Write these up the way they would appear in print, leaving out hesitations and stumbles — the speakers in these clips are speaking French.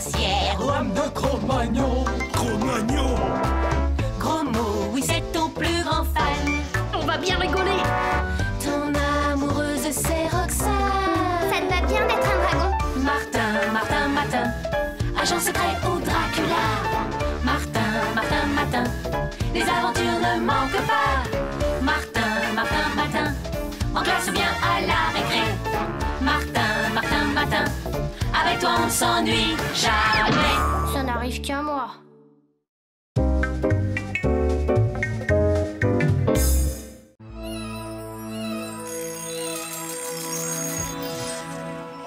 sorcière. Lame de Cro-Magnon. Cro-Magnon. Gros mot, oui, c'est ton plus grand fan. On va bien rigoler. Ton amoureuse, c'est Roxane. Ça te va bien d'être un dragon? Martin, Martin, Matin, agent secret ou Dracula. Martin, Martin, Matin, les aventures ne manquent pas. Martin, Martin, Matin, en classe ou bien à la récré. Martin, Martin, Matin, avec toi on ne s'ennuie jamais. Ça n'arrive qu'à moi.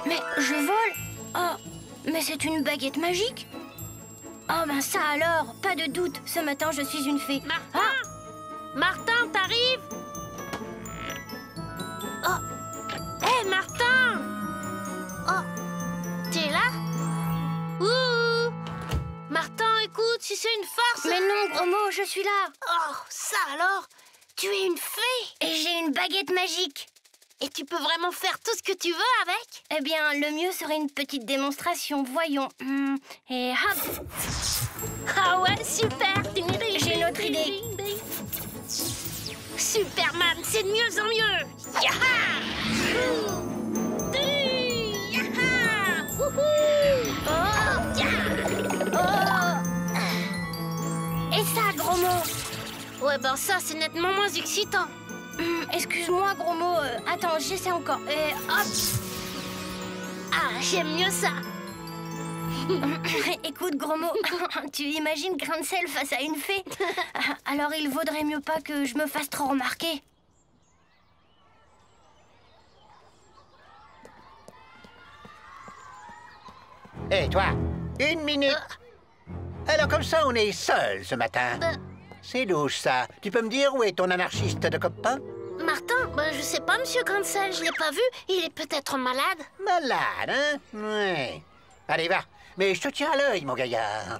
Mais je vole? Oh, mais c'est une baguette magique? Oh ben ça alors, pas de doute, ce matin je suis une fée. Martin! Martin, t'arrives? Oh! Hé, Martin! Oh! T'es là? Ouh! Martin, écoute, si c'est une farce... Mais non, gros mot, je suis là. Oh, ça alors? Tu es une fée? Et j'ai une baguette magique. Et tu peux vraiment faire tout ce que tu veux avec? Eh bien, le mieux serait une petite démonstration, voyons. Et hop! Ah ouais, super! J'ai une autre idée. Superman, c'est de mieux en mieux! Yaha! Yaha! Wouhou! Et ça, gros mot? Ouais, ben ça, c'est nettement moins excitant. Excuse-moi, gros mot. Attends, j'essaie encore. Et hop! Ah, j'aime mieux ça. Écoute, gros mot, tu imagines Grancel face à une fée? Alors il vaudrait mieux pas que je me fasse trop remarquer. Hé, toi, une minute. Alors comme ça, on est seuls ce matin. C'est louche, ça. Tu peux me dire où est ton anarchiste de copain? Martin, ben je sais pas, monsieur Grancel, je l'ai pas vu. Il est peut-être malade. Malade, hein? Ouais. Allez, va. Mais je te tiens à l'œil, mon gaillard.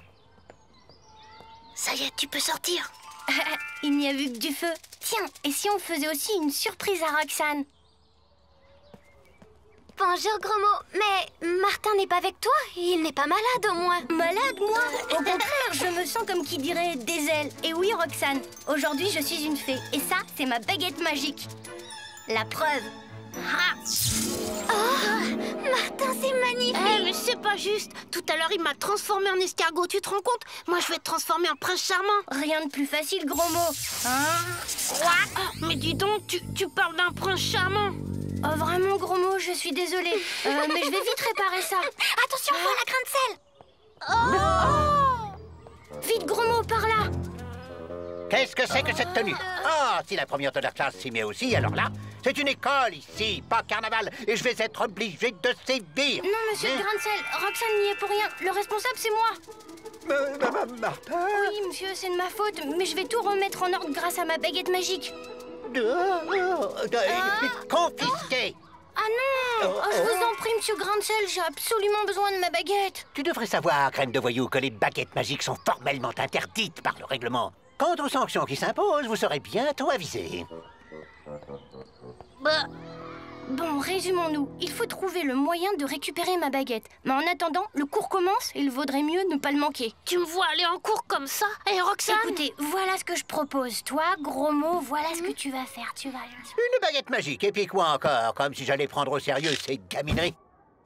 Ça y est, tu peux sortir. Il n'y a vu que du feu. Tiens, et si on faisait aussi une surprise à Roxane? Bonjour, gros mot. Mais Martin n'est pas avec toi? Il n'est pas malade, au moins. Malade, moi? Au contraire, je me sens comme qui dirait des ailes. Et oui, Roxane, aujourd'hui, je suis une fée. Et ça, c'est ma baguette magique. La preuve. Ah! Oh, Martin, c'est magnifique. Eh, mais c'est pas juste. Tout à l'heure, il m'a transformé en escargot. Tu te rends compte? Moi, je vais te transformer en prince charmant. Rien de plus facile, gros mot. Quoi? Mais dis donc, tu parles d'un prince charmant. Oh, vraiment, gros mot, je suis désolée. Mais je vais vite réparer ça. Attention, voilà Grancel. Vite, gros mot, par là. Qu'est-ce que c'est que cette tenue? Oh, si la première de la classe s'y met aussi, alors là, c'est une école ici, pas carnaval, et je vais être obligé de sévir. Non, monsieur Grancel, Roxane n'y est pour rien. Le responsable, c'est moi. Martin? Oui, monsieur, c'est de ma faute, mais je vais tout remettre en ordre grâce à ma baguette magique. Confisqué. Ah non! Je vous en prie, monsieur Grancel, j'ai absolument besoin de ma baguette. Tu devrais savoir, crème de voyou, que les baguettes magiques sont formellement interdites par le règlement. Quant aux sanctions qui s'imposent, vous serez bientôt avisés. Bah, Bon, résumons-nous. Il faut trouver le moyen de récupérer ma baguette. Mais en attendant, le cours commence et il vaudrait mieux ne pas le manquer. tu me vois aller en cours comme ça? Et Roxane? Écoutez, voilà ce que je propose. Toi, gros mot, voilà ce que tu vas faire. Tu vas... Une baguette magique, et puis quoi encore? Comme si j'allais prendre au sérieux ces gamineries.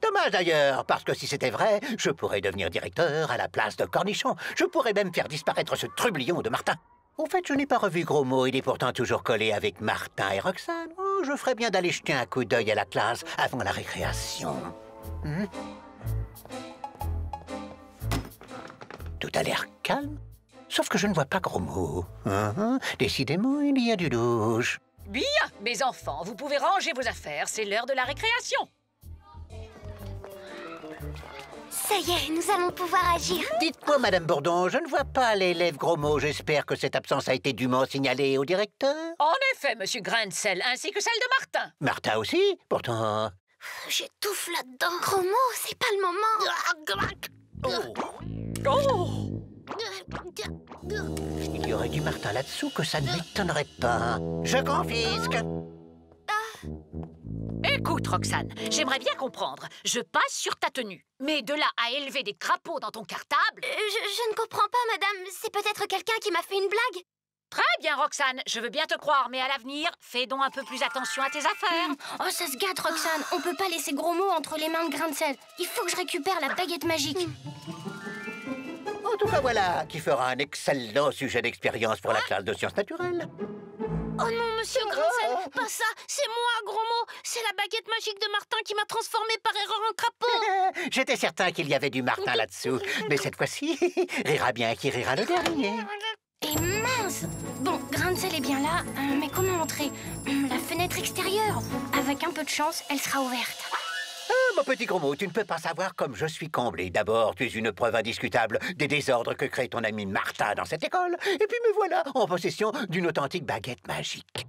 Dommage d'ailleurs, parce que si c'était vrai, je pourrais devenir directeur à la place de Cornichon. Je pourrais même faire disparaître ce trublion de Martin. Au fait, je n'ai pas revu Gros Mot, il est pourtant toujours collé avec Martin et Roxane. Oh, je ferais bien d'aller jeter un coup d'œil à la classe avant la récréation. Tout a l'air calme, sauf que je ne vois pas Gros Mot. Décidément, il y a du louche. Bien, mes enfants, vous pouvez ranger vos affaires, c'est l'heure de la récréation. Ça y est, nous allons pouvoir agir. Dites-moi, Madame Bourdon, je ne vois pas l'élève Gros Mot. J'espère que cette absence a été dûment signalée au directeur. En effet, monsieur Grancel, ainsi que celle de Martin. Martin aussi, pourtant... J'étouffe là-dedans. Gros mot, c'est pas le moment. Oh! Il y aurait du Martin là-dessous que ça ne m'étonnerait pas. Je confisque. Écoute, Roxane, j'aimerais bien comprendre. Je passe sur ta tenue. Mais de là à élever des crapauds dans ton cartable... Je ne comprends pas, madame. C'est peut-être quelqu'un qui m'a fait une blague. Très bien, Roxane, je veux bien te croire, mais à l'avenir, fais donc un peu plus attention à tes affaires. Oh, ça se gâte, Roxane. On peut pas laisser Gros Mot entre les mains de Grain de Sel. Il faut que je récupère la baguette magique. En tout cas, voilà qui fera un excellent sujet d'expérience pour la classe de sciences naturelles. Oh non, monsieur Grancel, pas ça. C'est moi, Gros Mot. C'est la baguette magique de Martin qui m'a transformé par erreur en crapaud. J'étais certain qu'il y avait du Martin là-dessous. Mais cette fois-ci, rira bien qui rira le dernier. Et mince! Bon, Grain de Sel est bien là, mais comment entrer? La fenêtre extérieure. Avec un peu de chance, elle sera ouverte. Ah, mon petit Gros Mot, tu ne peux pas savoir comme je suis comblé. D'abord, tu es une preuve indiscutable des désordres que crée ton ami Martin dans cette école. Et puis me voilà en possession d'une authentique baguette magique.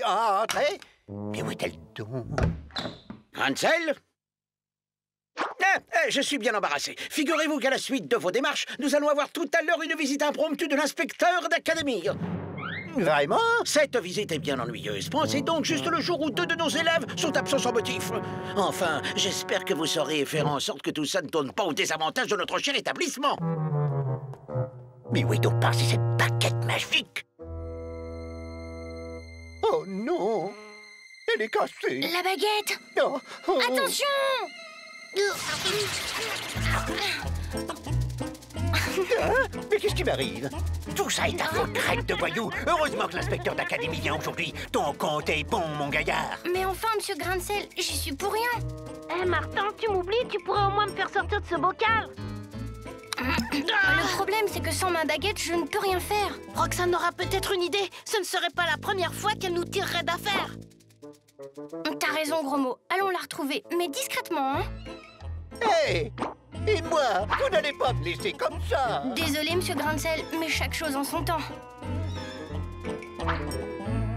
Entrez! Mais où est-elle donc? Grain de Sel? Je suis bien embarrassé. Figurez-vous qu'à la suite de vos démarches, nous allons avoir tout à l'heure une visite impromptue de l'inspecteur d'académie. Vraiment? Cette visite est bien ennuyeuse. Pensez donc juste le jour où 2 de nos élèves sont absents sans motif. Enfin, j'espère que vous saurez faire en sorte que tout ça ne tourne pas au désavantage de notre cher établissement. Mais où est donc passée cette baguette magique? Oh non! Elle est cassée! La baguette! Non! Oh. Attention! Hein? Mais qu'est-ce qui m'arrive? Tout ça est ta faute, crête de voyou! Heureusement que l'inspecteur d'académie vient aujourd'hui. Ton compte est bon, mon gaillard! Mais enfin, monsieur Grain de Sel, j'y suis pour rien. Eh, Martin, tu m'oublies, tu pourrais au moins me faire sortir de ce bocal. Le problème, c'est que sans ma baguette, je ne peux rien faire. Roxane aura peut-être une idée. Ce ne serait pas la première fois qu'elle nous tirerait d'affaire. T'as raison, Gros Mot. Allons la retrouver, mais discrètement, hein? Hé! Et moi? Vous n'allez pas me laisser comme ça! Désolé, monsieur Grain de Sel, mais chaque chose en son temps.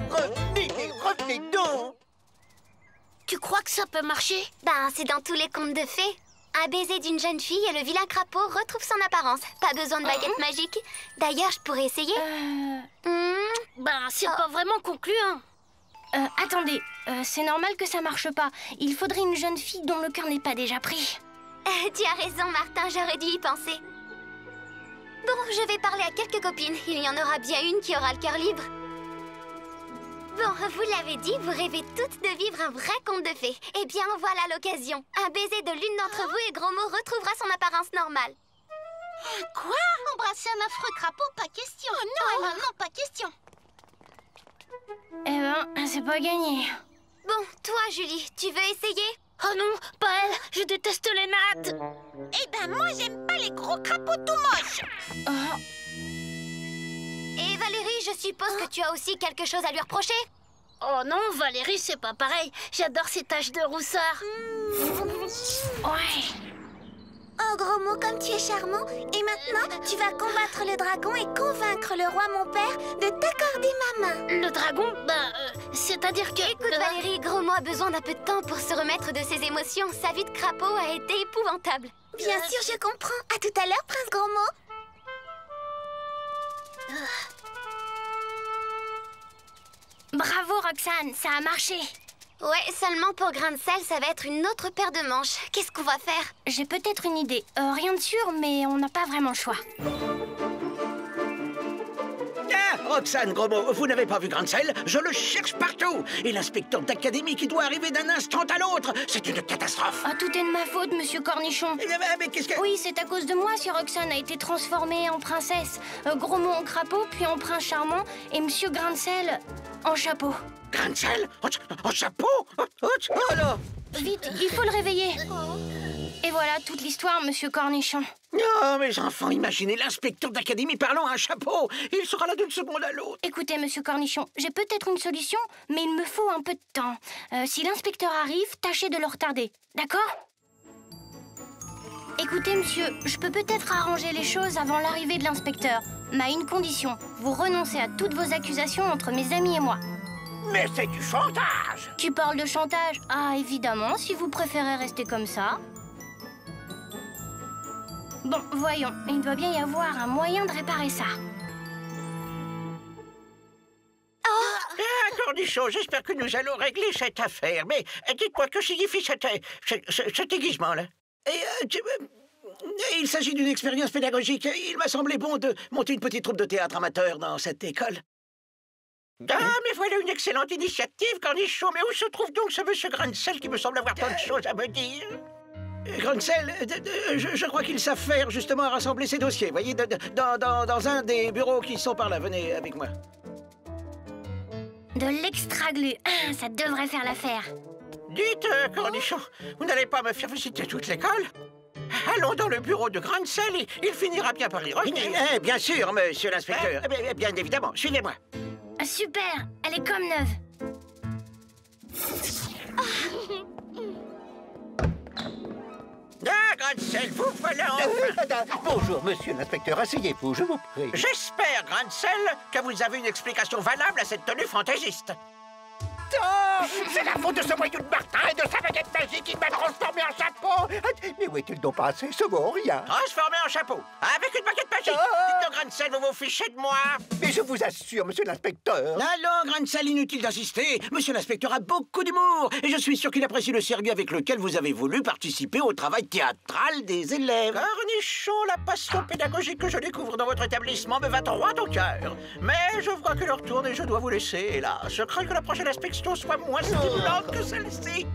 Revenez donc! Tu crois que ça peut marcher? Ben, c'est dans tous les contes de fées. Un baiser d'une jeune fille et le vilain crapaud retrouve son apparence. Pas besoin de baguette magique. D'ailleurs, je pourrais essayer. Ben, c'est pas vraiment concluant. Attendez, c'est normal que ça marche pas. Il faudrait une jeune fille dont le cœur n'est pas déjà pris. Tu as raison, Martin, j'aurais dû y penser. Bon, je vais parler à quelques copines. Il y en aura bien une qui aura le cœur libre. Bon, vous l'avez dit, vous rêvez toutes de vivre un vrai conte de fées. Eh bien, voilà l'occasion. Un baiser de l'une d'entre vous et Gros Mot retrouvera son apparence normale. Quoi? Embrasser un affreux crapaud, pas question. Oh non, non, pas question. Eh ben, c'est pas gagné. Bon, toi, Julie, tu veux essayer? Oh non, pas elle. Je déteste les nattes. Eh ben, moi, j'aime pas les gros crapauds tout moches. Oh. Et Valérie, je suppose que tu as aussi quelque chose à lui reprocher? Oh non, Valérie, c'est pas pareil. J'adore ces taches de rousseur. Ouais. Oh, Gros Mot, comme tu es charmant. Et maintenant, tu vas combattre le dragon et convaincre le roi, mon père, de t'accorder ma main. Le dragon, c'est-à-dire que... Écoute, Valérie, Gros Mot a besoin d'un peu de temps pour se remettre de ses émotions. Sa vie de crapaud a été épouvantable. Bien sûr, je comprends. À tout à l'heure, Prince Gros Mot. Bravo, Roxane, ça a marché. Ouais, seulement pour Grain de Sel, ça va être une autre paire de manches. Qu'est-ce qu'on va faire? J'ai peut-être une idée. Rien de sûr, mais on n'a pas vraiment le choix. Roxane, Gros Mot, vous n'avez pas vu Grain de Sel? Je le cherche partout. Et l'inspecteur d'académie qui doit arriver d'un instant à l'autre, c'est une catastrophe. Ah, tout est de ma faute, monsieur Cornichon. Mais qu'est-ce que... Oui, c'est à cause de moi si Roxane a été transformée en princesse. Gros Mot en crapaud, puis en prince charmant, et monsieur Grain de Sel en chapeau. Grain de Sel? En chapeau? Oh là! Vite, il faut le réveiller. Et voilà toute l'histoire, monsieur Cornichon. Oh, mes enfants, imaginez l'inspecteur d'académie parlant à un chapeau. Il sera là d'une seconde à l'autre. Écoutez, monsieur Cornichon, j'ai peut-être une solution, mais il me faut un peu de temps. Si l'inspecteur arrive, tâchez de le retarder, d'accord? Écoutez, monsieur, je peux peut-être arranger les choses avant l'arrivée de l'inspecteur, mais à une condition. Vous renoncez à toutes vos accusations entre mes amis et moi. Mais c'est du chantage! Tu parles de chantage? Ah, évidemment, si vous préférez rester comme ça. Bon, voyons, il doit bien y avoir un moyen de réparer ça. Cornichon, j'espère que nous allons régler cette affaire. Mais dites-moi, que signifie cet déguisement-là? Il s'agit d'une expérience pédagogique. Il m'a semblé bon de monter une petite troupe de théâtre amateur dans cette école. Ah, mais voilà une excellente initiative, Cornichon. Mais où se trouve donc ce monsieur Grancel qui me semble avoir tant de choses à me dire? Grancel, je crois qu'ils savent faire justement à rassembler ces dossiers. Voyez, dans un des bureaux qui sont par là. Venez avec moi. De l'extra-glu. Ah, ça devrait faire l'affaire. Dites, Cornichon, vous n'allez pas me faire visiter toute l'école? Allons dans le bureau de Grancel et il finira bien par y revenir. Bien sûr, monsieur l'inspecteur. Bien évidemment, suivez-moi. Ah, super, elle est comme neuve. Ah, Grancel, vous voilà enfin. Bonjour, monsieur l'inspecteur, asseyez-vous, je vous prie. J'espère, Grancel, que vous avez une explication valable à cette tenue fantaisiste. Oh, c'est la faute de ce voyou de Martin et de sa baguette magique qui m'a transformé en chapeau. Mais où est-il donc passé? Ce mot, rien. Transformé en chapeau, avec une baguette magique. Dites-donc, Grancel, vous vous fichez de moi. Mais je vous assure, monsieur l'inspecteur. Allons, Grancel, inutile d'insister. Monsieur l'inspecteur a beaucoup d'humour et je suis sûr qu'il apprécie le sérieux avec lequel vous avez voulu participer au travail théâtral des élèves. Cornichon, la passion pédagogique que je découvre dans votre établissement me va droit au cœur. Mais je vois que l'heure tourne et je dois vous laisser, hélas. Je crains que la prochaine inspection soit moins stimulante que celle-ci.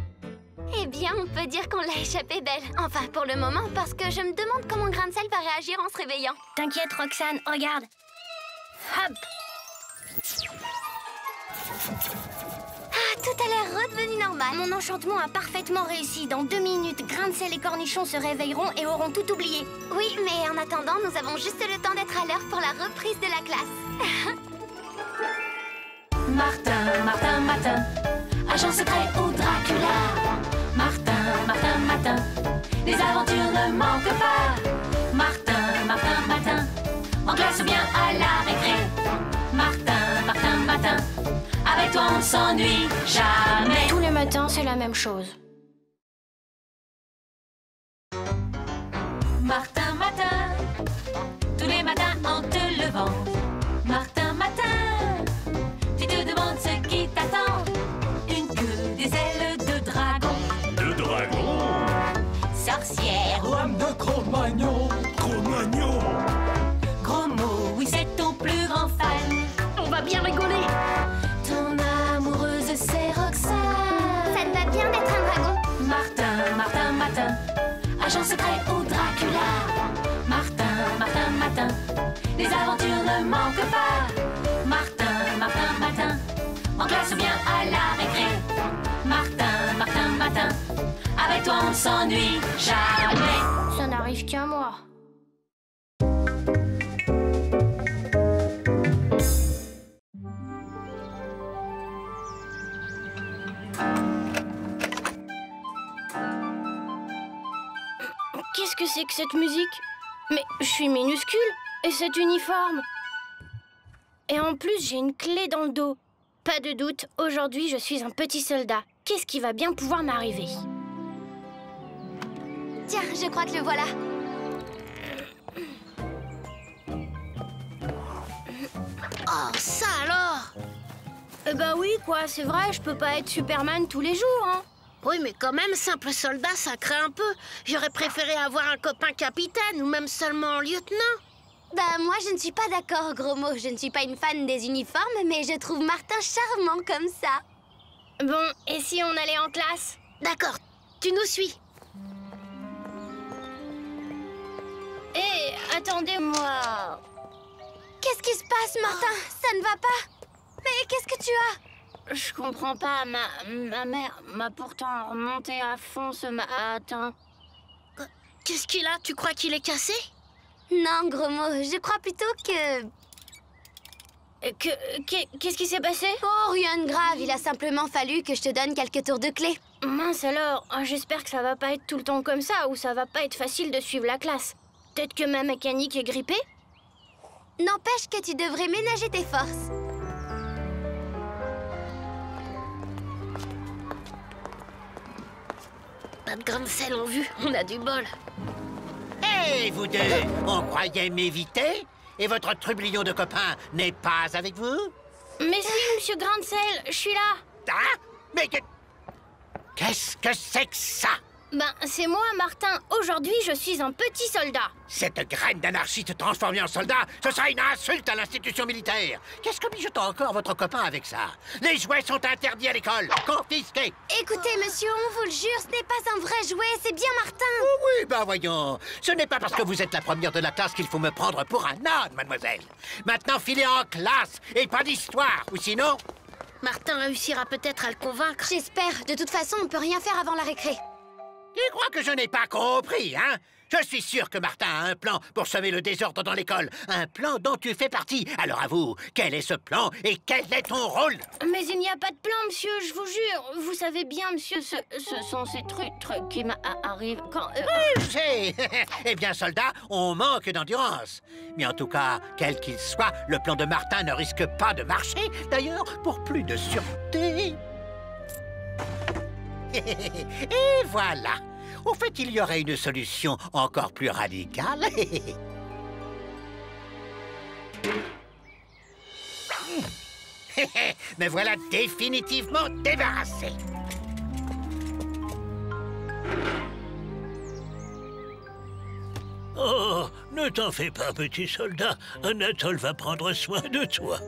Eh bien, on peut dire qu'on l'a échappé belle. Enfin, pour le moment, parce que je me demande comment Grancel va réagir en se réveillant. T'inquiète, Roxane, regarde. Hop. Ah, tout a l'air redevenu normal. Mon enchantement a parfaitement réussi. Dans 2 minutes, Grancel et Cornichon se réveilleront et auront tout oublié. Oui, mais en attendant, nous avons juste le temps d'être à l'heure pour la reprise de la classe. Martin, Martin, Martin, agent secret ou Dracula. Martin, Martin, Martin, les aventures ne manquent pas. Martin, Martin, Martin, en classe ou bien à la récré. Martin, Martin, Martin, avec toi on ne s'ennuie jamais. Tous les matins, c'est la même chose. Martin, Martin, tous les matins en te levant. Martin, Martin, tu te demandes ce qui t'attend. Une queue, des ailes de dragon. De dragon? Sorcière ou Homme de Cro-Magnon. Cro-Magnon? gros mot, oui c'est ton plus grand fan. On va bien rigoler. Ton amoureuse c'est Roxane. Ça te va bien d'être un dragon. Martin, Martin, Martin, agent secret ou Dracula. Martin, Martin, Martin, les aventures ne manquent pas. Martin, Martin, Martin, en classe ou bien à la récré. Martin, Martin, Martin, avec toi on ne s'ennuie jamais. Ça n'arrive qu'à moi. Qu'est-ce que c'est que cette musique? Mais je suis minuscule. Et cet uniforme? Et en plus, j'ai une clé dans le dos. Pas de doute, aujourd'hui, je suis un petit soldat. Qu'est-ce qui va bien pouvoir m'arriver? Tiens, je crois que le voilà. Oh, ça alors! Eh ben oui, quoi, c'est vrai, je peux pas être Superman tous les jours, hein. Oui, mais quand même, simple soldat, ça craint un peu. J'aurais préféré avoir un copain capitaine ou même seulement lieutenant. Bah, moi, je ne suis pas d'accord, gros mot. Je ne suis pas une fan des uniformes, mais je trouve Martin charmant comme ça. Bon, et si on allait en classe? D'accord, tu nous suis. Hé, attendez-moi. Qu'est-ce qui se passe, Martin? Ça ne va pas? Mais qu'est-ce que tu as? Je comprends pas, ma mère m'a pourtant remonté à fond ce matin. Qu'est-ce qu'il a? Tu crois qu'il est cassé? Non, gros mot, je crois plutôt que... Qu'est-ce qui s'est passé? Oh, rien de grave, il a simplement fallu que je te donne quelques tours de clé. Mince alors, j'espère que ça va pas être tout le temps comme ça ou ça va pas être facile de suivre la classe. Peut-être que ma mécanique est grippée? N'empêche que tu devrais ménager tes forces. Pas de Grancel en vue, on a du bol. Hé, vous deux, on croyait m'éviter? Et votre trublion de copain n'est pas avec vous? Mais si, monsieur Grain de sel, je suis là. Ah, mais qu'est-ce que c'est que ça? Ben, c'est moi, Martin. Aujourd'hui, je suis un petit soldat. Cette graine d'anarchiste transformée en soldat, ce sera une insulte à l'institution militaire. Qu'est-ce que mijote encore votre copain avec ça? Les jouets sont interdits à l'école, confisqués. Écoutez, monsieur, on vous le jure, ce n'est pas un vrai jouet, c'est bien Martin. Oh oui, ben voyons. Ce n'est pas parce que vous êtes la première de la classe qu'il faut me prendre pour un âne, mademoiselle. Maintenant, filez en classe et pas d'histoire, ou sinon... Martin réussira peut-être à le convaincre. J'espère. De toute façon, on ne peut rien faire avant la récré. Tu crois que je n'ai pas compris, hein? Je suis sûr que Martin a un plan pour semer le désordre dans l'école. Un plan dont tu fais partie. Alors avoue, quel est ce plan et quel est ton rôle? Mais il n'y a pas de plan, monsieur, je vous jure. Vous savez bien, monsieur, ce sont ces trucs qui m'arrivent quand... Oui, je sais. Eh bien, soldat, on manque d'endurance. Mais en tout cas, quel qu'il soit, le plan de Martin ne risque pas de marcher. D'ailleurs, pour plus de sûreté... Et voilà. Au fait, il y aurait une solution encore plus radicale. Me voilà définitivement débarrassé. Oh, ne t'en fais pas, petit soldat. Anatole va prendre soin de toi.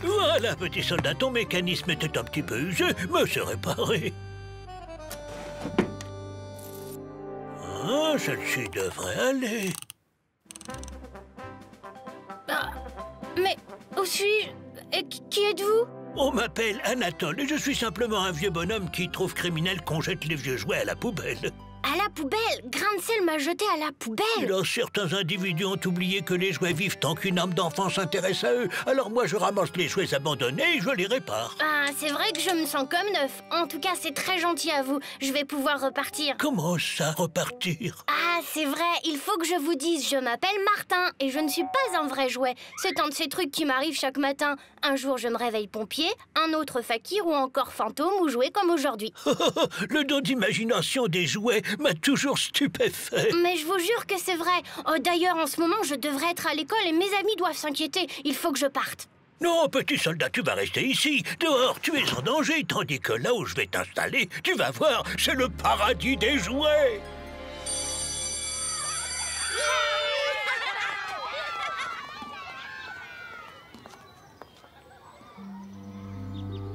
Voilà, petit soldat, ton mécanisme était un petit peu usé, mais c'est réparé. Ah, celle-ci devrait aller. Ah, mais où suis-je? Et qui êtes-vous? On m'appelle Anatole et je suis simplement un vieux bonhomme qui trouve criminel qu'on jette les vieux jouets à la poubelle. À la poubelle? Grain de sel m'a jeté à la poubelle. Là, certains individus ont oublié que les jouets vivent tant qu'une âme d'enfant s'intéresse à eux. Alors moi, je ramasse les jouets abandonnés et je les répare. Ah, c'est vrai que je me sens comme neuf. En tout cas, c'est très gentil à vous. Je vais pouvoir repartir. Comment ça, repartir? Ah, c'est vrai, il faut que je vous dise, je m'appelle Martin et je ne suis pas un vrai jouet. C'est un de ces trucs qui m'arrivent chaque matin. Un jour, je me réveille pompier, un autre fakir ou encore fantôme ou jouet comme aujourd'hui. Le don d'imagination des jouets m'a toujours stupéfait. Mais je vous jure que c'est vrai. Oh, d'ailleurs, en ce moment, je devrais être à l'école et mes amis doivent s'inquiéter. Il faut que je parte. Non, petit soldat, tu vas rester ici. Dehors, tu es en danger, tandis que là où je vais t'installer, tu vas voir, c'est le paradis des jouets.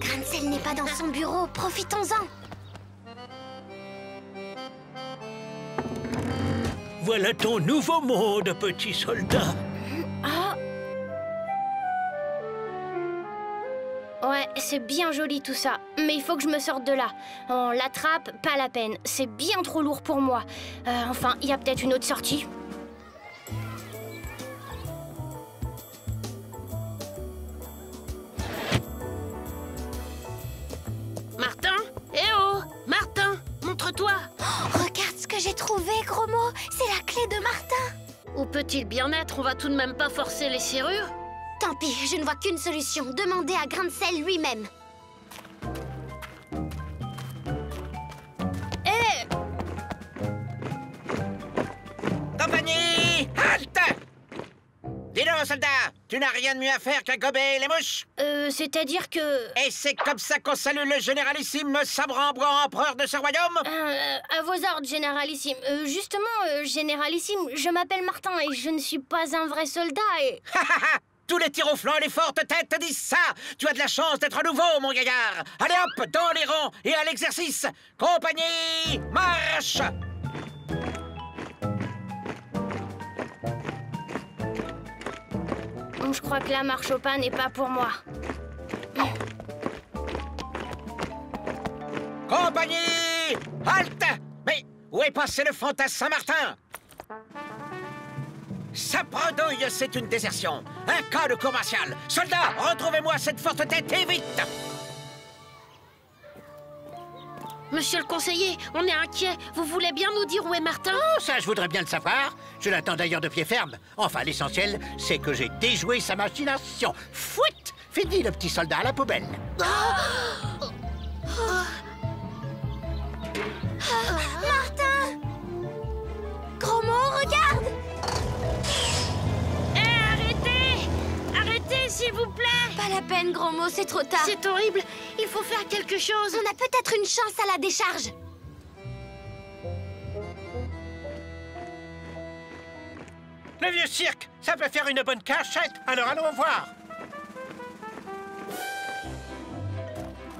Grain de sel n'est pas dans son bureau, profitons-en. Voilà ton nouveau monde, petit soldat. Ah. Ouais, c'est bien joli tout ça, mais il faut que je me sorte de là. On l'attrape, pas la peine. C'est bien trop lourd pour moi. Enfin, il y a peut-être une autre sortie. Martin? Eh oh! Martin, montre-toi! Regarde ce que j'ai trouvé, gros mot. C'est la clé de Martin. Où peut-il bien être? On va tout de même pas forcer les serrures? Tant pis, je ne vois qu'une solution. Demandez à Grain de sel lui-même. Compagnie, halte! Dis donc, soldat, tu n'as rien de mieux à faire qu'à gober les mouches? C'est-à-dire que... Et c'est comme ça qu'on salue le généralissime Sabre-en-Bois, empereur de ce royaume? à vos ordres, généralissime. Justement, généralissime, je m'appelle Martin et je ne suis pas un vrai soldat et... Tous les tirs au flanc et les fortes têtes te disent ça. Tu as de la chance d'être à nouveau, mon gaillard. Allez hop, dans les rangs et à l'exercice. Compagnie, marche! Je crois que la marche au pas n'est pas pour moi. Compagnie, halte! Mais où est passé le fantasme Saint-Martin? Sa bredouille, c'est une désertion. Un cas de cour martiale. Soldats, retrouvez-moi cette forte tête et vite! Monsieur le conseiller, on est inquiet. Vous voulez bien nous dire où est Martin? Oh, ça, je voudrais bien le savoir. Je l'attends d'ailleurs de pied ferme. Enfin, l'essentiel, c'est que j'ai déjoué sa machination. Fouit! Fini le petit soldat à la poubelle. Martin! s'il vous plaît. Pas la peine, Gros Mot, c'est trop tard. C'est horrible. Il faut faire quelque chose. On a peut-être une chance à la décharge. Le vieux cirque, ça peut faire une bonne cachette, alors allons voir.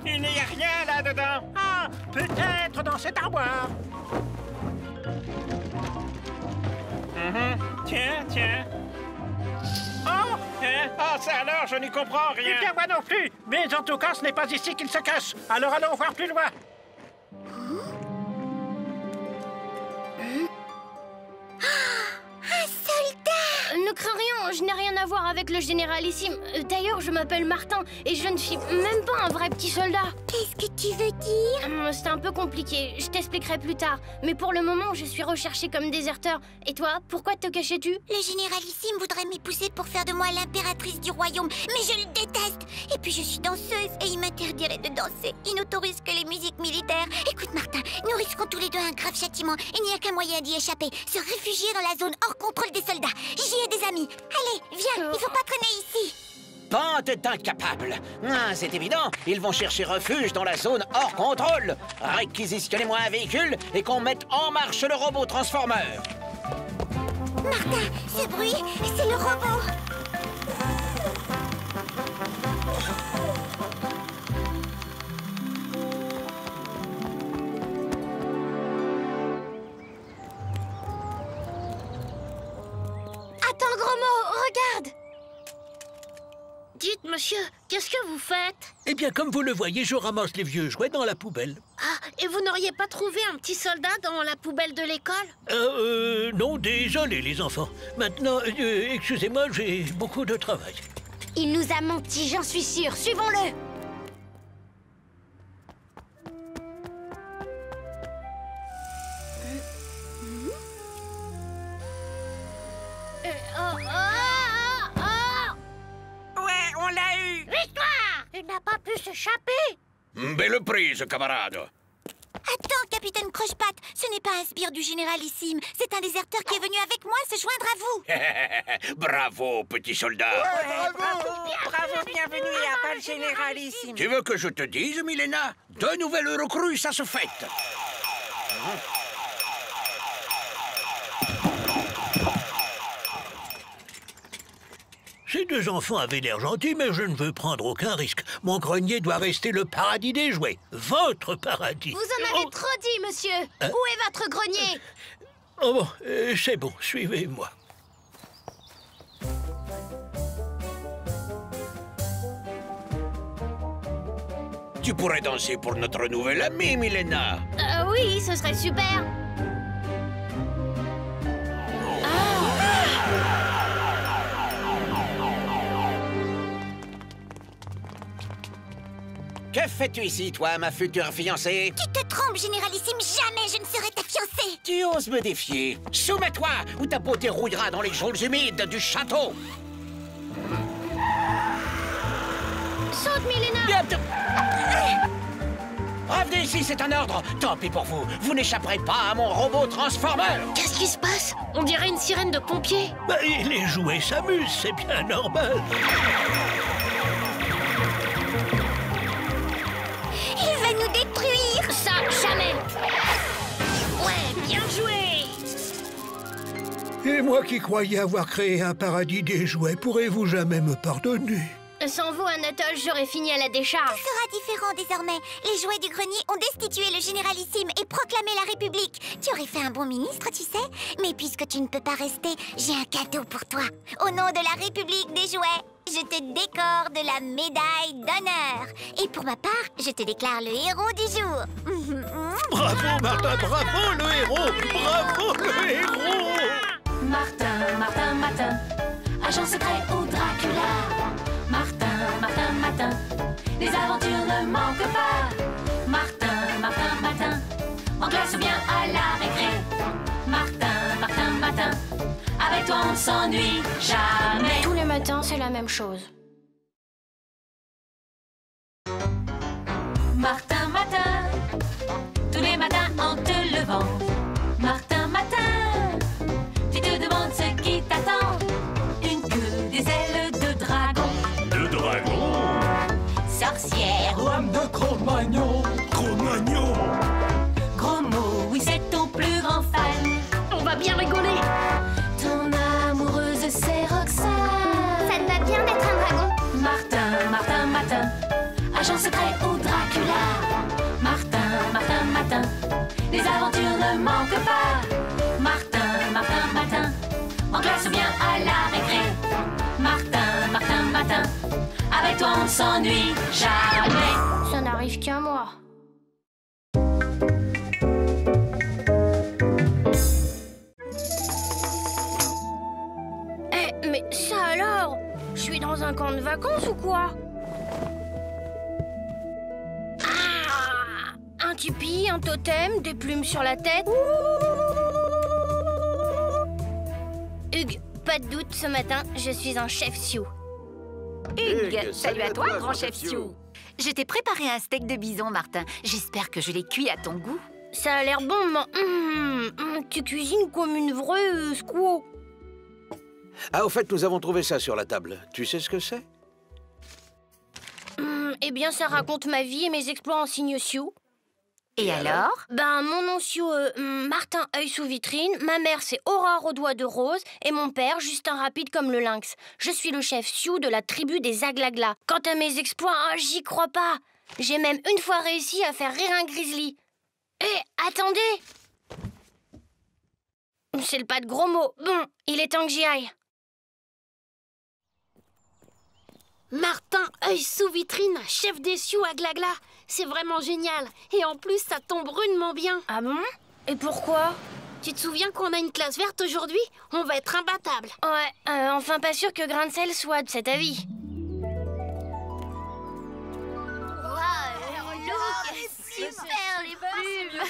Il n'y a rien là-dedans. Ah, peut-être dans cette armoire. Tiens. Oh, ça alors, je n'y comprends rien. Eh bien, moi non plus. Mais en tout cas, ce n'est pas ici qu'il se cache. Alors allons voir plus loin. Un soldat! Ne crains rien, je n'ai rien à voir avec le généralissime. D'ailleurs, je m'appelle Martin et je ne suis même pas un vrai petit soldat. Qu'est-ce que tu veux dire? C'est un peu compliqué, je t'expliquerai plus tard. Mais pour le moment, je suis recherché comme déserteur. Et toi, pourquoi te cachais-tu? Le généralissime voudrait m'épouser pour faire de moi l'impératrice du royaume, mais je le déteste. Et puis je suis danseuse et il m'interdirait de danser. Il n'autorise que les musiques militaires. Écoute Martin, nous risquons tous les deux un grave châtiment. Il n'y a qu'un moyen d'y échapper, se réfugier dans la zone hors contrôle des soldats. J'y ai des amis. Allez, viens, il faut pas traîner ici. Bande d'incapables. C'est évident, ils vont chercher refuge dans la zone hors contrôle. Réquisitionnez-moi un véhicule et qu'on mette en marche le robot transformeur. Martin, ce bruit, c'est le robot. Attends, Gros Mot, regarde. Dites, monsieur, qu'est-ce que vous faites? Eh bien, comme vous le voyez, je ramasse les vieux jouets dans la poubelle. Ah, et vous n'auriez pas trouvé un petit soldat dans la poubelle de l'école? Non, désolé les enfants. Maintenant, excusez-moi, j'ai beaucoup de travail. Il nous a menti, j'en suis sûre. Suivons-le. Ouais, on l'a eu. Victoire! Il n'a pas pu s'échapper. Belle prise, camarade. Attends, capitaine Croche-Patte, ce n'est pas un sbire du généralissime. C'est un déserteur qui est venu avec moi se joindre à vous. Bravo, petit soldat. Bravo, bienvenue à Bal Généralissime. Tu veux que je te dise, Milena? 2 nouvelles recrues, ça se fête. Ces 2 enfants avaient l'air gentils, mais je ne veux prendre aucun risque. Mon grenier doit rester le paradis des jouets. Votre paradis. Vous en avez trop dit, monsieur. Où est votre grenier? Oh bon, c'est bon, suivez-moi. Tu pourrais danser pour notre nouvelle amie, Milena. Oui, ce serait super. Que fais-tu ici, toi, ma future fiancée? Tu te trompes, généralissime. Jamais je ne serai ta fiancée. Tu oses me défier? Soumets-toi, ou ta peau t'érouillera dans les geôles humides du château. Saute, Milena. Bientôt. Revenez ici, c'est un ordre. Tant pis pour vous, vous n'échapperez pas à mon robot transformeur. Qu'est-ce qui se passe? On dirait une sirène de pompiers. Bah, les jouets s'amusent, c'est bien normal. Il va nous détruire. Ça, jamais. Ouais, bien joué. Et moi qui croyais avoir créé un paradis des jouets, pourrez-vous jamais me pardonner? Sans vous, Anatole, j'aurais fini à la décharge. Tout sera différent désormais. Les jouets du grenier ont destitué le généralissime et proclamé la République. Tu aurais fait un bon ministre, tu sais. Mais puisque tu ne peux pas rester, j'ai un cadeau pour toi. Au nom de la République des jouets, je te décore de la médaille d'honneur. Et pour ma part, je te déclare le héros du jour. Bravo, Martin, bravo, le héros. Bravo, le héros. Martin, Martin, Martin, agent secret au Dracula. Martin, Martin, Martin, les aventures ne manquent pas. Martin, Martin, Martin, en classe ou bien à la récré. Martin, Martin, Martin, avec toi on ne s'ennuie jamais. Tous les matins, c'est la même chose. Martin, Martin, tous les matins en te levant. Martin, Martin, tu te demandes ce qui t'attend. Une queue, des ailes de dragon. sorcière. Lame de Cro-Magnon. Cro-Magnon. Gros mot, oui, c'est ton plus grand fan. On va bien rigoler. Ton amoureuse, c'est Roxane. Ça te va bien d'être un dragon? Martin, Martin, Matin, agent secret ou Dracula. Martin, Martin, Matin, les aventures ne manquent pas. Martin, Martin, Matin, en classe ou bien à la récré. Martin, Martin, Matin, avec toi on ne s'ennuie jamais. Ça n'arrive qu'à moi. Eh, mais ça alors? Je suis dans un camp de vacances ou quoi? Ah! Un tipi, un totem, des plumes sur la tête. Hugues, pas de doute, ce matin, je suis un chef Sioux. Hugues, salut à toi, grand chef Sioux. Je t'ai préparé un steak de bison, Martin. J'espère que je l'ai cuit à ton goût. Ça a l'air bon, mais tu cuisines comme une vraie squaw. Ah, au fait, nous avons trouvé ça sur la table. Tu sais ce que c'est? Eh bien, ça raconte ma vie et mes exploits en signe Sioux. Et alors? Ben, mon nom Sioux, Martin œil sous vitrine, ma mère c'est Aurore aux doigts de rose, et mon père Justin rapide comme le lynx. Je suis le chef Sioux de la tribu des Aglaglas. Quant à mes exploits, j'y crois pas. J'ai même une fois réussi à faire rire un grizzly. Eh, attendez! C'est le pas de gros mots. Bon, il est temps que j'y aille. Martin œil sous vitrine, chef des Sioux à Glagla. C'est vraiment génial. Et en plus, ça tombe rudement bien. Ah bon? Et pourquoi? Tu te souviens qu'on a une classe verte aujourd'hui? On va être imbattable. Ouais, enfin pas sûr que Grain de sel soit de cet avis. Super, les plumes!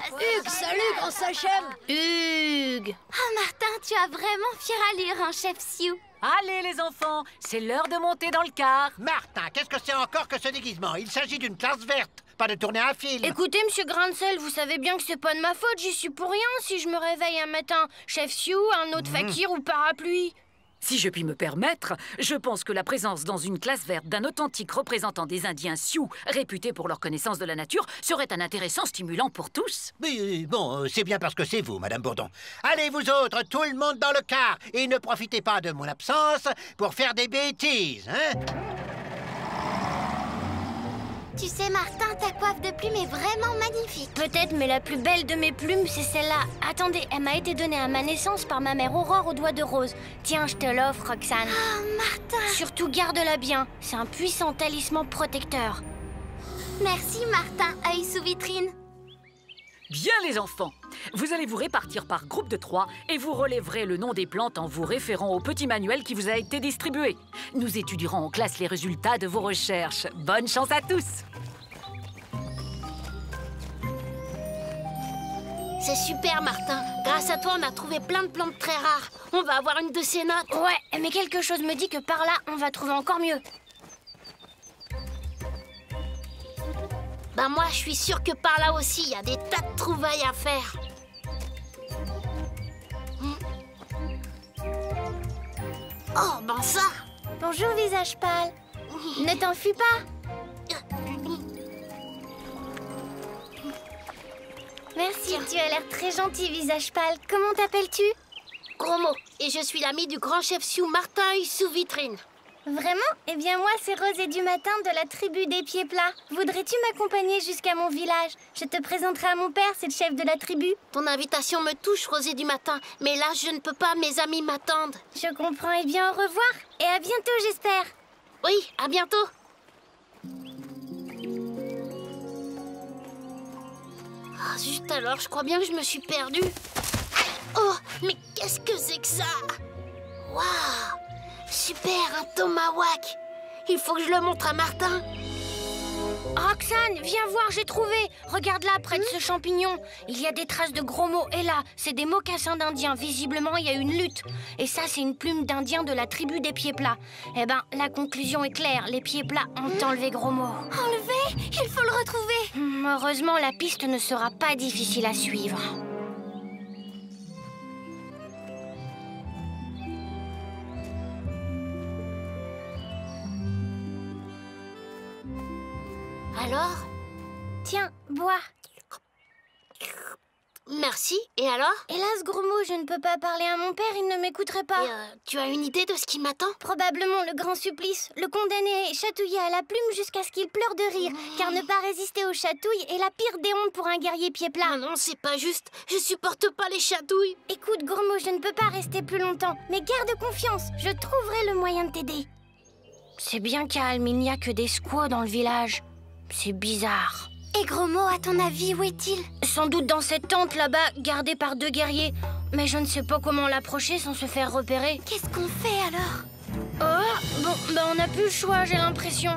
Hugues, salut, grand sachem! Hugues! Ah, Martin, tu as vraiment fière allure, un chef Sioux. Allez, les enfants, c'est l'heure de monter dans le car. Martin, qu'est-ce que c'est encore que ce déguisement? Il s'agit d'une classe verte, pas de tourner un film. Écoutez, monsieur Grain de sel, vous savez bien que c'est pas de ma faute, j'y suis pour rien si je me réveille un matin chef Sioux, un autre fakir ou parapluie. Si je puis me permettre, je pense que la présence dans une classe verte d'un authentique représentant des Indiens Sioux, réputés pour leur connaissance de la nature, serait un intéressant stimulant pour tous. Mais bon, c'est bien parce que c'est vous, Madame Bourdon. Allez, vous autres, tout le monde dans le car, et ne profitez pas de mon absence pour faire des bêtises, hein? Tu sais, Martin, ta coiffe de plumes est vraiment magnifique. Peut-être, mais la plus belle de mes plumes, c'est celle-là. Attendez, elle m'a été donnée à ma naissance par ma mère Aurore aux doigts de rose. Tiens, je te l'offre, Roxane. Oh, Martin! Surtout garde-la bien, c'est un puissant talisman protecteur. Merci, Martin, œil sous vitrine. Bien, les enfants, vous allez vous répartir par groupe de 3 et vous relèverez le nom des plantes en vous référant au petit manuel qui vous a été distribué. Nous étudierons en classe les résultats de vos recherches. Bonne chance à tous! C'est super, Martin. Grâce à toi, on a trouvé plein de plantes très rares. On va avoir une de ces notes. Ouais, mais quelque chose me dit que par là, on va trouver encore mieux. Ben moi, je suis sûre que par là aussi, il y a des tas de trouvailles à faire. Oh, ben ça! Bonjour, visage pâle. Ne t'enfuis pas. Merci, tu as l'air très gentil, visage pâle. Comment t'appelles-tu? Gros mot. Et je suis l'ami du grand chef Sioux Martin œil sous vitrine. Vraiment? Eh bien moi, c'est Rosée du Matin de la tribu des pieds plats. Voudrais-tu m'accompagner jusqu'à mon village? Je te présenterai à mon père, c'est le chef de la tribu. Ton invitation me touche, Rosée du Matin. Mais là, je ne peux pas, mes amis m'attendent. Je comprends, eh bien au revoir. Et à bientôt, j'espère. Oui, à bientôt. Ah, zut alors, je crois bien que je me suis perdue. Oh, mais qu'est-ce que c'est que ça? Waouh! Super, un tomahawk! Il faut que je le montre à Martin. Roxane, viens voir, j'ai trouvé. Regarde là, près de ce champignon. Il y a des traces de gros mots. Et là, c'est des mocassins d'Indiens. Visiblement, il y a une lutte. Et ça, c'est une plume d'Indien de la tribu des pieds plats. Eh ben, la conclusion est claire. Les pieds plats ont enlevé gros mots. Enlevé? Il faut le retrouver. Heureusement, la piste ne sera pas difficile à suivre. Alors? Tiens, bois. Merci. Et alors? Hélas, gros mot, je ne peux pas parler à mon père, il ne m'écouterait pas. Tu as une idée de ce qui m'attend? Probablement le grand supplice. Le condamné est chatouillé à la plume jusqu'à ce qu'il pleure de rire, car ne pas résister aux chatouilles est la pire des hontes pour un guerrier pied plat. Ah non, c'est pas juste. Je supporte pas les chatouilles. Écoute, gros mot, je ne peux pas rester plus longtemps, mais garde confiance, je trouverai le moyen de t'aider. C'est bien calme, il n'y a que des squaws dans le village. C'est bizarre. Et gros mot, à ton avis, où est-il? Sans doute dans cette tente là-bas, gardée par 2 guerriers. Mais je ne sais pas comment l'approcher sans se faire repérer. Qu'est-ce qu'on fait alors? Oh, bon, on n'a plus le choix, j'ai l'impression.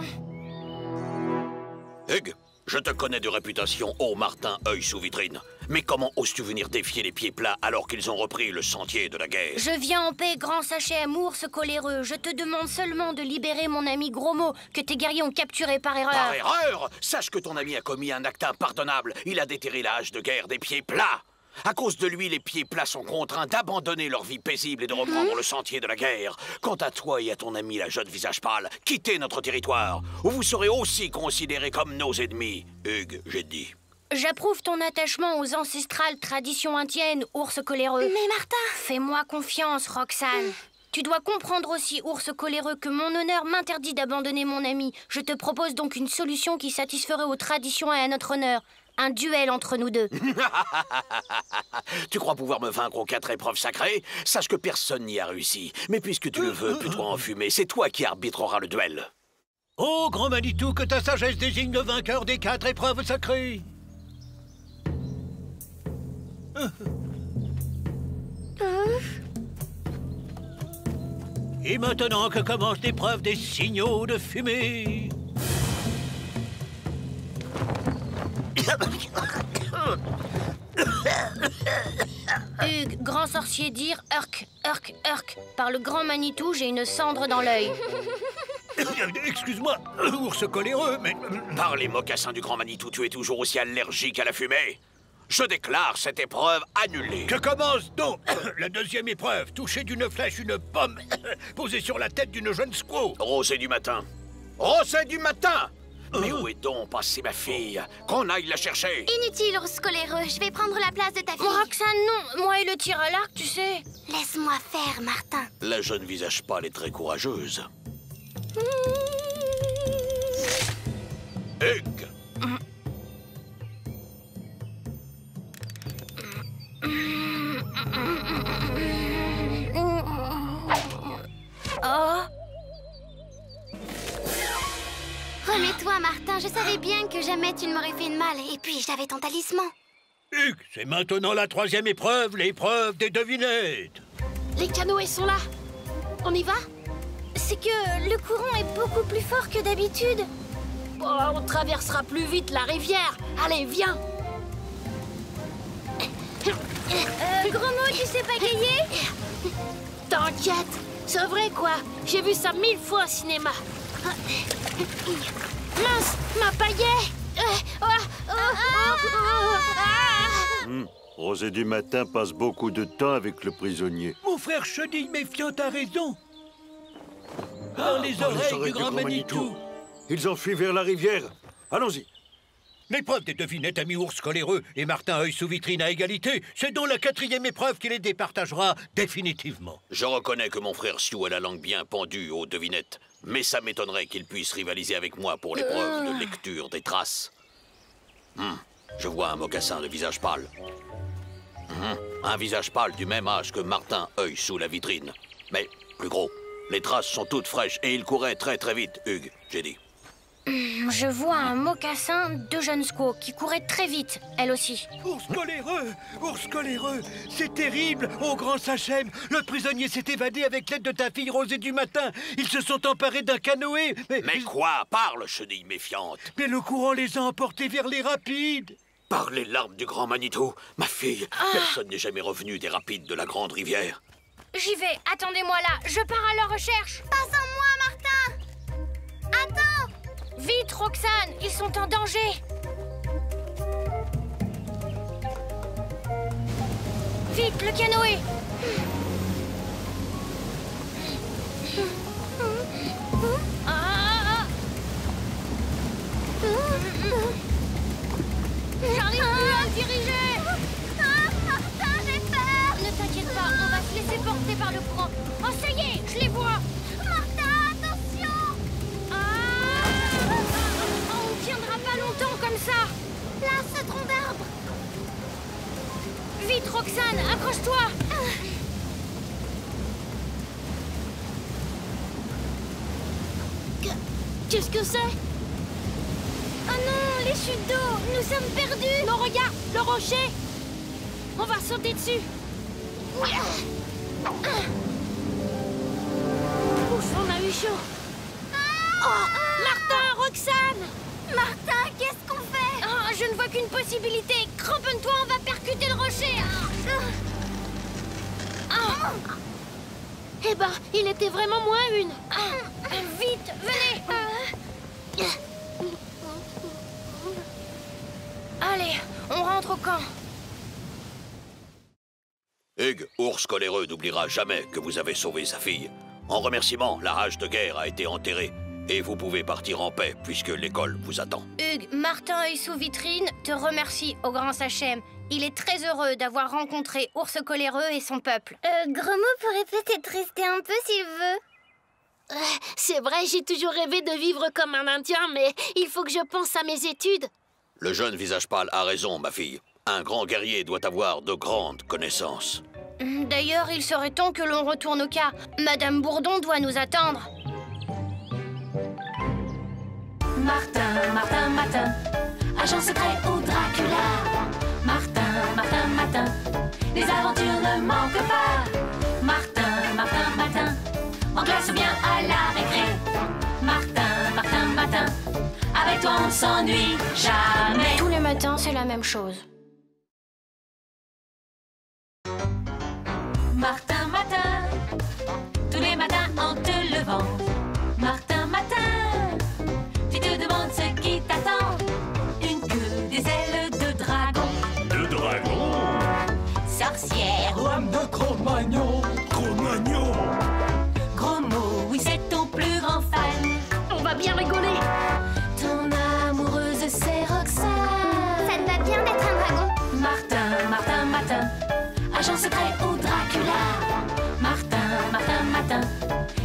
Hugues, je te connais de réputation, ô Martin, œil sous vitrine. Mais comment oses-tu venir défier les pieds plats alors qu'ils ont repris le sentier de la guerre? Je viens en paix, grand Sachem, ours coléreux. Je te demande seulement de libérer mon ami Gros Mot, que tes guerriers ont capturé par erreur. Par erreur? Sache que ton ami a commis un acte impardonnable. Il a déterré la hache de guerre des pieds plats. À cause de lui, les pieds plats sont contraints d'abandonner leur vie paisible et de reprendre le sentier de la guerre. Quant à toi et à ton ami la jeune visage pâle, quittez notre territoire, ou vous serez aussi considérés comme nos ennemis. Hugues, j'ai dit. J'approuve ton attachement aux ancestrales traditions indiennes, ours coléreux. Mais Martin... Fais-moi confiance, Roxane. Tu dois comprendre aussi, ours coléreux, que mon honneur m'interdit d'abandonner mon ami. Je te propose donc une solution qui satisferait aux traditions et à notre honneur. Un duel entre nous deux. Tu crois pouvoir me vaincre aux 4 épreuves sacrées? Sache que personne n'y a réussi. Mais puisque tu le veux, puis toi en fumer, c'est toi qui arbitreras le duel. Oh, grand Manitou, que ta sagesse désigne le vainqueur des 4 épreuves sacrées. Et maintenant que commence l'épreuve des signaux de fumée. Hugues, grand sorcier dire Urk, Urk, Urk. Par le grand Manitou, j'ai une cendre dans l'œil. Excuse-moi, ours coléreux, mais... Par les mocassins du grand Manitou, tu es toujours aussi allergique à la fumée. Je déclare cette épreuve annulée. Que commence donc la 2e épreuve? Toucher d'une flèche une pomme posée sur la tête d'une jeune squaw. Rosée du matin. Rosée du matin! Mais où est donc passée ma fille? Qu'on aille la chercher. Inutile, ours coléreux, je vais prendre la place de ta fille. Roxane, non. Moi et le tir à l'arc, tu sais. Laisse-moi faire, Martin. La jeune visage pâle est très courageuse. Hugues! Oh. Remets-toi, Martin. Je savais bien que jamais tu ne m'aurais fait de mal. Et puis, j'avais ton talisman. Hugues, c'est maintenant la 3e épreuve, l'épreuve des devinettes. Les canoës sont là. On y va? C'est que le courant est beaucoup plus fort que d'habitude. Oh, on traversera plus vite la rivière. Allez, viens. Gros mot, tu sais pagayer? T'inquiète, c'est vrai quoi. J'ai vu ça 1000 fois au cinéma. Mince, ma paillette. Rosée du matin passe beaucoup de temps avec le prisonnier. Mon frère Chenille méfiant a raison. Par les oreilles du grand Manitou. Ils ont fui vers la rivière. Allons-y. L'épreuve des devinettes a mis ours coléreux et Martin œil sous vitrine à égalité. C'est donc la 4e épreuve qui les départagera définitivement. Je reconnais que mon frère Sioux a la langue bien pendue aux devinettes, mais ça m'étonnerait qu'il puisse rivaliser avec moi pour l'épreuve de lecture des traces. Je vois un mocassin de visage pâle. Un visage pâle du même âge que Martin, œil sous la vitrine. Mais plus gros. Les traces sont toutes fraîches et il courait très très vite, Hugues, j'ai dit. Je vois un mocassin, 2 jeunes squaws qui couraient très vite, elle aussi. Ours coléreux, c'est terrible, ô grand Sachem. Le prisonnier s'est évadé avec l'aide de ta fille Rosée du matin. Ils se sont emparés d'un canoë. Mais quoi? Parle, chenille méfiante. Mais le courant les a emportés vers les rapides. Par les larmes du grand Manitou, ma fille, personne n'est jamais revenu des rapides de la grande rivière. J'y vais, attendez-moi là, je pars à leur recherche. Pas sans moi, Martin. Attends. Vite, Roxane, ils sont en danger. Vite, le canoë. J'arrive plus à me diriger. Martin, j'ai peur. Ne t'inquiète pas, on va se laisser porter par le courant. Oh, ça y est, je les vois. Martin, attention. On ne tiendra pas longtemps comme ça. Là, ce tronc d'arbre. Vite, Roxane, accroche-toi. Qu'est-ce que c'est? Oh non, les chutes d'eau, nous sommes perdus. Non, regarde, le rocher. On va sauter dessus. Ouf, on a eu chaud. Oh, Martin, Roxane. Martin, qu'est-ce qu'on fait? Oh, je ne vois qu'une possibilité. Cramponne-toi, on va percuter le rocher. Eh ben, il était vraiment moins une. Vite, venez. Allez, on rentre au camp. Hugues, ours coléreux, n'oubliera jamais que vous avez sauvé sa fille. En remerciement, la hache de guerre a été enterrée. Et vous pouvez partir en paix, puisque l'école vous attend. Hugues, Martin œil sous vitrine te remercie au grand Sachem. Il est très heureux d'avoir rencontré Ours coléreux et son peuple. Gromo pourrait peut-être rester un peu s'il veut. C'est vrai, j'ai toujours rêvé de vivre comme un Indien, mais il faut que je pense à mes études. Le jeune visage pâle a raison, ma fille. Un grand guerrier doit avoir de grandes connaissances. D'ailleurs, il serait temps que l'on retourne au cas. Madame Bourdon doit nous attendre. Martin, Martin, Martin, agent secret au Dracula. Martin, Martin, Martin, les aventures ne manquent pas. Martin, Martin, Martin, en classe ou bien à la récré. Martin, Martin, Martin, avec toi on ne s'ennuie jamais. Tous les matins, c'est la même chose. Martin, Martin, tous les matins en te levant. Martin, Martin, tu te demandes ce qui t'attend. Une queue, des ailes de dragon. De dragon. Sorcière, Lame de Cro-Magnon. Cro-Magnon. gros mot, oui c'est ton plus grand fan. On va bien rigoler. Ton amoureuse c'est Roxane. Ça te va bien d'être un dragon? Martin, Martin, Martin, agent secret au Dracula. Martin, Martin, Martin,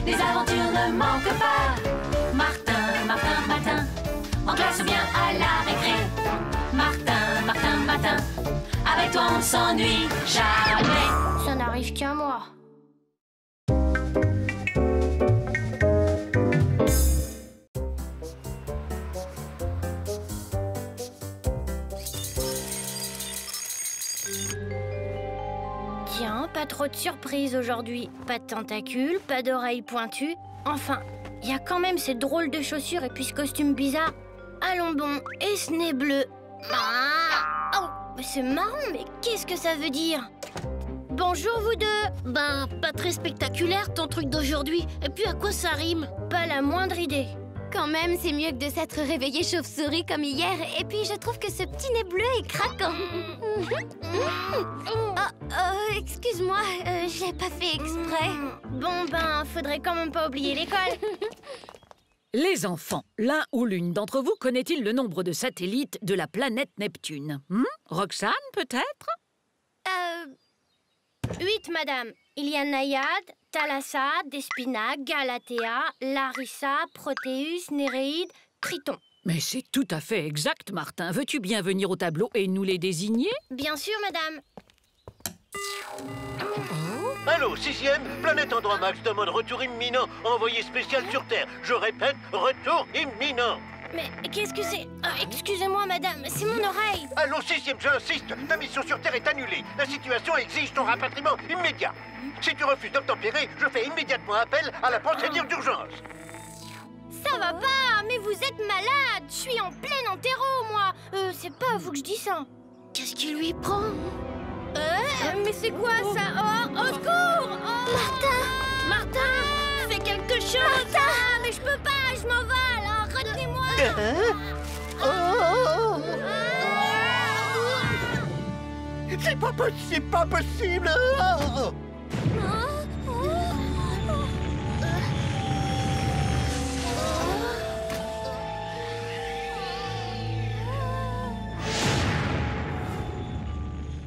les aventures ne manquent pas. Martin, Martin, Martin, en classe ou bien à la récré. Martin, Martin, Martin, avec toi on ne s'ennuie jamais. Ça n'arrive qu'à moi. Tiens, pas trop de surprises aujourd'hui. Pas de tentacules, pas d'oreilles pointues. Enfin, il y a quand même ces drôles de chaussures et puis ce costume bizarre. Allons bon, et ce nez bleu. Oh, c'est marrant, mais qu'est-ce que ça veut dire? Bonjour vous deux. Ben, pas très spectaculaire ton truc d'aujourd'hui. Et puis à quoi ça rime? Pas la moindre idée. Quand même, c'est mieux que de s'être réveillé chauve-souris comme hier. Et puis, je trouve que ce petit nez bleu est craquant. Excuse-moi, j'ai pas fait exprès. Bon ben, faudrait quand même pas oublier l'école. Les enfants, l'un ou l'une d'entre vous connaît-il le nombre de satellites de la planète Neptune? Roxane, peut-être? 8, madame. Il y a Naïade, Thalassa, Despina, Galatea, Larissa, Proteus, Néréide, Triton. Mais c'est tout à fait exact, Martin. Veux-tu bien venir au tableau et nous les désigner? Bien sûr, madame. Allô, 6e, Planète Andromax demande retour imminent, envoyé spécial sur Terre. Je répète, retour imminent. Mais qu'est-ce que c'est? Excusez-moi, madame, c'est mon oreille. Allô, 6e, j'insiste, ta mission sur Terre est annulée. La situation exige ton rapatriement immédiat. Si tu refuses d'obtempérer, je fais immédiatement appel à la procédure d'urgence. Ça va pas, mais vous êtes malade. Je suis en plein enterro, moi. C'est pas à vous que je dis ça. Qu'est-ce qui lui prend? Mais c'est quoi ça? Oh, au secours! Oh. Martin! Fais quelque chose! Martin! Mais je peux pas, je m'envole! Alors retenez-moi! C'est pas possible.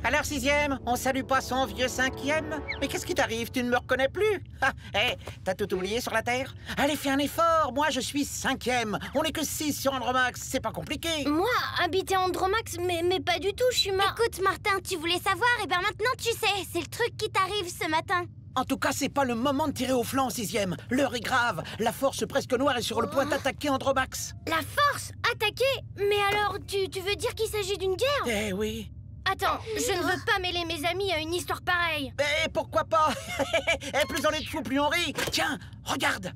Alors, 6e, on salue pas son vieux 5e? Mais qu'est-ce qui t'arrive? Tu ne me reconnais plus? Ah, hé, t'as tout oublié sur la Terre? Allez, fais un effort. Moi, je suis 5e. On n'est que 6 sur Andromax. C'est pas compliqué. Moi, habiter Andromax, mais pas du tout, je suis Écoute, Martin, tu voulais savoir, et ben maintenant tu sais. C'est le truc qui t'arrive ce matin. En tout cas, c'est pas le moment de tirer au flanc, 6e. L'heure est grave. La force presque noire est sur le point d'attaquer Andromax. La force? Attaquer? Mais alors, tu veux dire qu'il s'agit d'une guerre? Eh oui. Attends, je ne veux pas mêler mes amis à une histoire pareille. Eh, pourquoi pas? Eh, plus on est de fous, plus on rit. Tiens, regarde.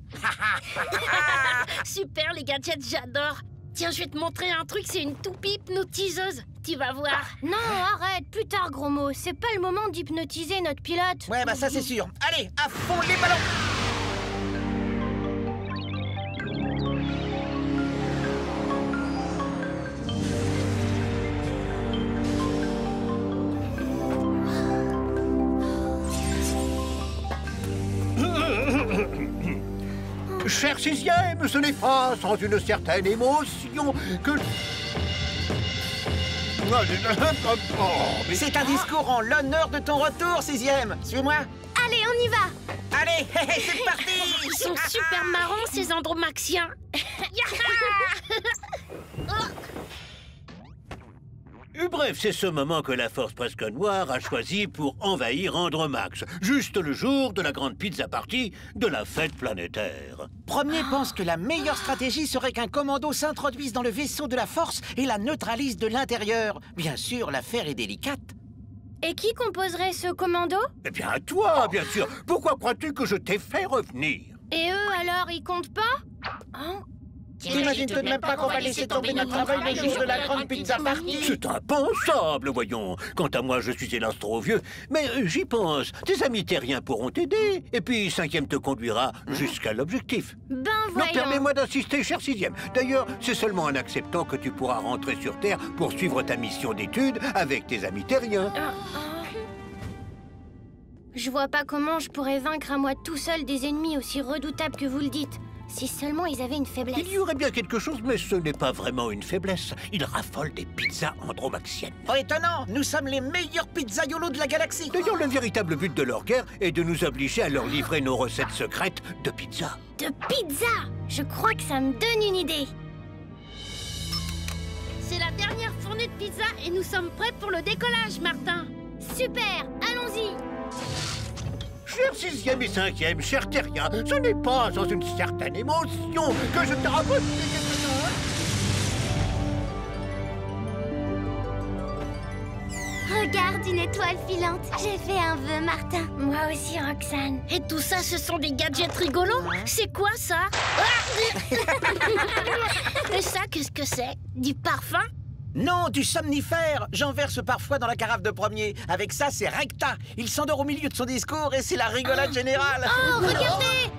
Super les gadgets, j'adore. Tiens, je vais te montrer un truc, c'est une toupie hypnotiseuse. Tu vas voir. Non, arrête, plus tard, gros mot. C'est pas le moment d'hypnotiser notre pilote. Ouais, bah ça c'est sûr. Allez, à fond les ballons. Cher 6e, ce n'est pas sans une certaine émotion que... C'est un discours en l'honneur de ton retour, 6e. Suis-moi. Allez, on y va. Allez, c'est parti. Ils sont super marrants, ces andromaxiens. Bref, c'est ce moment que la force presque noire a choisi pour envahir Andromax, juste le jour de la grande pizza party de la fête planétaire. Premier pense que la meilleure stratégie serait qu'un commando s'introduise dans le vaisseau de la force et la neutralise de l'intérieur. Bien sûr, l'affaire est délicate. Et qui composerait ce commando? Eh bien, toi, bien sûr. Pourquoi crois-tu que je t'ai fait revenir? Et eux, alors, ils comptent pas? Hein? T'imagines tout de même pas qu'on va laisser tomber notre travail le jour de la grande pizza party? C'est impensable, voyons. Quant à moi, je suis hélas trop vieux. Mais j'y pense. Tes amis terriens pourront t'aider. Et puis, 5e te conduira jusqu'à l'objectif. Ben Non, voyons. permets-moi d'insister, cher 6e. D'ailleurs, c'est seulement en acceptant que tu pourras rentrer sur Terre pour suivre ta mission d'études avec tes amis terriens. Je vois pas comment je pourrais vaincre à moi tout seul des ennemis aussi redoutables que vous le dites. Si seulement ils avaient une faiblesse. Il y aurait bien quelque chose, mais ce n'est pas vraiment une faiblesse. Ils raffolent des pizzas andromaxiennes. Oh, étonnant. Nous sommes les meilleurs pizzaiolos de la galaxie. D'ailleurs, le véritable but de leur guerre est de nous obliger à leur livrer nos recettes secrètes de pizza. De pizza? Je crois que ça me donne une idée. C'est la dernière fournée de pizza et nous sommes prêts pour le décollage, Martin. Super, allons-y. Cher 6e et 5e, cher terrien, ce n'est pas sans une certaine émotion que je te raconte... Regarde, une étoile filante. J'ai fait un vœu, Martin. Moi aussi, Roxane. Et tout ça, ce sont des gadgets rigolos? C'est quoi ça? Et ça, qu'est-ce que c'est? Du parfum? Non, du somnifère. J'en verse parfois dans la carafe de premier. Avec ça, c'est Recta. Il s'endort au milieu de son discours et c'est la rigolade générale. Oh, regardez!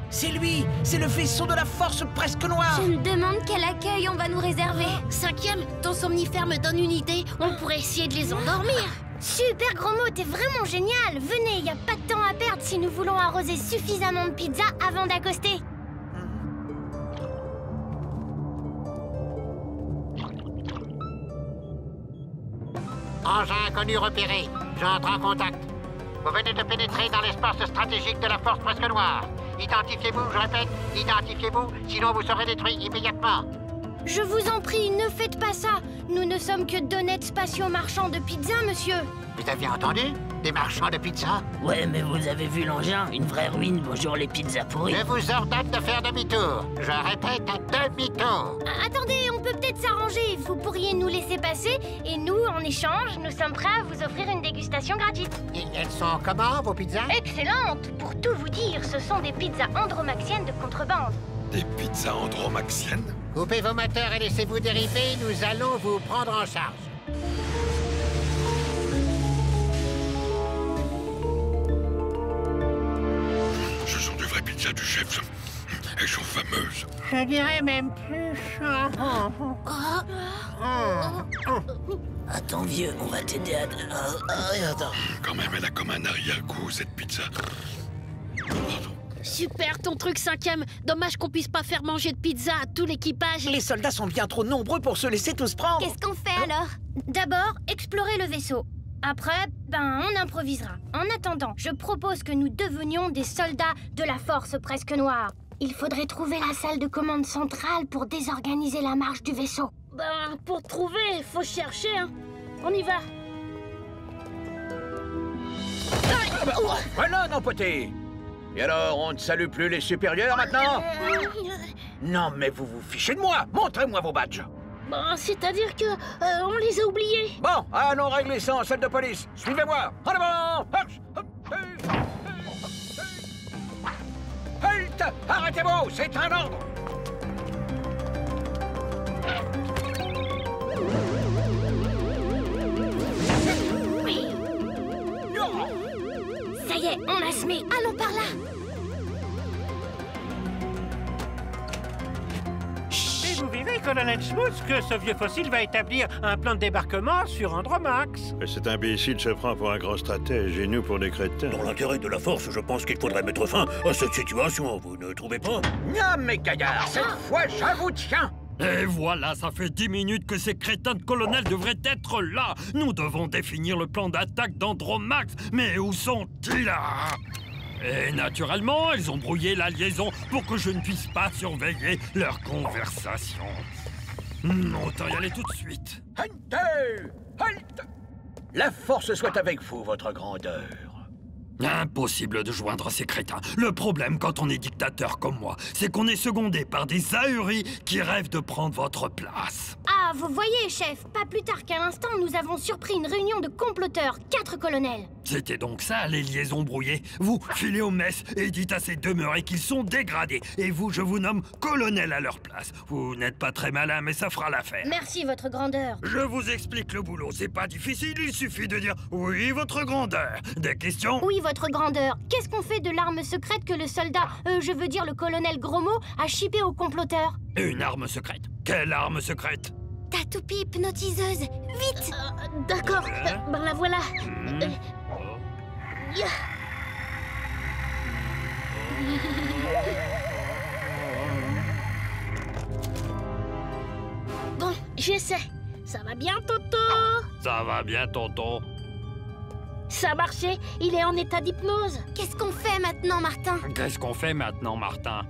C'est lui. C'est le vaisseau de la force presque noire. Je me demande quel accueil on va nous réserver. 5e, ton somnifère me donne une idée. On pourrait essayer de les endormir. Super gros mot, t'es vraiment génial. Venez, y a pas de temps à perdre si nous voulons arroser suffisamment de pizza avant d'accoster. Engin inconnu repéré. J'entre en contact. Vous venez de pénétrer dans l'espace stratégique de la force presque noire. Identifiez-vous, je répète, identifiez-vous, sinon vous serez détruit immédiatement. Je vous en prie, ne faites pas ça. Nous ne sommes que d'honnêtes spatiaux marchands de pizza, monsieur. Vous avez entendu? Des marchands de pizza? Ouais, mais vous avez vu l'engin? Une vraie ruine, bonjour les pizzas pourries. Je vous ordonne de faire demi-tour. Je répète, demi-tour. Attendez, on peut peut-être s'arranger. Vous pourriez nous laisser passer et nous, en échange, nous sommes prêts à vous offrir une dégustation gratuite. Et elles sont comment, vos pizzas? Excellente! Pour tout vous dire, ce sont des pizzas andromaxiennes de contrebande. Des pizzas andromaxiennes? Coupez vos moteurs et laissez-vous dériver, nous allons vous prendre en charge. Ce sont de vraies pizzas du chef. Elles sont fameuses. Je dirais même plus. Attends vieux, on va t'aider à... attends. Quand même, elle a comme un arrière-goût, cette pizza. Pardon. Super, ton truc 5e. Dommage qu'on puisse pas faire manger de pizza à tout l'équipage. Les soldats sont bien trop nombreux pour se laisser tous prendre. Qu'est-ce qu'on fait alors? D'abord, explorez le vaisseau. Après, on improvisera. En attendant, je propose que nous devenions des soldats de la force presque noire. Il faudrait trouver la salle de commande centrale pour désorganiser la marche du vaisseau. Pour trouver, faut chercher, hein. On y va. Voilà, non, poté. Et alors, on ne salue plus les supérieurs maintenant? Non, mais vous vous fichez de moi. Montrez-moi vos badges. C'est-à-dire que on les a oubliés. Bon, allons régler ça en salle de police. Suivez-moi. En avant. Halt! Arrêtez-vous, c'est un ordre. Ça y est, on la se met. Allons par là. Et vous verrez, colonel Schmutz, que ce vieux fossile va établir un plan de débarquement sur Andromax. Cet imbécile se prend pour un grand stratège et nous pour des crétins. Dans l'intérêt de la force, je pense qu'il faudrait mettre fin à cette situation, vous ne trouvez pas? Non, mais gaillard, cette fois, je vous tiens. Et voilà, ça fait 10 minutes que ces crétins de colonel devraient être là. Nous devons définir le plan d'attaque d'Andromax. Mais où sont-ils là? Et naturellement, ils ont brouillé la liaison pour que je ne puisse pas surveiller leur conversation. Autant y aller tout de suite. Halt! La force soit avec vous, votre grandeur. Impossible de joindre ces crétins. Le problème quand on est dictateur comme moi, c'est qu'on est secondé par des ahuris qui rêvent de prendre votre place. Ah, vous voyez, chef, pas plus tard qu'à l'instant, nous avons surpris une réunion de comploteurs, 4 colonels. C'était donc ça, les liaisons brouillées. Vous, filez aux messes et dites à ces demeurés qu'ils sont dégradés. Et vous, je vous nomme colonel à leur place. Vous n'êtes pas très malin, mais ça fera l'affaire. Merci, votre grandeur. Je vous explique le boulot, c'est pas difficile, il suffit de dire « Oui, votre grandeur ». Des questions? Oui, votre grandeur. Qu'est-ce qu'on fait de l'arme secrète que le soldat, je veux dire le colonel Grosmot, a chippé aux comploteurs? Une arme secrète? Quelle arme secrète? Ta toupie hypnotiseuse, vite! D'accord, la voilà. Bon, j'essaie. Ça va bien, Toto? Ça va bien, tonton. Ça a marché, il est en état d'hypnose. Qu'est-ce qu'on fait maintenant, Martin? Qu'est-ce qu'on fait maintenant, Martin?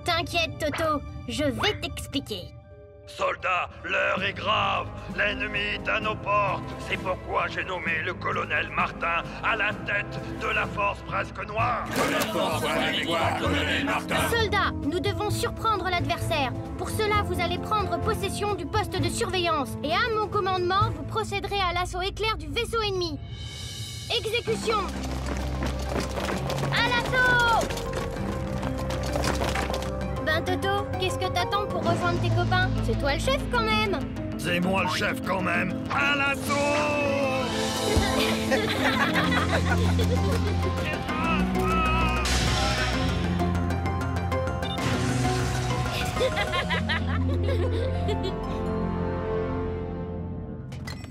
T'inquiète, Toto, je vais t'expliquer. Soldats, l'heure est grave. L'ennemi est à nos portes. C'est pourquoi j'ai nommé le colonel Martin à la tête de la force presque noire. Que la force soit avec toi, colonel Martin. Soldats, nous devons surprendre l'adversaire. Pour cela, vous allez prendre possession du poste de surveillance. Et à mon commandement, vous procéderez à l'assaut éclair du vaisseau ennemi. Exécution! À l'assaut! Toto, qu'est-ce que t'attends pour rejoindre tes copains? C'est toi le chef quand même! C'est moi le chef quand même! À l'assaut!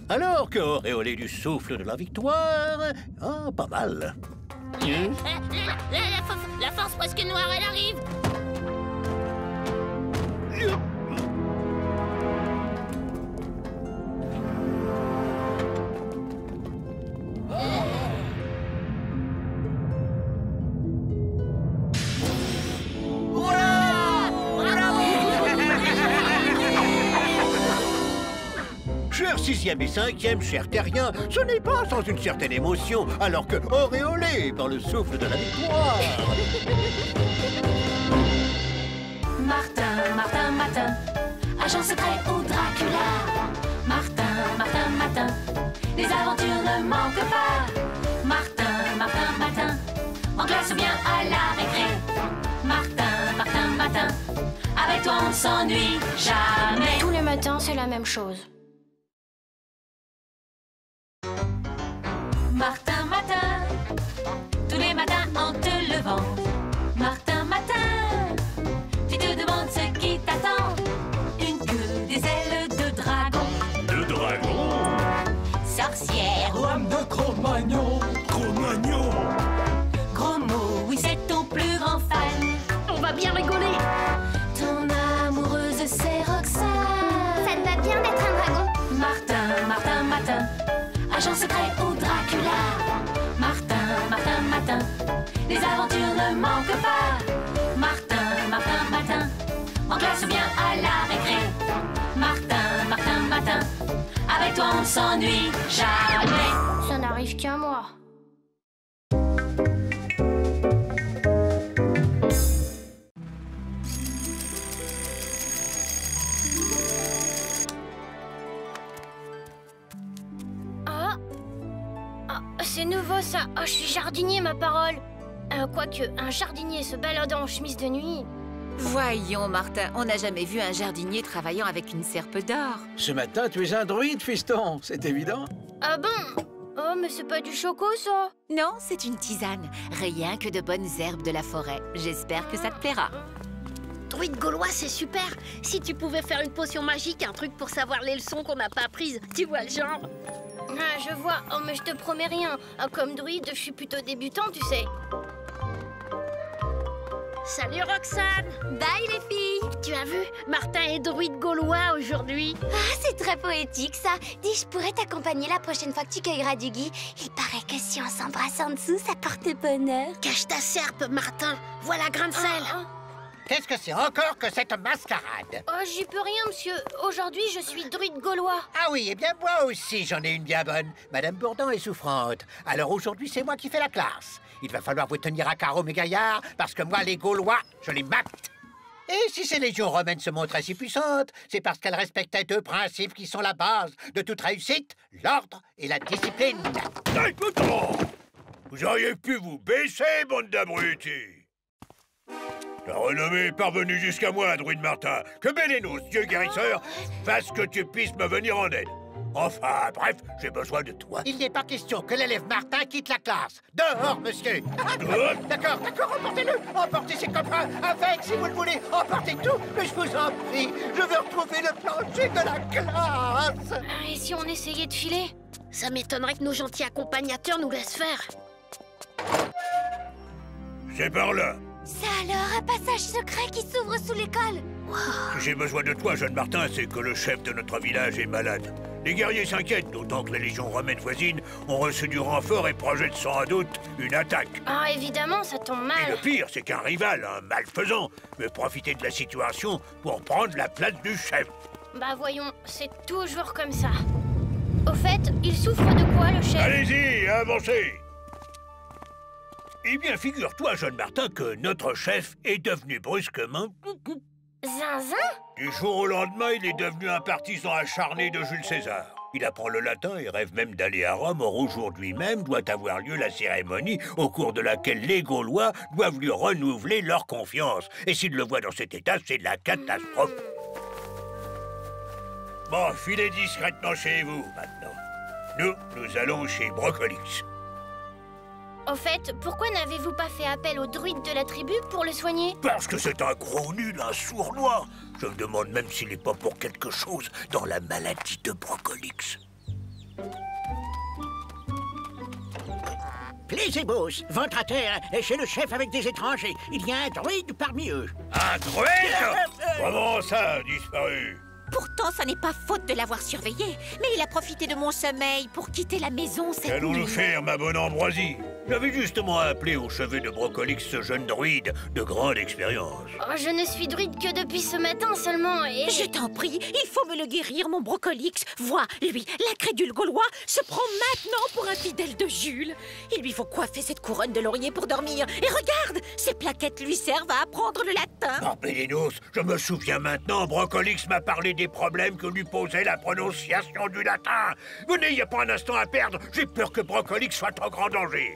Alors que auréolé du souffle de la victoire... Ah, pas mal. La force presque noire, elle arrive! Chers 6e et 5e, chers terriens, ce n'est pas sans une certaine émotion, alors que, auréolé par le souffle de la victoire... Martin, Martin, Martin, agent secret ou Dracula. Martin, Martin, Martin, les aventures ne manquent pas. Martin, Martin, Martin, en classe ou bien à la récré. Martin, Martin, Martin, avec toi on ne s'ennuie jamais. Tous les matins, c'est la même chose. Martin, Martin, tous les matins en te levant. Martin, Martin, tu te demandes ce qui t'attend. Une queue, des ailes de dragon. De dragon? Sorcière. Lame de Cro-Magnon. Cro-Magnon? Gros mot, oui c'est ton plus grand fan. On va bien rigoler. Ton amoureuse c'est Roxane. Ça te va bien d'être un dragon? Martin, Martin, Martin, agent secret ou dragon. manque pas. Martin, Martin, Matin, en classe ou bien à la récré. Martin, Martin, Matin, avec toi on ne s'ennuie jamais. Ça n'arrive qu'à moi. C'est nouveau ça. Oh, je suis jardinier, ma parole. Quoique, un jardinier se baladant en chemise de nuit. Voyons, Martin, on n'a jamais vu un jardinier travaillant avec une serpe d'or. Ce matin, tu es un druide, fiston, c'est évident. Ah bon? Oh, mais c'est pas du choco, ça. Non, c'est une tisane. Rien que de bonnes herbes de la forêt. J'espère que ça te plaira. Druide gaulois, c'est super. Si tu pouvais faire une potion magique, un truc pour savoir les leçons qu'on n'a pas apprises, tu vois le genre. Ah, je vois. Oh, mais je te promets rien. Comme druide, je suis plutôt débutant, tu sais. Salut Roxane. Bye les filles. Tu as vu, Martin est druide gaulois aujourd'hui. Ah, c'est très poétique ça. Dis, je pourrais t'accompagner la prochaine fois que tu cueilleras du gui. Il paraît que si on s'embrasse en dessous, ça porte bonheur. Cache ta serpe, Martin. Voilà grain de sel. Qu'est-ce que c'est encore que cette mascarade? Oh, j'y peux rien, monsieur. Aujourd'hui, je suis druide gaulois. Ah oui, eh bien moi aussi, j'en ai une bien bonne. Madame Bourdon est souffrante. Alors aujourd'hui, c'est moi qui fais la classe. Il va falloir vous tenir à carreau, mes gaillards, parce que moi, les Gaulois, je les mate. Et si ces légions romaines se montraient si puissantes, c'est parce qu'elles respectaient deux principes qui sont la base de toute réussite, l'ordre et la discipline. Vous auriez pu vous baisser, bande d'abrutis. La renommée est parvenue jusqu'à moi, druide Martin. Que Bélénos, dieu guérisseur, fasse que tu puisses me venir en aide. Enfin, bref, j'ai besoin de toi. Il n'est pas question que l'élève Martin quitte la classe. Dehors, monsieur. D'accord, emportez-le. Emportez ses copains avec, si vous le voulez. Emportez tout, mais je vous en prie. Je veux retrouver le plancher de la classe. Et si on essayait de filer? Ça m'étonnerait que nos gentils accompagnateurs nous laissent faire. C'est par là. Ça alors, un passage secret qui s'ouvre sous l'école. Si j'ai besoin de toi, jeune Martin, c'est que le chef de notre village est malade. Les guerriers s'inquiètent, d'autant que les légions romaines voisines ont reçu du renfort et projettent sans doute une attaque. Ah, évidemment, ça tombe mal. Et le pire, c'est qu'un rival, un malfaisant, veut profiter de la situation pour prendre la place du chef. Bah voyons, c'est toujours comme ça. Au fait, il souffre de quoi, le chef? Allez-y, avancez. Eh bien, figure-toi, jeune Martin, que notre chef est devenu brusquement... Zinzin? Du jour au lendemain, il est devenu un partisan acharné de Jules César. Il apprend le latin et rêve même d'aller à Rome. Or, aujourd'hui même doit avoir lieu la cérémonie au cours de laquelle les Gaulois doivent lui renouveler leur confiance. Et s'il le voit dans cet état, c'est la catastrophe. Bon, filez discrètement chez vous, maintenant. Nous allons chez Brocolix. Au fait, pourquoi n'avez-vous pas fait appel au druide de la tribu pour le soigner? Parce que c'est un gros nul, un sournois. Je me demande même s'il n'est pas pour quelque chose dans la maladie de Brocolix. Plésébos, ventre à terre, est chez le chef avec des étrangers. Il y a un druide parmi eux. Un druide? Comment ça a disparu? Pourtant, ça n'est pas faute de l'avoir surveillé. Mais il a profité de mon sommeil pour quitter la maison cette nuit. Qu'allons-nous faire, ma bonne Ambroisie? J'avais justement appelé au chevet de Brocolix ce jeune druide de grande expérience. Oh, je ne suis druide que depuis ce matin seulement et... Je t'en prie, il faut me le guérir, mon Brocolix. Vois, lui, l'incrédule gaulois, se prend maintenant pour un fidèle de Jules. Il lui faut coiffer cette couronne de laurier pour dormir. Et regarde, ces plaquettes lui servent à apprendre le latin. Oh, Bélénos, je me souviens maintenant, Brocolix m'a parlé des problèmes que lui posait la prononciation du latin. Venez, il n'y a pas un instant à perdre. J'ai peur que Brocolix soit en grand danger.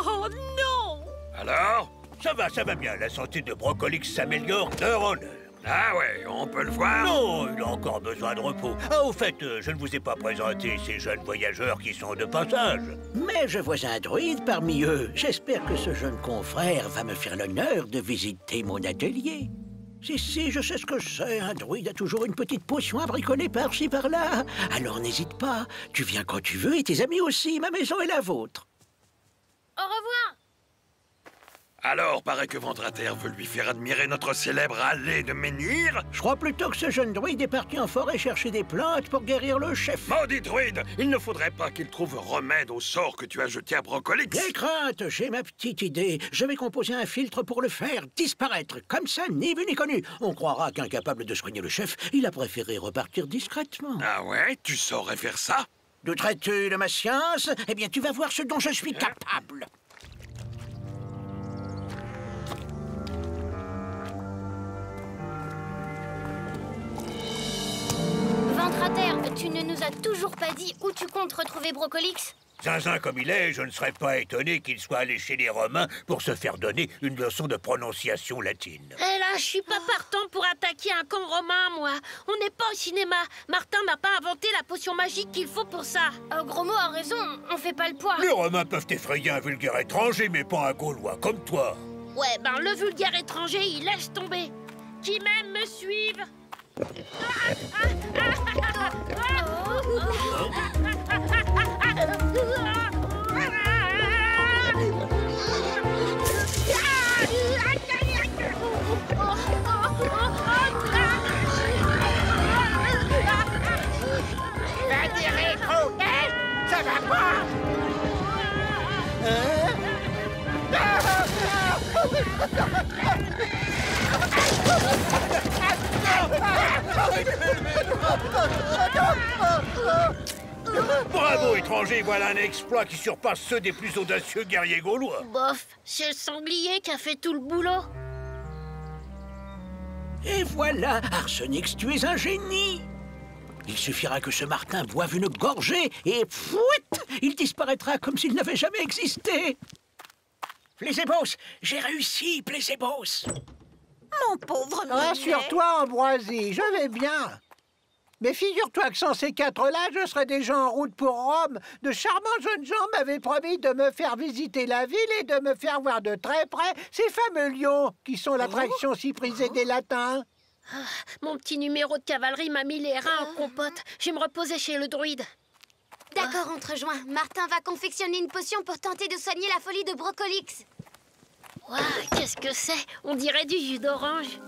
Oh non! Alors? Ça va bien. La santé de Brocolix s'améliore d'heure en heure. Ah ouais, on peut le voir? Non, il a encore besoin de repos. Ah, au fait, je ne vous ai pas présenté ces jeunes voyageurs qui sont de passage. Mais je vois un druide parmi eux. J'espère que ce jeune confrère va me faire l'honneur de visiter mon atelier. Si, je sais ce que c'est. Un druide a toujours une petite potion à bricoler par-ci, par-là. Alors n'hésite pas. Tu viens quand tu veux et tes amis aussi. Ma maison est la vôtre. Au revoir. Alors, paraît que Ventrater veut lui faire admirer notre célèbre allée de menhir. Je crois plutôt que ce jeune druide est parti en forêt chercher des plantes pour guérir le chef. Maudit druide, il ne faudrait pas qu'il trouve remède au sort que tu as jeté à Brocolix. Des craintes, j'ai ma petite idée. Je vais composer un filtre pour le faire disparaître. Comme ça, ni vu ni connu. On croira qu'incapable de soigner le chef, il a préféré repartir discrètement. Ah ouais, tu saurais faire ça? Douterais-tu de ma science? Eh bien, tu vas voir ce dont je suis capable. Ventrater, tu ne nous as toujours pas dit où tu comptes retrouver Brocolix? Zinzin comme il est, je ne serais pas étonné qu'il soit allé chez les Romains pour se faire donner une leçon de prononciation latine. Eh là, je suis pas partant pour attaquer un camp romain, moi. On n'est pas au cinéma. Martin n'a pas inventé la potion magique qu'il faut pour ça. Gros mot a raison, on fait pas le poids. Les Romains peuvent effrayer un vulgaire étranger, mais pas un Gaulois comme toi. Ouais, ben le vulgaire étranger, il laisse tomber. Qui même me suive. Va dire rétro, ça va pas. Bravo, étranger, voilà un exploit qui surpasse ceux des plus audacieux guerriers gaulois. Bof, c'est le sanglier qui a fait tout le boulot. Et voilà, Arsenix, tu es un génie. Il suffira que ce Martin boive une gorgée et fouette, il disparaîtra comme s'il n'avait jamais existé. Plésébos, j'ai réussi, Plésébos. Mon pauvre Minet. Rassure-toi, Ambroisie, je vais bien. Mais figure-toi que sans ces quatre-là, je serais déjà en route pour Rome. De charmants jeunes gens m'avaient promis de me faire visiter la ville et de me faire voir de très près ces fameux lions qui sont l'attraction si prisée des Latins. Mon petit numéro de cavalerie m'a mis les reins en compote. Je vais me reposer chez le druide. D'accord, on te rejoint. Martin va confectionner une potion pour tenter de soigner la folie de Brocolix. Waouh, qu'est-ce que c'est? On dirait du jus d'orange.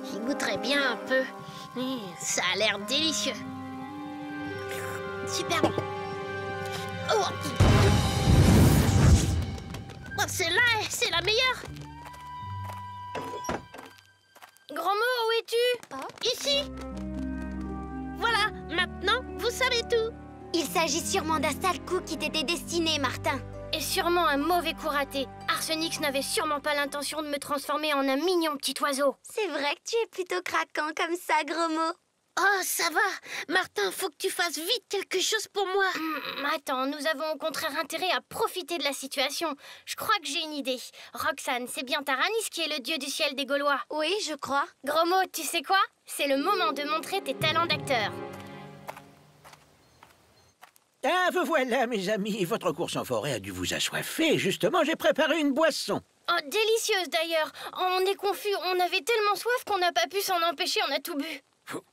J'y goûterais bien un peu. Ça a l'air délicieux. Super bon. Oh, celle-là, c'est la meilleure. Grand mot, où es-tu? Ici. Voilà, maintenant, vous savez tout. Il s'agit sûrement d'un sale coup qui t'était destiné, Martin. Et sûrement un mauvais coup raté. Arsenix n'avait sûrement pas l'intention de me transformer en un mignon petit oiseau. C'est vrai que tu es plutôt craquant comme ça, gros mot. Oh, ça va. Martin, faut que tu fasses vite quelque chose pour moi. Attends, nous avons au contraire intérêt à profiter de la situation. Je crois que j'ai une idée. Roxane, c'est bien Taranis qui est le dieu du ciel des Gaulois. Oui, je crois. Gros mot, tu sais quoi? C'est le moment de montrer tes talents d'acteur. Ah, vous voilà, mes amis. Votre course en forêt a dû vous assoiffer. Justement, j'ai préparé une boisson. Oh, délicieuse d'ailleurs. On est confus. On avait tellement soif qu'on n'a pas pu s'en empêcher. On a tout bu.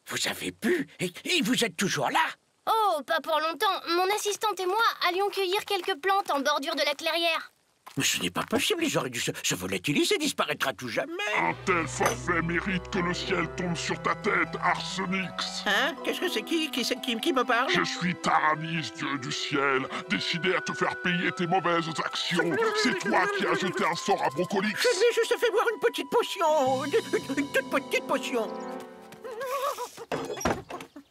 Vous avez bu et vous êtes toujours là? Oh, pas pour longtemps. Mon assistante et moi allions cueillir quelques plantes en bordure de la clairière. Mais ce n'est pas possible, ils auraient dû se volatiliser, disparaîtra tout jamais. Un tel forfait mérite que le ciel tombe sur ta tête, Arsenix. Hein? Qu'est-ce que c'est? Qui me parle? Je suis Taranis, dieu du ciel, décidé à te faire payer tes mauvaises actions. C'est toi qui as jeté un sort à Brocolix. Je lui ai juste fait boire une petite potion, une toute petite potion.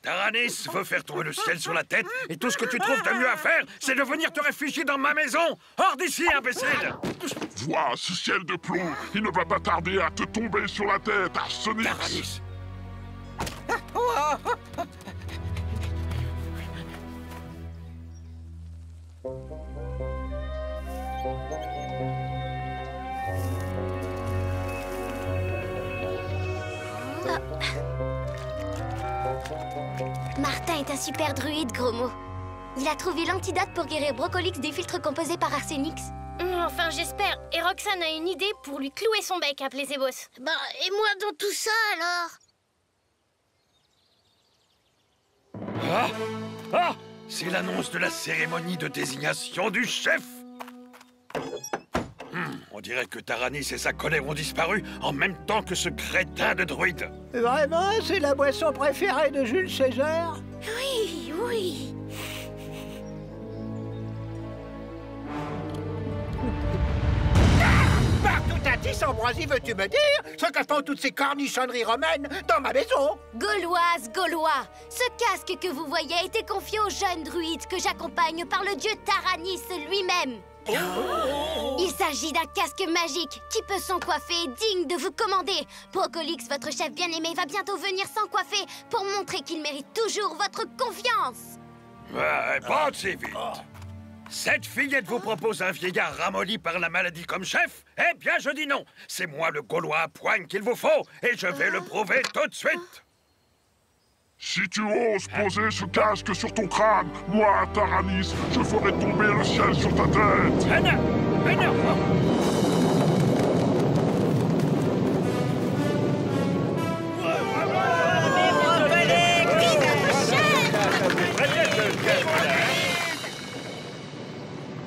Taranis veut faire tomber le ciel sur la tête et tout ce que tu trouves de mieux à faire, c'est de venir te réfugier dans ma maison. Hors d'ici, imbécile! Vois ce ciel de plomb, il ne va pas tarder à te tomber sur la tête, Arsenix. Taranis. Martin est un super druide, gros mot. Il a trouvé l'antidote pour guérir Brocolix des filtres composés par Arsenix. Enfin, j'espère. Et Roxane a une idée pour lui clouer son bec à Plésébos. Bah, et moi dans tout ça, alors? Ah! C'est l'annonce de la cérémonie de désignation du chef! On dirait que Taranis et sa colère ont disparu en même temps que ce crétin de druide. Vraiment, c'est la boisson préférée de Jules César? Oui, oui. Par tout à tis, Ambroisie, veux-tu me dire ce que font toutes ces cornichonneries romaines dans ma maison? Gauloise, Gaulois, ce casque que vous voyez a été confié au jeune druide que j'accompagne par le dieu Taranis lui-même. Il s'agit d'un casque magique qui peut s'encoiffer et digne de vous commander. Brocolix, votre chef bien-aimé, va bientôt venir s'encoiffer pour montrer qu'il mérite toujours votre confiance. Pas si vite. Cette fillette vous propose un vieillard ramolli par la maladie comme chef? Eh bien, je dis non. C'est moi le Gaulois à poigne qu'il vous faut, et je vais le prouver tout de suite. Si tu oses poser ce casque sur ton crâne, moi, Taranis, je ferai tomber le ciel sur ta tête.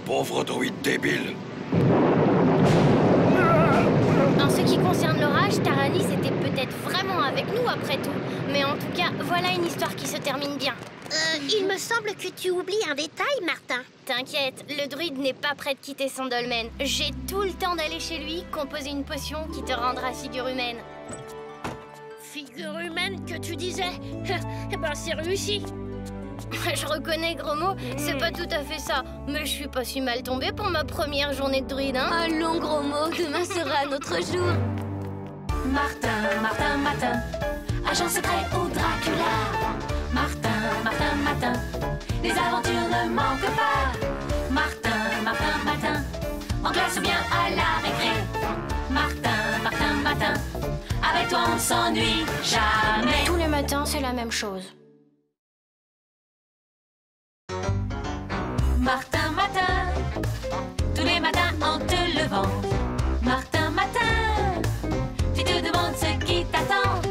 Pauvre druide débile. En ce qui concerne l'orage, Taranis était peut-être vraiment avec nous après tout. Mais en tout cas, voilà une histoire qui se termine bien. Il me semble que tu oublies un détail, Martin. T'inquiète, le druide n'est pas prêt de quitter son dolmen. J'ai tout le temps d'aller chez lui, composer une potion qui te rendra figure humaine. Figure humaine que tu disais? Eh ben, c'est réussi. Je reconnais, gros mot, c'est pas tout à fait ça. Mais je suis pas si mal tombée pour ma première journée de druide, hein. Allons, gros mot, demain sera notre jour. Martin, Martin, Martin, agent secret ou Dracula. Martin, Martin, Martin, les aventures ne manquent pas. Martin, Martin, Martin, en classe ou bien à la récré. Martin, Martin, Martin, avec toi on s'ennuie jamais. Tous les matins, c'est la même chose. Martin, Martin, tous les matins en te levant. Martin, Martin, tu te demandes ce qui t'attend.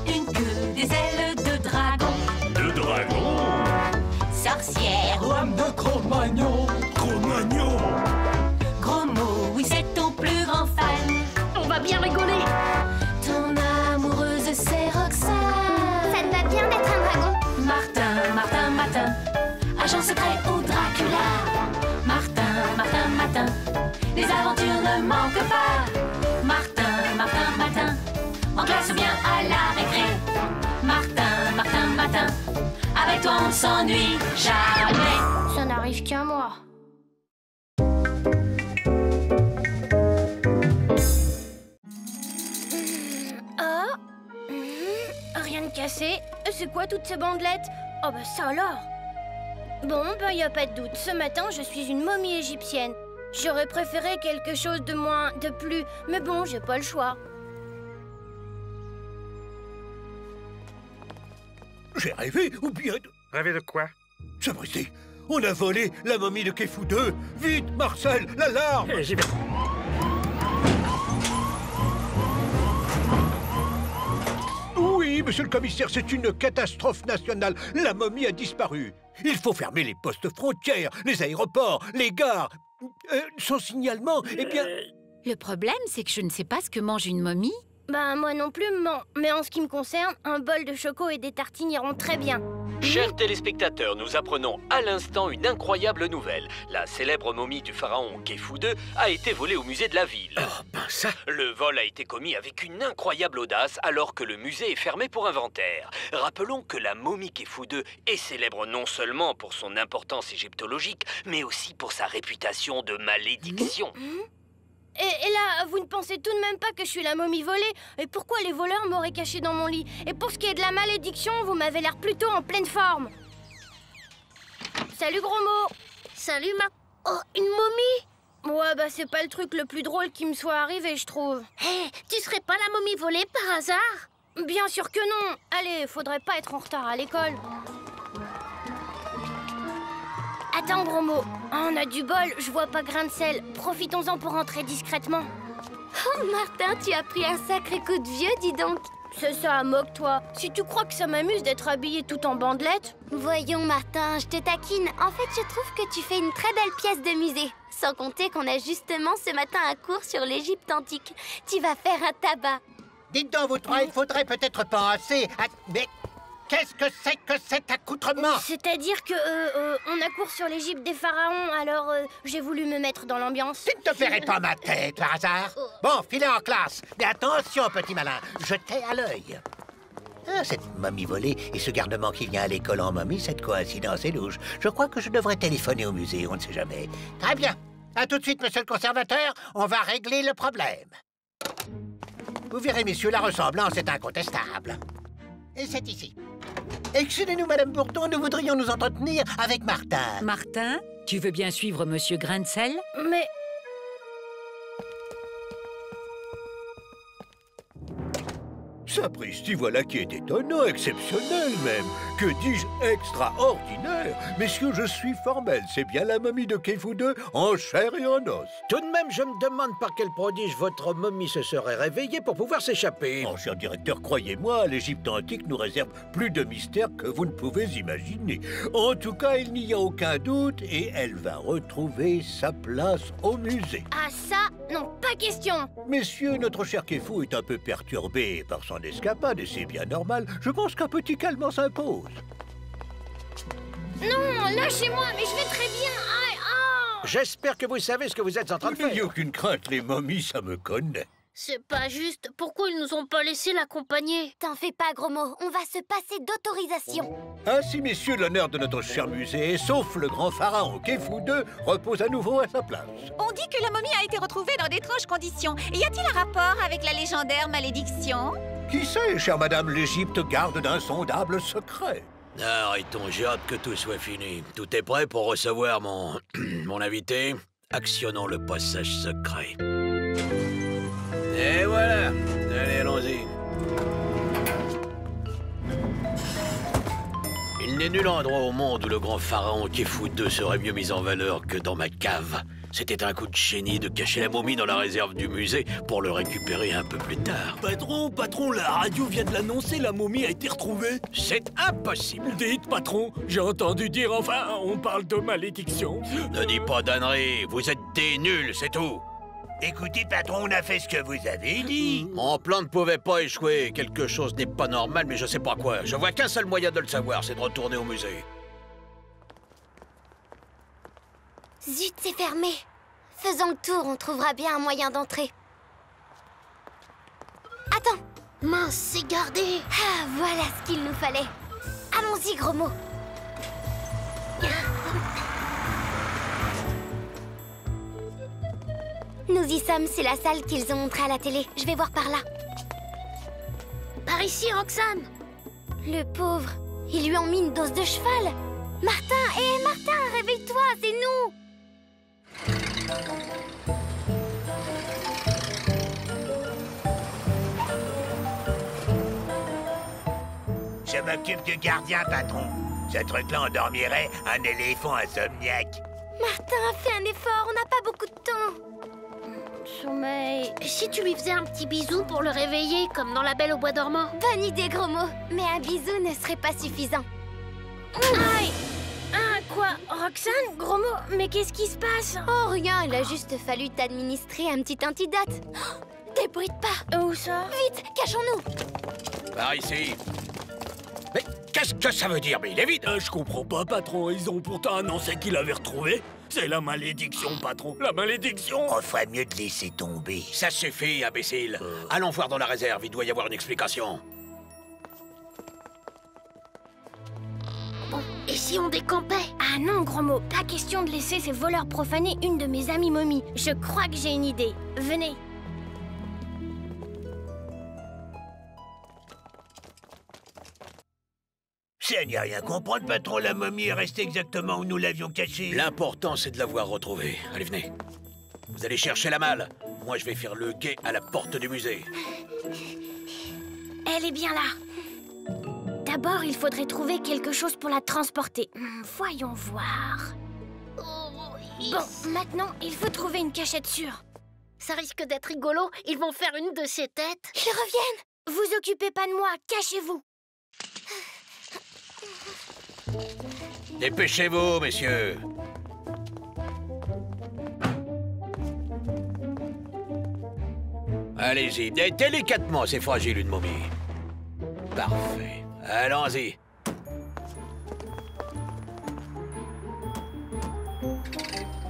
Une queue, des ailes de dragon. De dragon? Sorcière ou âme de Cro-Magnon. Cro-Magnon? Gros mot, oui c'est ton plus grand fan. On va bien rigoler. Ton amoureuse c'est Roxane. Ça te va bien d'être un dragon? Martin, Martin, Martin, agent secret ou Dracula. Martin, Martin, Martin, les aventures ne manquent pas. Martin, Martin, Martin, en classe ou bien à la récré. Martin, Martin, Martin, avec toi on s'ennuie jamais. Ça n'arrive qu'à moi. Rien de cassé. C'est quoi toutes ces bandelettes? Oh bah ça alors. Bon, bah y a pas de doute. Ce matin, je suis une momie égyptienne. J'aurais préféré quelque chose de moins, de plus. Mais bon, j'ai pas le choix. J'ai rêvé, ou bien... Rêvé de quoi? Sapristi, on a volé la momie de Kefou 2. Vite, Marcel, l'alarme! J'y vais. Oui, monsieur le commissaire, c'est une catastrophe nationale. La momie a disparu. Il faut fermer les postes frontières, les aéroports, les gares. Sans signalement, eh bien... Le problème, c'est que je ne sais pas ce que mange une momie. Bah moi non plus, mais en ce qui me concerne, un bol de choco et des tartines iront très bien. Chers téléspectateurs, nous apprenons à l'instant une incroyable nouvelle. La célèbre momie du pharaon Kefou II a été volée au musée de la ville. Oh, ben ça... Le vol a été commis avec une incroyable audace alors que le musée est fermé pour inventaire. Rappelons que la momie Kefou II est célèbre non seulement pour son importance égyptologique, mais aussi pour sa réputation de malédiction. Et là, vous ne pensez tout de même pas que je suis la momie volée? Et pourquoi les voleurs m'auraient caché dans mon lit? Et pour ce qui est de la malédiction, vous m'avez l'air plutôt en pleine forme. Salut, gros mot. Salut, Oh, une momie? Ouais, bah c'est pas le truc le plus drôle qui me soit arrivé, je trouve. Hé, tu serais pas la momie volée par hasard? Bien sûr que non. Allez, faudrait pas être en retard à l'école. Attends, gros mot. On a du bol, je vois pas grain de sel. Profitons-en pour rentrer discrètement. Oh, Martin, tu as pris un sacré coup de vieux, dis donc. C'est ça, moque-toi. Si tu crois que ça m'amuse d'être habillée tout en bandelette... Voyons, Martin, je te taquine. En fait, je trouve que tu fais une très belle pièce de musée. Sans compter qu'on a justement ce matin un cours sur l'Égypte antique. Tu vas faire un tabac. Dites donc, vous trois, il faudrait peut-être penser à... Mais qu'est-ce que c'est que cet accoutrement? C'est-à-dire que, on a cours sur l'Égypte des pharaons, alors j'ai voulu me mettre dans l'ambiance. Tu ne te ferais pas ma tête, par hasard? Bon, filez en classe. Mais attention, petit malin, jetez à l'œil. Ah, cette momie volée et ce garnement qui vient à l'école en momie, cette coïncidence est louche. Je crois que je devrais téléphoner au musée, on ne sait jamais. Très bien. À tout de suite, monsieur le conservateur, on va régler le problème. Vous verrez, messieurs, la ressemblance est incontestable. Et c'est ici. Excusez-nous, Madame Bourdon, nous voudrions nous entretenir avec Martin. Martin, tu veux bien suivre Monsieur Grain de Sel? Mais... Sapristi, voilà qui est étonnant, exceptionnel même. Que dis-je, extraordinaire. Messieurs, je suis formel, c'est bien la momie de Khéops II en chair et en os. Tout de même, je me demande par quel prodige votre momie se serait réveillée pour pouvoir s'échapper. Oh, cher directeur, croyez-moi, l'Égypte antique nous réserve plus de mystères que vous ne pouvez imaginer. En tout cas, il n'y a aucun doute et elle va retrouver sa place au musée. Ah ça, non, pas question. Messieurs, notre cher Khéops est un peu perturbé par son escapade et c'est bien normal. Je pense qu'un petit calme s'impose. Non, lâchez-moi, mais je vais très bien. Aïe, ah. J'espère que vous savez ce que vous êtes en train de faire. Il n'y a aucune crainte, les momies, ça me connaît. C'est pas juste. Pourquoi ils nous ont pas laissé l'accompagner? T'en fais pas, gros mot. On va se passer d'autorisation. Ainsi, messieurs, l'honneur de notre cher musée, sauf le grand pharaon Khéops II, repose à nouveau à sa place. On dit que la momie a été retrouvée dans d'étranges conditions. Y a-t-il un rapport avec la légendaire malédiction? Qui sait, chère madame, l'Égypte garde d'insondables secrets. Arrêtons, j'ai hâte que tout soit fini. Tout est prêt pour recevoir mon... mon invité. Actionnons le passage secret. Et voilà. Allez, allons-y. Il n'est nul endroit au monde où le grand pharaon Khéops II serait mieux mis en valeur que dans ma cave. C'était un coup de génie de cacher la momie dans la réserve du musée pour le récupérer un peu plus tard. Patron, la radio vient de l'annoncer, la momie a été retrouvée. C'est impossible. Dites, patron, j'ai entendu dire, enfin, on parle de malédiction. Ne dis pas d'ânerie, vous êtes des nuls, c'est tout. Écoutez, patron, on a fait ce que vous avez dit. Mon plan ne pouvait pas échouer. Quelque chose n'est pas normal, mais je sais pas quoi. Je vois qu'un seul moyen de le savoir, c'est de retourner au musée. Zut, c'est fermé. Faisons le tour, on trouvera bien un moyen d'entrer. Attends. Mince, c'est gardé. Ah, voilà ce qu'il nous fallait. Allons-y, gros mot. Nous y sommes, c'est la salle qu'ils ont montrée à la télé. Je vais voir par là. Par ici, Roxane. Le pauvre, ils lui ont mis une dose de cheval. Martin, Martin, réveille-toi, c'est nous. Je m'occupe du gardien, patron. Ce truc-là endormirait un éléphant insomniaque. Martin, fais un effort, on n'a pas beaucoup de temps. Sommeil. Si tu lui faisais un petit bisou pour le réveiller, comme dans La Belle au bois dormant. Bonne idée, gros mot. Mais un bisou ne serait pas suffisant. Aïe. Ah, quoi? Roxane? Gros mot, mais qu'est-ce qui se passe? Oh, rien, il a juste fallu t'administrer un petit antidote. Oh, débrouille pas. Où ça? Vite, cachons-nous. Par ici. Mais qu'est-ce que ça veut dire? Mais il est vide. Je comprends pas, patron. Ils ont pourtant annoncé qu'il l'avait retrouvé. C'est la malédiction, patron. La malédiction. On ferait mieux de laisser tomber. Ça suffit, imbécile. Allons voir dans la réserve, il doit y avoir une explication. Bon, et si on décampait? Ah non, gros mot, pas question de laisser ces voleurs profaner une de mes amies momies. Je crois que j'ai une idée. Venez. Ça n'y a rien comprendre, patron. La momie est restée exactement où nous l'avions cachée. L'important, c'est de l'avoir retrouvée. Allez, venez. Vous allez chercher la malle. Moi, je vais faire le guet à la porte du musée. Elle est bien là. D'abord, il faudrait trouver quelque chose pour la transporter. Voyons voir. Bon, maintenant, il faut trouver une cachette sûre. Ça risque d'être rigolo. Ils vont faire une de ces têtes. Ils reviennent. Vous occupez pas de moi, cachez-vous. Dépêchez-vous, messieurs. Allez-y, délicatement, c'est fragile une momie. Parfait. Allons-y.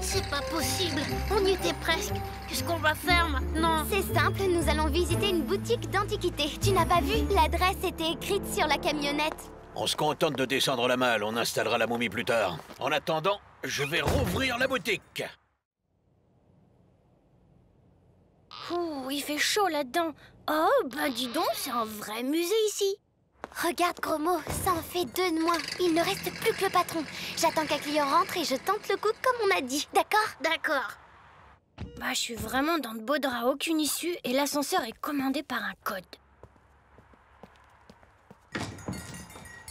C'est pas possible. On y était presque. Qu'est-ce qu'on va faire maintenant? C'est simple, nous allons visiter une boutique d'antiquités. Tu n'as pas vu? L'adresse était écrite sur la camionnette. On se contente de descendre la malle, on installera la momie plus tard. En attendant, je vais rouvrir la boutique. Ouh, il fait chaud là-dedans. Oh, ben dis donc, c'est un vrai musée ici. Regarde, gros mot, ça en fait 2 de moins. Il ne reste plus que le patron. J'attends qu'un client rentre et je tente le coup comme on a dit, d'accord? D'accord. Bah, je suis vraiment dans de beaux draps, aucune issue, et l'ascenseur est commandé par un code.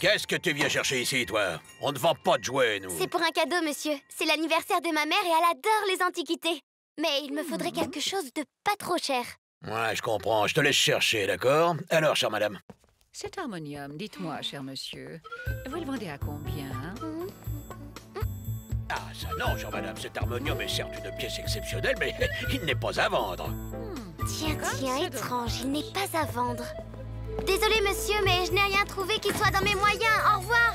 Qu'est-ce que tu viens chercher ici, toi? On ne vend pas de jouets, nous. C'est pour un cadeau, monsieur. C'est l'anniversaire de ma mère et elle adore les antiquités. Mais il me faudrait quelque chose de pas trop cher. Ouais, je comprends. Je te laisse chercher, d'accord? Alors, chère madame. Cet harmonium, dites-moi, cher monsieur, vous le vendez à combien? Ah, ça non, chère madame. Cet harmonium est certes une pièce exceptionnelle, mais il n'est pas à vendre. Tiens, étrange, il n'est pas à vendre. Désolé, monsieur, mais je n'ai rien trouvé qui soit dans mes moyens. Au revoir.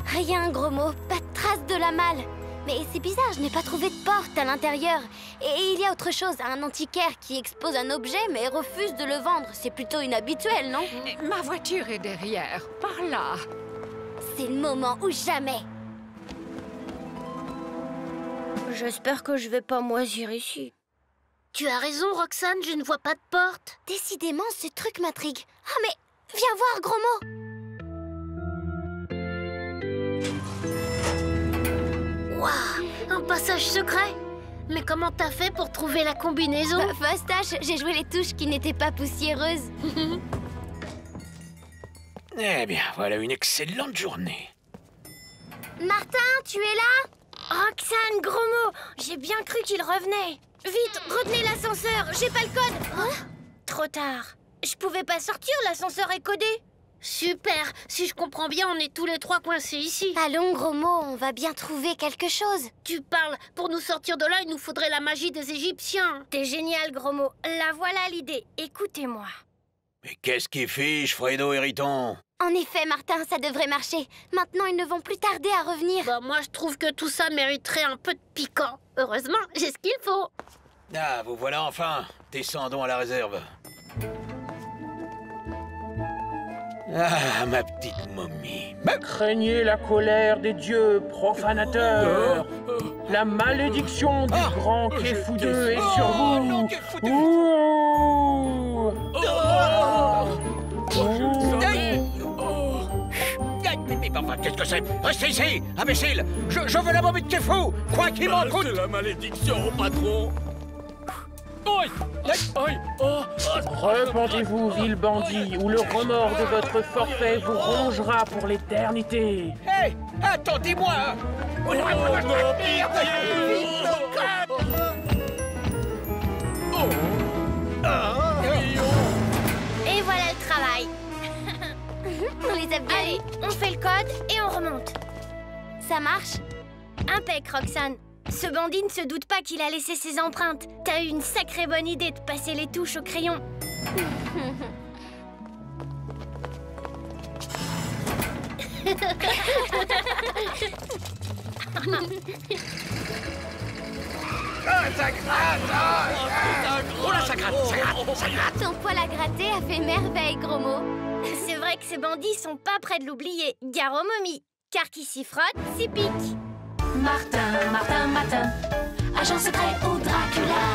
Rien, gros mot. Pas de trace de la malle. Mais c'est bizarre, je n'ai pas trouvé de porte à l'intérieur. Et il y a autre chose, un antiquaire qui expose un objet mais refuse de le vendre. C'est plutôt inhabituel, non? Ma voiture est derrière, par là. C'est le moment ou jamais. J'espère que je vais pas moisir ici. Tu as raison, Roxane, je ne vois pas de porte. Décidément, ce truc m'intrigue. Ah, mais viens voir, gros mot. Waouh, un passage secret. Mais comment t'as fait pour trouver la combinaison? Fastoche, j'ai joué les touches qui n'étaient pas poussiéreuses. Eh bien, voilà une excellente journée. Martin, tu es là? Roxane, gros mot, j'ai bien cru qu'il revenait. Vite, retenez l'ascenseur, j'ai pas le code. Hein? Trop tard. Je pouvais pas sortir, l'ascenseur est codé. Super, si je comprends bien, on est tous les 3 coincés ici. Allons, gros mot, on va bien trouver quelque chose. Tu parles, pour nous sortir de là, il nous faudrait la magie des Égyptiens. T'es génial, gros mot. La voilà l'idée, écoutez-moi. Mais qu'est-ce qui fiche, Fredo Hériton? En effet, Martin, ça devrait marcher. Maintenant, ils ne vont plus tarder à revenir. Bah, moi, je trouve que tout ça mériterait un peu de piquant. Heureusement, j'ai ce qu'il faut. Ah, vous voilà enfin. Descendons à la réserve. Ah, ma petite momie. Craignez la colère des dieux profanateurs. La malédiction du grand Kéfoudeux est sur vous. Mais enfin, qu'est-ce que c'est? Restez ici, imbécile! Je veux la momie de Kéfou, quoi qu'il m'en coûte! C'est la malédiction, patron! Repentez-vous, vil bandit, ou le remords de votre forfait vous rongera pour l'éternité. Hé! Attendez-moi! Et voilà le travail. On les a bien. Allez, on fait le code et on remonte. Ça marche? Impec, Roxane. Ce bandit ne se doute pas qu'il a laissé ses empreintes. T'as eu une sacrée bonne idée de passer les touches au crayon. Ça gratte! Oh là, ça gratte, ça gratte, ça gratte! Ton poil à gratter a fait merveille, gros mot. C'est vrai que ces bandits sont pas près de l'oublier. Gare aux momies. Car qui s'y frotte, s'y pique. Martin, Martin, Martin, agent secret au Dracula.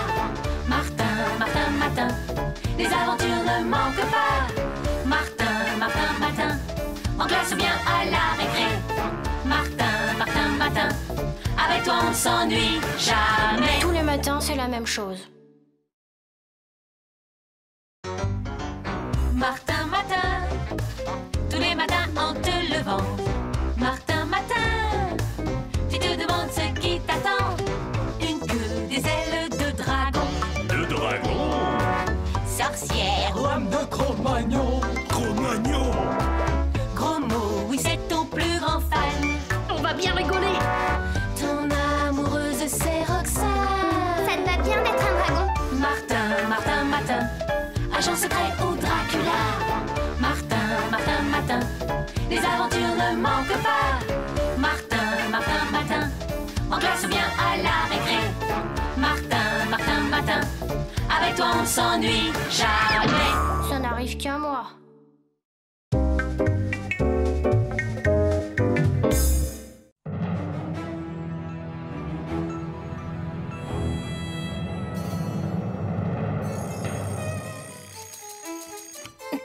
Martin, Martin, Martin, les aventures ne manquent pas. Martin, Martin, Martin, en classe ou bien à la récré. Martin, Martin, Martin, avec toi on ne s'ennuie jamais. Tous les matins, c'est la même chose. Martin, Martin, tous les matins en te levant. Martin, Martin, tu te demandes ce qui t'attend. Une queue, des ailes de dragon. De dragon? martinière. L'âme de Cro-Magnon. Cro-Magnon. Gros mot, oui, c'est ton plus grand fan. On va bien rigoler. Ton amoureuse, c'est Roxane. Ça te va bien d'être un dragon. Martin, Martin, Martin, agent secret ou Dracula. Martin, Martin, Martin, les aventures ne manquent pas. Martin, Martin, Martin, en classe ou bien à la récré. Martin, Martin, Martin, avec toi on ne s'ennuie jamais. Ça n'arrive qu'à moi.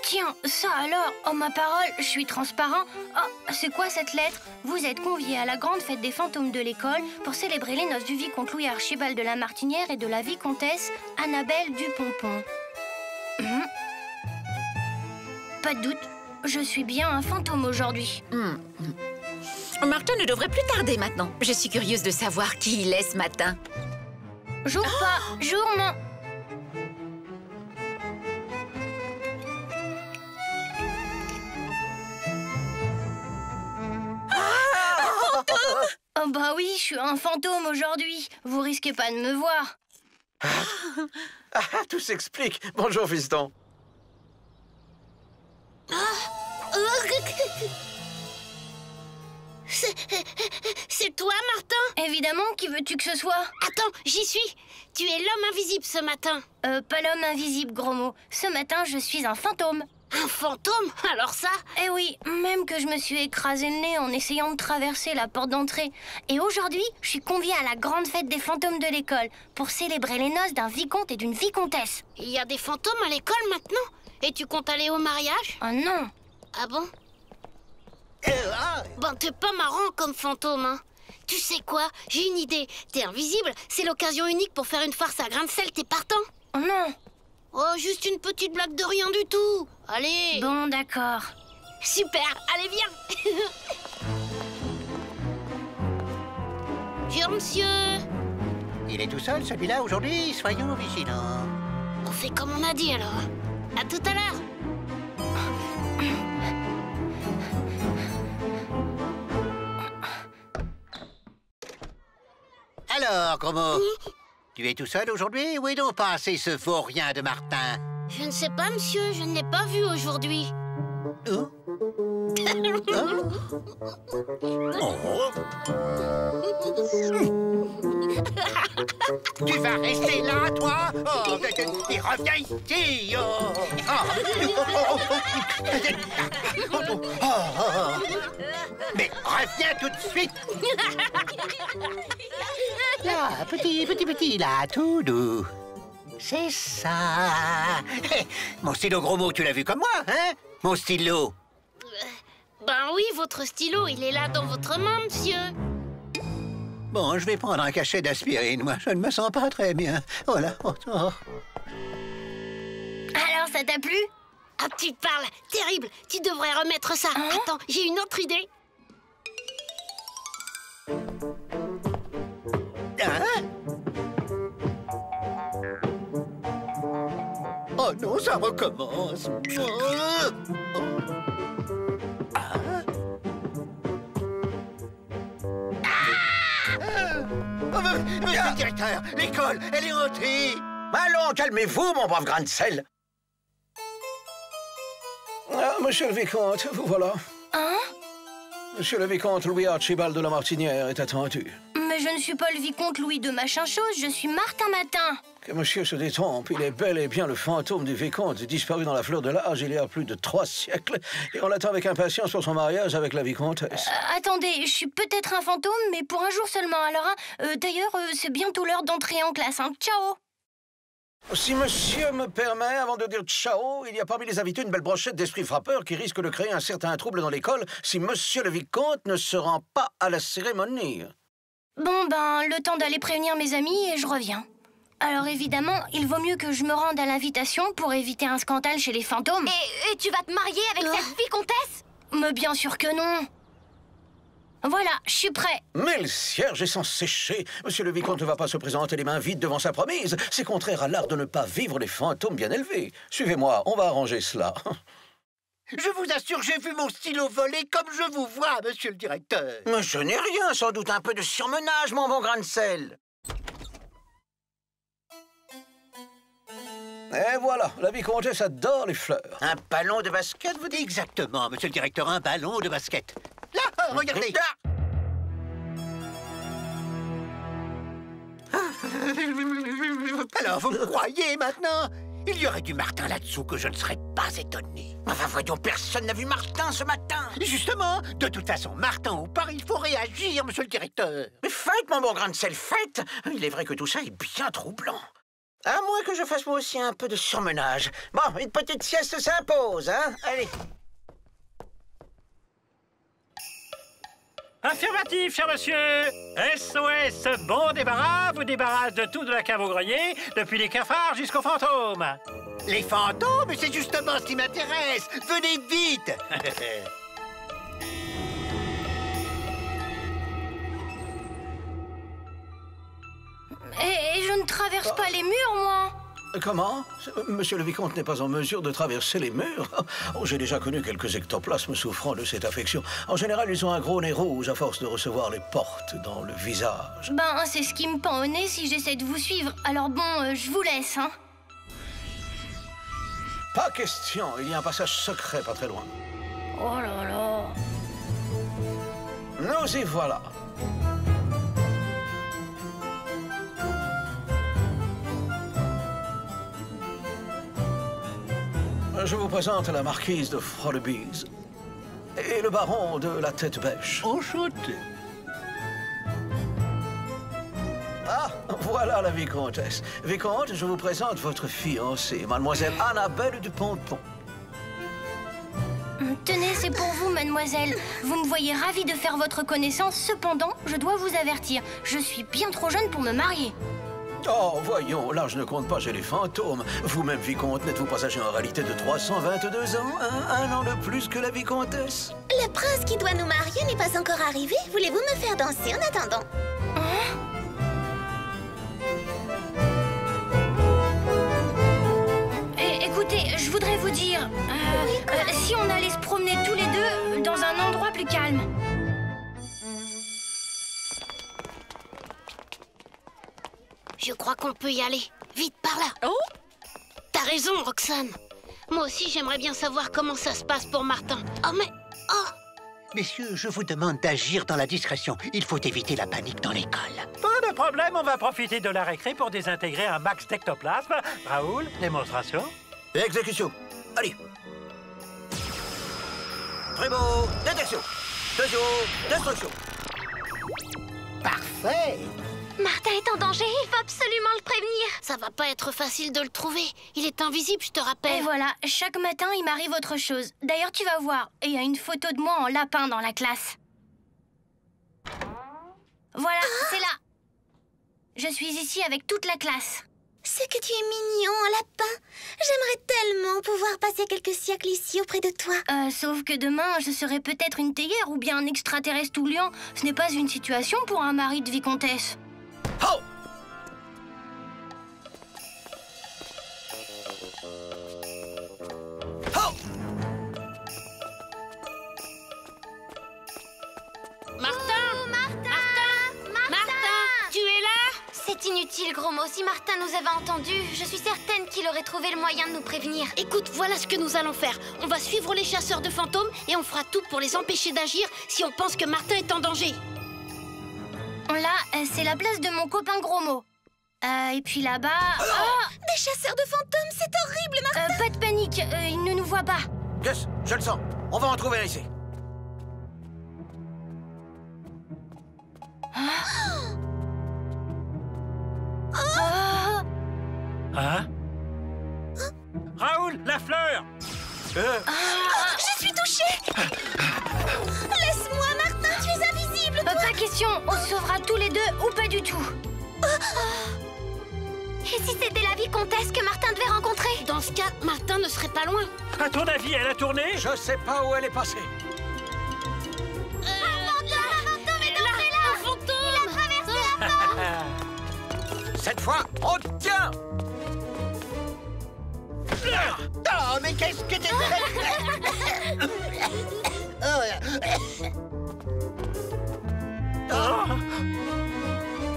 Tiens, ça alors, oh ma parole, je suis transparent. Oh, c'est quoi cette lettre? Vous êtes conviés à la grande fête des fantômes de l'école pour célébrer les noces du vicomte Louis Archibald de la Martinière et de la vicomtesse Annabelle Dupompon. Pas de doute, je suis bien un fantôme aujourd'hui. Martin ne devrait plus tarder maintenant. Je suis curieuse de savoir qui il est ce matin. Jour pas, jour non. Oh bah oui, je suis un fantôme aujourd'hui. Vous risquez pas de me voir. Tout s'explique. Bonjour, fiston. C'est toi, Martin? Évidemment, qui veux-tu que ce soit? Attends, j'y suis. Tu es l'homme invisible ce matin. Pas l'homme invisible, gros mot. Ce matin, je suis un fantôme. Un fantôme? Alors ça? Eh oui, même que je me suis écrasé le nez en essayant de traverser la porte d'entrée. Et aujourd'hui, je suis conviée à la grande fête des fantômes de l'école pour célébrer les noces d'un vicomte et d'une vicomtesse. Il y a des fantômes à l'école maintenant? Et tu comptes aller au mariage? Oh non. Ah bon? Bon, t'es pas marrant comme fantôme, hein? Tu sais quoi? J'ai une idée. T'es invisible, c'est l'occasion unique pour faire une farce à grain de sel, t'es partant? Oh non. Oh, juste une petite blague de rien du tout. Allez. Bon, d'accord. Super, allez, viens. Bonjour, monsieur. Il est tout seul, celui-là, aujourd'hui. Soyons vigilants. On fait comme on a dit, alors. À tout à l'heure. Alors, Gromo, tu es tout seul aujourd'hui? Où est donc passé ce vaurien de Martin? Je ne sais pas, monsieur. Je ne l'ai pas vu aujourd'hui. Tu vas rester là, toi? Oh, et reviens ici! Mais reviens tout de suite! Là, petit, là, tout doux. C'est ça. Mon stylo, gros mot, tu l'as vu comme moi, hein? Mon stylo. Ben oui, votre stylo, il est là dans votre main, monsieur. Bon, je vais prendre un cachet d'aspirine, moi. Je ne me sens pas très bien. Voilà. Alors, ça t'a plu? Ah, tu parles. Terrible. Tu devrais remettre ça. Hein? Attends, j'ai une autre idée. Hein? Oh non, ça recommence. Monsieur le directeur, l'école, elle est hantée. Allons, calmez-vous, mon brave grain de sel. Monsieur le vicomte, vous voilà. Hein? Monsieur le vicomte Louis Archibald de la Martinière est attendu. Mais je ne suis pas le vicomte Louis de machin-chose, je suis Martin Matin. Que monsieur se détrompe, il est bel et bien le fantôme du vicomte, disparu dans la fleur de l'âge il y a plus de 3 siècles, et on l'attend avec impatience pour son mariage avec la vicomtesse. Attendez, je suis peut-être un fantôme, mais pour un jour seulement, alors, hein. D'ailleurs, c'est bientôt l'heure d'entrer en classe, hein. Ciao. Si monsieur me permet, avant de dire ciao, il y a parmi les invités une belle brochette d'esprits frappeurs qui risque de créer un certain trouble dans l'école si monsieur le vicomte ne se rend pas à la cérémonie. Bon, ben, le temps d'aller prévenir mes amis et je reviens. Alors évidemment, il vaut mieux que je me rende à l'invitation pour éviter un scandale chez les fantômes. Et tu vas te marier avec cette vicomtesse? Mais bien sûr que non. Voilà, je suis prêt. Mais le cierge est sans sécher. Monsieur le vicomte ne va pas se présenter les mains vides devant sa promise. C'est contraire à l'art de ne pas vivre les fantômes bien élevés. Suivez-moi, on va arranger cela. Je vous assure, j'ai vu mon stylo voler comme je vous vois, monsieur le directeur. Mais je n'ai rien, sans doute un peu de surmenage, mon bon grain de sel. Et voilà, la vicomtesse adore les fleurs. Un ballon de basket, vous dites? Exactement, monsieur le directeur, un ballon de basket. Là, regardez. Alors, vous me croyez maintenant? Il y aurait du Martin là-dessous que je ne serais pas étonné. Enfin, voyons, personne n'a vu Martin ce matin. Justement, de toute façon, Martin ou pas, il faut réagir, monsieur le directeur. Mais faites, mon bon grain de sel, faites. Il est vrai que tout ça est bien troublant. À moins que je fasse moi aussi un peu de surmenage. Bon, une petite sieste s'impose, hein? Allez. Affirmatif, cher monsieur. SOS, bon débarras, vous débarrasse de tout de la cave au grenier, depuis les cafards jusqu'aux fantômes. Les fantômes, c'est justement ce qui m'intéresse. Venez vite. Et je ne traverse pas les murs, moi. Comment? Monsieur le vicomte n'est pas en mesure de traverser les murs. Oh, j'ai déjà connu quelques ectoplasmes souffrant de cette affection. En général, ils ont un gros nez rouge à force de recevoir les portes dans le visage. Ben, c'est ce qui me pend au nez si j'essaie de vous suivre. Alors bon, je vous laisse, hein. Pas question, il y a un passage secret pas très loin. Oh là là. Nous y voilà. Je vous présente la marquise de Frodebees et le baron de la Tête Bêche. Enchanté. Ah, voilà la vicomtesse. Vicomte, je vous présente votre fiancée, mademoiselle Annabelle du Pompon. Tenez, c'est pour vous, mademoiselle. Vous me voyez ravie de faire votre connaissance. Cependant, je dois vous avertir. Je suis bien trop jeune pour me marier. Oh, voyons, là, je ne compte pas chez les fantômes. Vous-même, vicomte, n'êtes-vous pas âgé en réalité de 322 ans, hein? Un an de plus que la vicomtesse? Le prince qui doit nous marier n'est pas encore arrivé. Voulez-vous me faire danser en attendant? Écoutez, je voudrais vous dire... si on allait se promener tous les deux dans un endroit plus calme. Je crois qu'on peut y aller. Vite, par là. Oh! T'as raison, Roxane. Moi aussi, j'aimerais bien savoir comment ça se passe pour Martin. Oh, mais... Oh! Messieurs, je vous demande d'agir dans la discrétion. Il faut éviter la panique dans l'école. Pas de problème, on va profiter de la récré pour désintégrer un max d'ectoplasme. Raoul, démonstration. Exécution. Allez. Primo, détection. Toujours, destruction. Parfait. Martin est en danger, il faut absolument le prévenir. Ça va pas être facile de le trouver. Il est invisible, je te rappelle. Et voilà, chaque matin, il m'arrive autre chose. D'ailleurs, tu vas voir, il y a une photo de moi en lapin dans la classe. Voilà, c'est là. Je suis ici avec toute la classe. C'est que tu es mignon en lapin. J'aimerais tellement pouvoir passer quelques siècles ici auprès de toi. Sauf que demain, je serai peut-être une théière ou bien un extraterrestre tout liant. Ce n'est pas une situation pour un mari de vicomtesse. Oh! Oh! Martin! Martin! Tu es là? C'est inutile, gros mot. Si Martin nous avait entendus, je suis certaine qu'il aurait trouvé le moyen de nous prévenir. Écoute, voilà ce que nous allons faire. On va suivre les chasseurs de fantômes et on fera tout pour les empêcher d'agir si on pense que Martin est en danger. Là, c'est la place de mon copain Gros Mot. Et puis là-bas... Oh! Des chasseurs de fantômes, c'est horrible, Martin! Pas de panique, ils ne nous voient pas. Gus, je le sens. On va en trouver ici. Hein? Raoul, la fleur! Je suis touchée! Laisse-moi, Martin, tu es invisible, toi! Pas question, on se sauvera tous les deux ou pas du tout. Et si c'était la vicomtesse que Martin devait rencontrer? Dans ce cas, Martin ne serait pas loin. À ton avis, elle a tourné? Je sais pas où elle est passée. fois, on tient. Oh, mais qu'est-ce que t'es...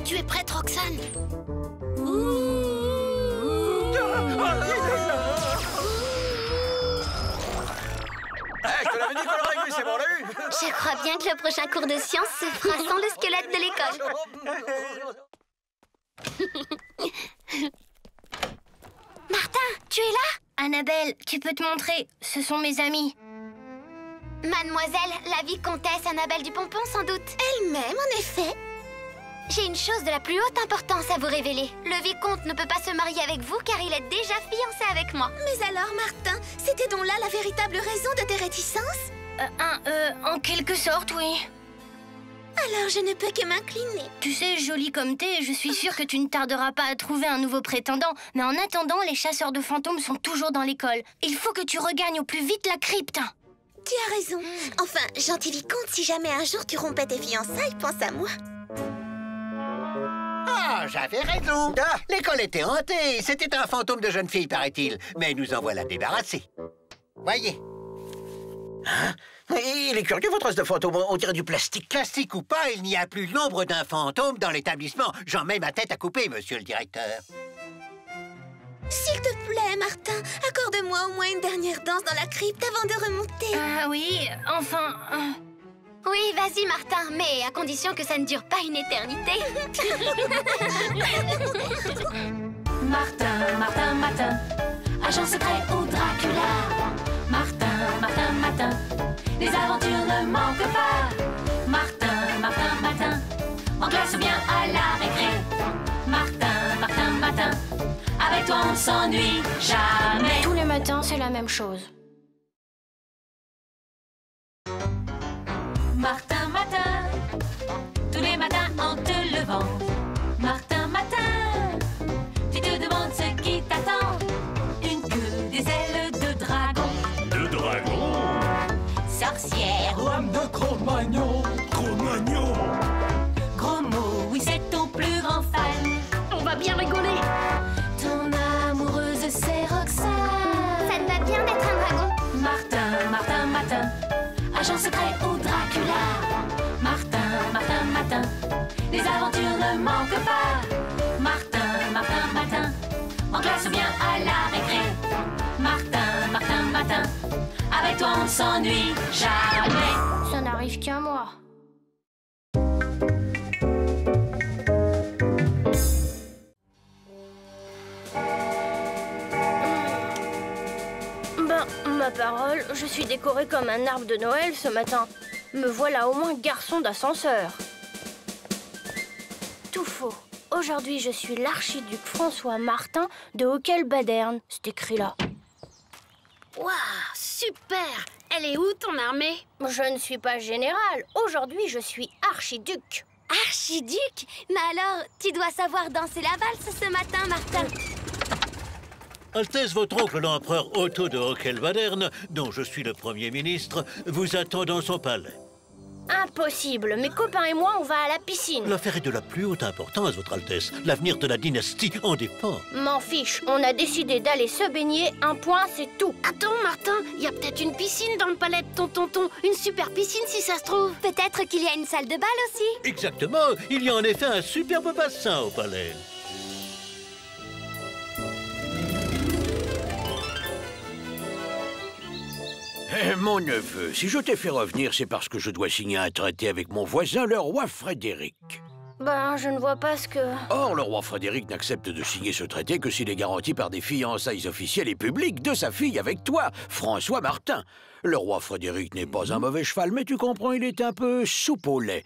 Tu es prête, Roxane? Je te l'avais dit qu'on l'aurait vu, c'est bon, on l'a eu. Je crois bien que le prochain cours de sciences se fera sans le squelette de l'école. Martin, tu es là? Annabelle, tu peux te montrer. Ce sont mes amis. Mademoiselle, la vicomtesse Annabelle Dupompon, sans doute. Elle-même, en effet. J'ai une chose de la plus haute importance à vous révéler. Le vicomte ne peut pas se marier avec vous car il est déjà fiancé avec moi. Mais alors, Martin, c'était donc là la véritable raison de tes réticences? En quelque sorte, oui. Alors je ne peux que m'incliner. Tu sais, jolie comme t'es, je suis sûre que tu ne tarderas pas à trouver un nouveau prétendant. Mais en attendant, les chasseurs de fantômes sont toujours dans l'école. Il faut que tu regagnes au plus vite la crypte. Tu as raison. Enfin, gentil vicomte, si jamais un jour tu rompais tes fiançailles, pense à moi. Ah, j'avais raison. L'école était hantée. C'était un fantôme de jeune fille, paraît-il. Mais nous en voilà débarrassés. Voyez. Hein? Il est curieux, votre os de fantôme. On dirait du plastique. Plastique ou pas, il n'y a plus l'ombre d'un fantôme dans l'établissement. J'en mets ma tête à couper, monsieur le directeur. S'il te plaît, Martin, accorde-moi au moins une dernière danse dans la crypte avant de remonter. Ah oui, enfin... Oui, vas-y, Martin, mais à condition que ça ne dure pas une éternité. Martin, Martin, Martin, agent secret ou Dracula. Martin, Martin, Martin, les aventures ne manquent pas. Martin, Martin, Martin, en classe ou bien à la récré. Martin, Martin, Martin, avec toi on ne s'ennuie jamais. Tous les matins, c'est la même chose. Martin, Martin, tous les matins en te levant. Martin, Martin, tu te demandes ce qui t'attend. Une queue, des ailes de dragon. De dragon? Sorcière. Lame de Cro-Magnon. Cro-Magnon. Gros mot, oui c'est ton plus grand fan. On va bien rigoler. Ton amoureuse c'est Roxane. Ça te va bien d'être un dragon. Martin, Martin, Martin, agent secret ou Dracula. Martin, Martin, Martin, les aventures ne manquent pas. Martin, Martin, Martin, en classe ou bien à la récré. Martin, Martin, Martin, avec toi on ne s'ennuie jamais. Ça n'arrive qu'à moi. Ben, ma parole, je suis décorée comme un arbre de Noël ce matin. Me voilà au moins garçon d'ascenseur. Tout faux. Aujourd'hui, je suis l'archiduc François Martin de Hocquel-Baderne. C'est écrit là. Waouh, super! Elle est où ton armée? Je ne suis pas général. Aujourd'hui, je suis archiduc. Archiduc? Mais alors, tu dois savoir danser la valse ce matin, Martin. Altesse, votre oncle l'empereur Otto de Hocquel-Baderne, dont je suis le Premier ministre, vous attend dans son palais. Impossible. Mes copains et moi, on va à la piscine. L'affaire est de la plus haute importance, votre Altesse. L'avenir de la dynastie en dépend. M'en fiche. On a décidé d'aller se baigner. Un point, c'est tout. Attends, Martin, il y a peut-être une piscine dans le palais de ton tonton. Une super piscine, si ça se trouve. Peut-être qu'il y a une salle de bal aussi. Exactement. Il y a en effet un superbe bassin au palais. Mon neveu, si je t'ai fait revenir, c'est parce que je dois signer un traité avec mon voisin, le roi Frédéric. Ben, je ne vois pas ce que... Or, le roi Frédéric n'accepte de signer ce traité que s'il est garanti par des fiançailles officielles et publiques de sa fille avec toi, François Martin. Le roi Frédéric n'est pas un mauvais cheval, mais tu comprends, il est un peu soupe au lait.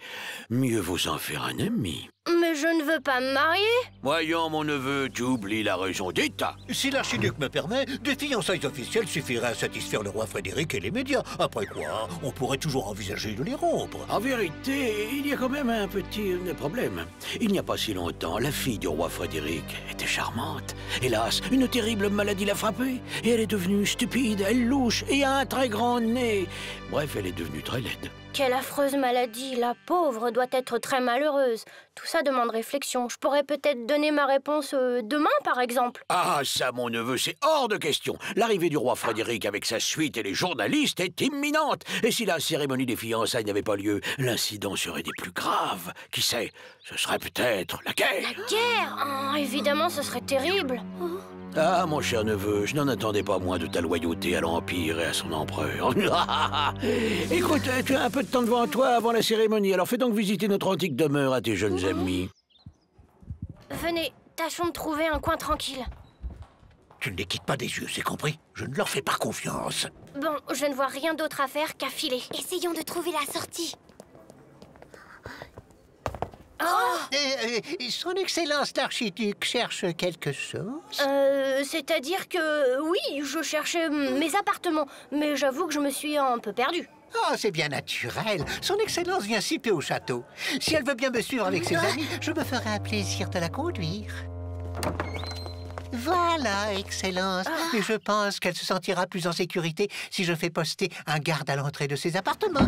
Mieux vaut en faire un ami. Mais je ne veux pas me marier. Voyons, mon neveu, tu oublies la raison d'État. Si l'archiduc me permet, des fiançailles officielles suffiraient à satisfaire le roi Frédéric et les médias. Après quoi, on pourrait toujours envisager de les rompre. En vérité, il y a quand même un petit problème. Il n'y a pas si longtemps, la fille du roi Frédéric était charmante. Hélas, une terrible maladie l'a frappée. Et elle est devenue stupide, elle louche et a un très grand nez. Bref, elle est devenue très laide. Quelle affreuse maladie. La pauvre doit être très malheureuse. Tout ça demande réflexion. Je pourrais peut-être donner ma réponse demain, par exemple. Ah, ça, mon neveu, c'est hors de question. L'arrivée du roi Frédéric avec sa suite et les journalistes est imminente. Et si la cérémonie des fiançailles n'avait pas lieu, l'incident serait des plus graves. Qui sait, ce serait peut-être la guerre. La guerre? Oh, évidemment, ce serait terrible. Ah, mon cher neveu, je n'en attendais pas moins de ta loyauté à l'Empire et à son empereur. Écoute, tu as un peu de temps devant toi avant la cérémonie, alors fais donc visiter notre antique demeure à tes jeunes amis. Venez, tâchons de trouver un coin tranquille. Tu ne les quittes pas des yeux, c'est compris? Je ne leur fais pas confiance. Bon, je ne vois rien d'autre à faire qu'à filer. Essayons de trouver la sortie. Oh! Son Excellence l'archiduc cherche quelque chose? C'est-à-dire que... oui, je cherchais mes appartements, mais j'avoue que je me suis un peu perdue. Oh, c'est bien naturel. Son Excellence vient si peu au château. Si elle veut bien me suivre avec ses amis, je me ferai un plaisir de la conduire. Voilà, Excellence. Et je pense qu'elle se sentira plus en sécurité si je fais poster un garde à l'entrée de ses appartements.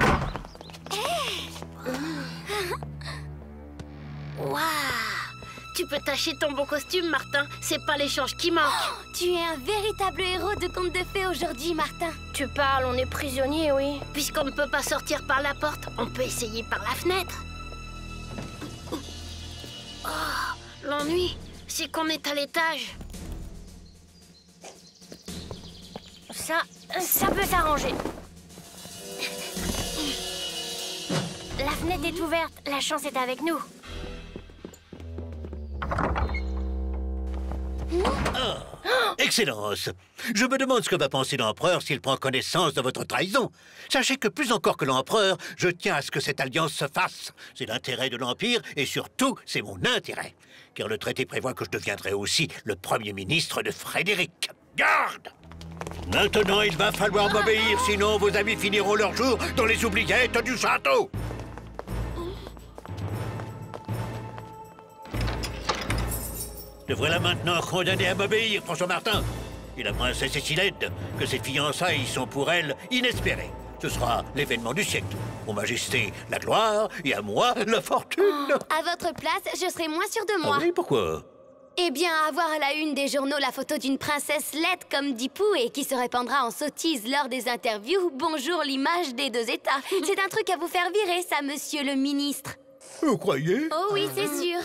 Waouh! Tu peux tâcher ton beau costume, Martin. C'est pas l'échange qui manque. Oh, tu es un véritable héros de conte de fées aujourd'hui, Martin. Tu parles, on est prisonnier, oui. Puisqu'on ne peut pas sortir par la porte, on peut essayer par la fenêtre. Oh, l'ennui, c'est qu'on est à l'étage. Ça peut s'arranger. La fenêtre est ouverte. La chance est avec nous. Excellence, je me demande ce que va penser l'empereur s'il prend connaissance de votre trahison. Sachez que plus encore que l'empereur, je tiens à ce que cette alliance se fasse. C'est l'intérêt de l'Empire et surtout, c'est mon intérêt. Car le traité prévoit que je deviendrai aussi le premier ministre de Frédéric. Garde! Maintenant, il va falloir m'obéir, sinon vos amis finiront leur jour dans les oubliettes du château. Je devrais là maintenant condamner à m'obéir, François Martin. Et la princesse est si laide que ses fiançailles sont pour elle inespérées. Ce sera l'événement du siècle. Pour Majesté, la gloire, et à moi, la fortune. À votre place, je serais moins sûre de moi. Ah oui, pourquoi? Eh bien, avoir à la une des journaux la photo d'une princesse laide comme Dipou et qui se répandra en sottise lors des interviews, bonjour l'image des deux États. C'est un truc à vous faire virer, ça, monsieur le ministre. Vous croyez? Oh oui, c'est sûr.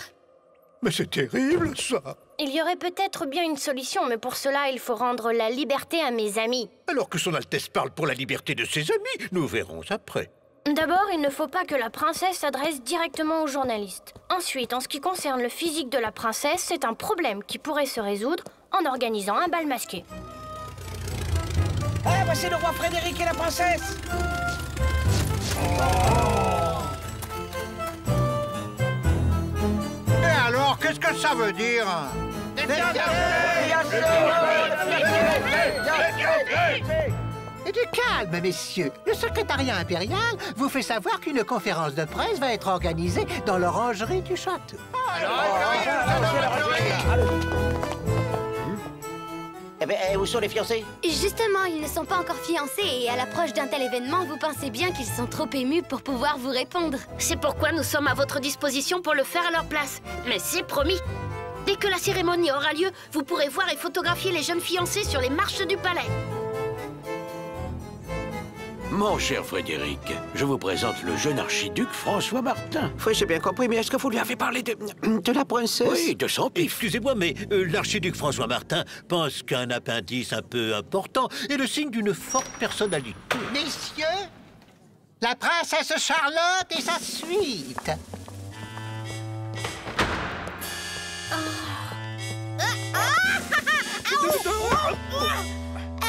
Mais c'est terrible, ça. Il y aurait peut-être bien une solution, mais pour cela, il faut rendre la liberté à mes amis. Alors que son Altesse parle pour la liberté de ses amis, nous verrons après. D'abord, il ne faut pas que la princesse s'adresse directement aux journalistes. Ensuite, en ce qui concerne le physique de la princesse, c'est un problème qui pourrait se résoudre en organisant un bal masqué. Ah, voici le roi Frédéric et la princesse. Et alors, qu'est-ce que ça veut dire? Et du calme, messieurs. Le secrétariat impérial vous fait savoir qu'une conférence de presse va être organisée dans l'orangerie du château. Eh bien, où sont les fiancés? Justement, ils ne sont pas encore fiancés et à l'approche d'un tel événement, vous pensez bien qu'ils sont trop émus pour pouvoir vous répondre. C'est pourquoi nous sommes à votre disposition pour le faire à leur place. Mais c'est promis. Dès que la cérémonie aura lieu, vous pourrez voir et photographier les jeunes fiancés sur les marches du palais. Mon cher Frédéric, je vous présente le jeune archiduc François Martin. Oui, j'ai bien compris, mais est-ce que vous lui avez parlé de la princesse? Oui, de son pif. Excusez-moi, mais l'archiduc François Martin pense qu'un appendice un peu important est le signe d'une forte personnalité. Messieurs, la princesse Charlotte et sa suite.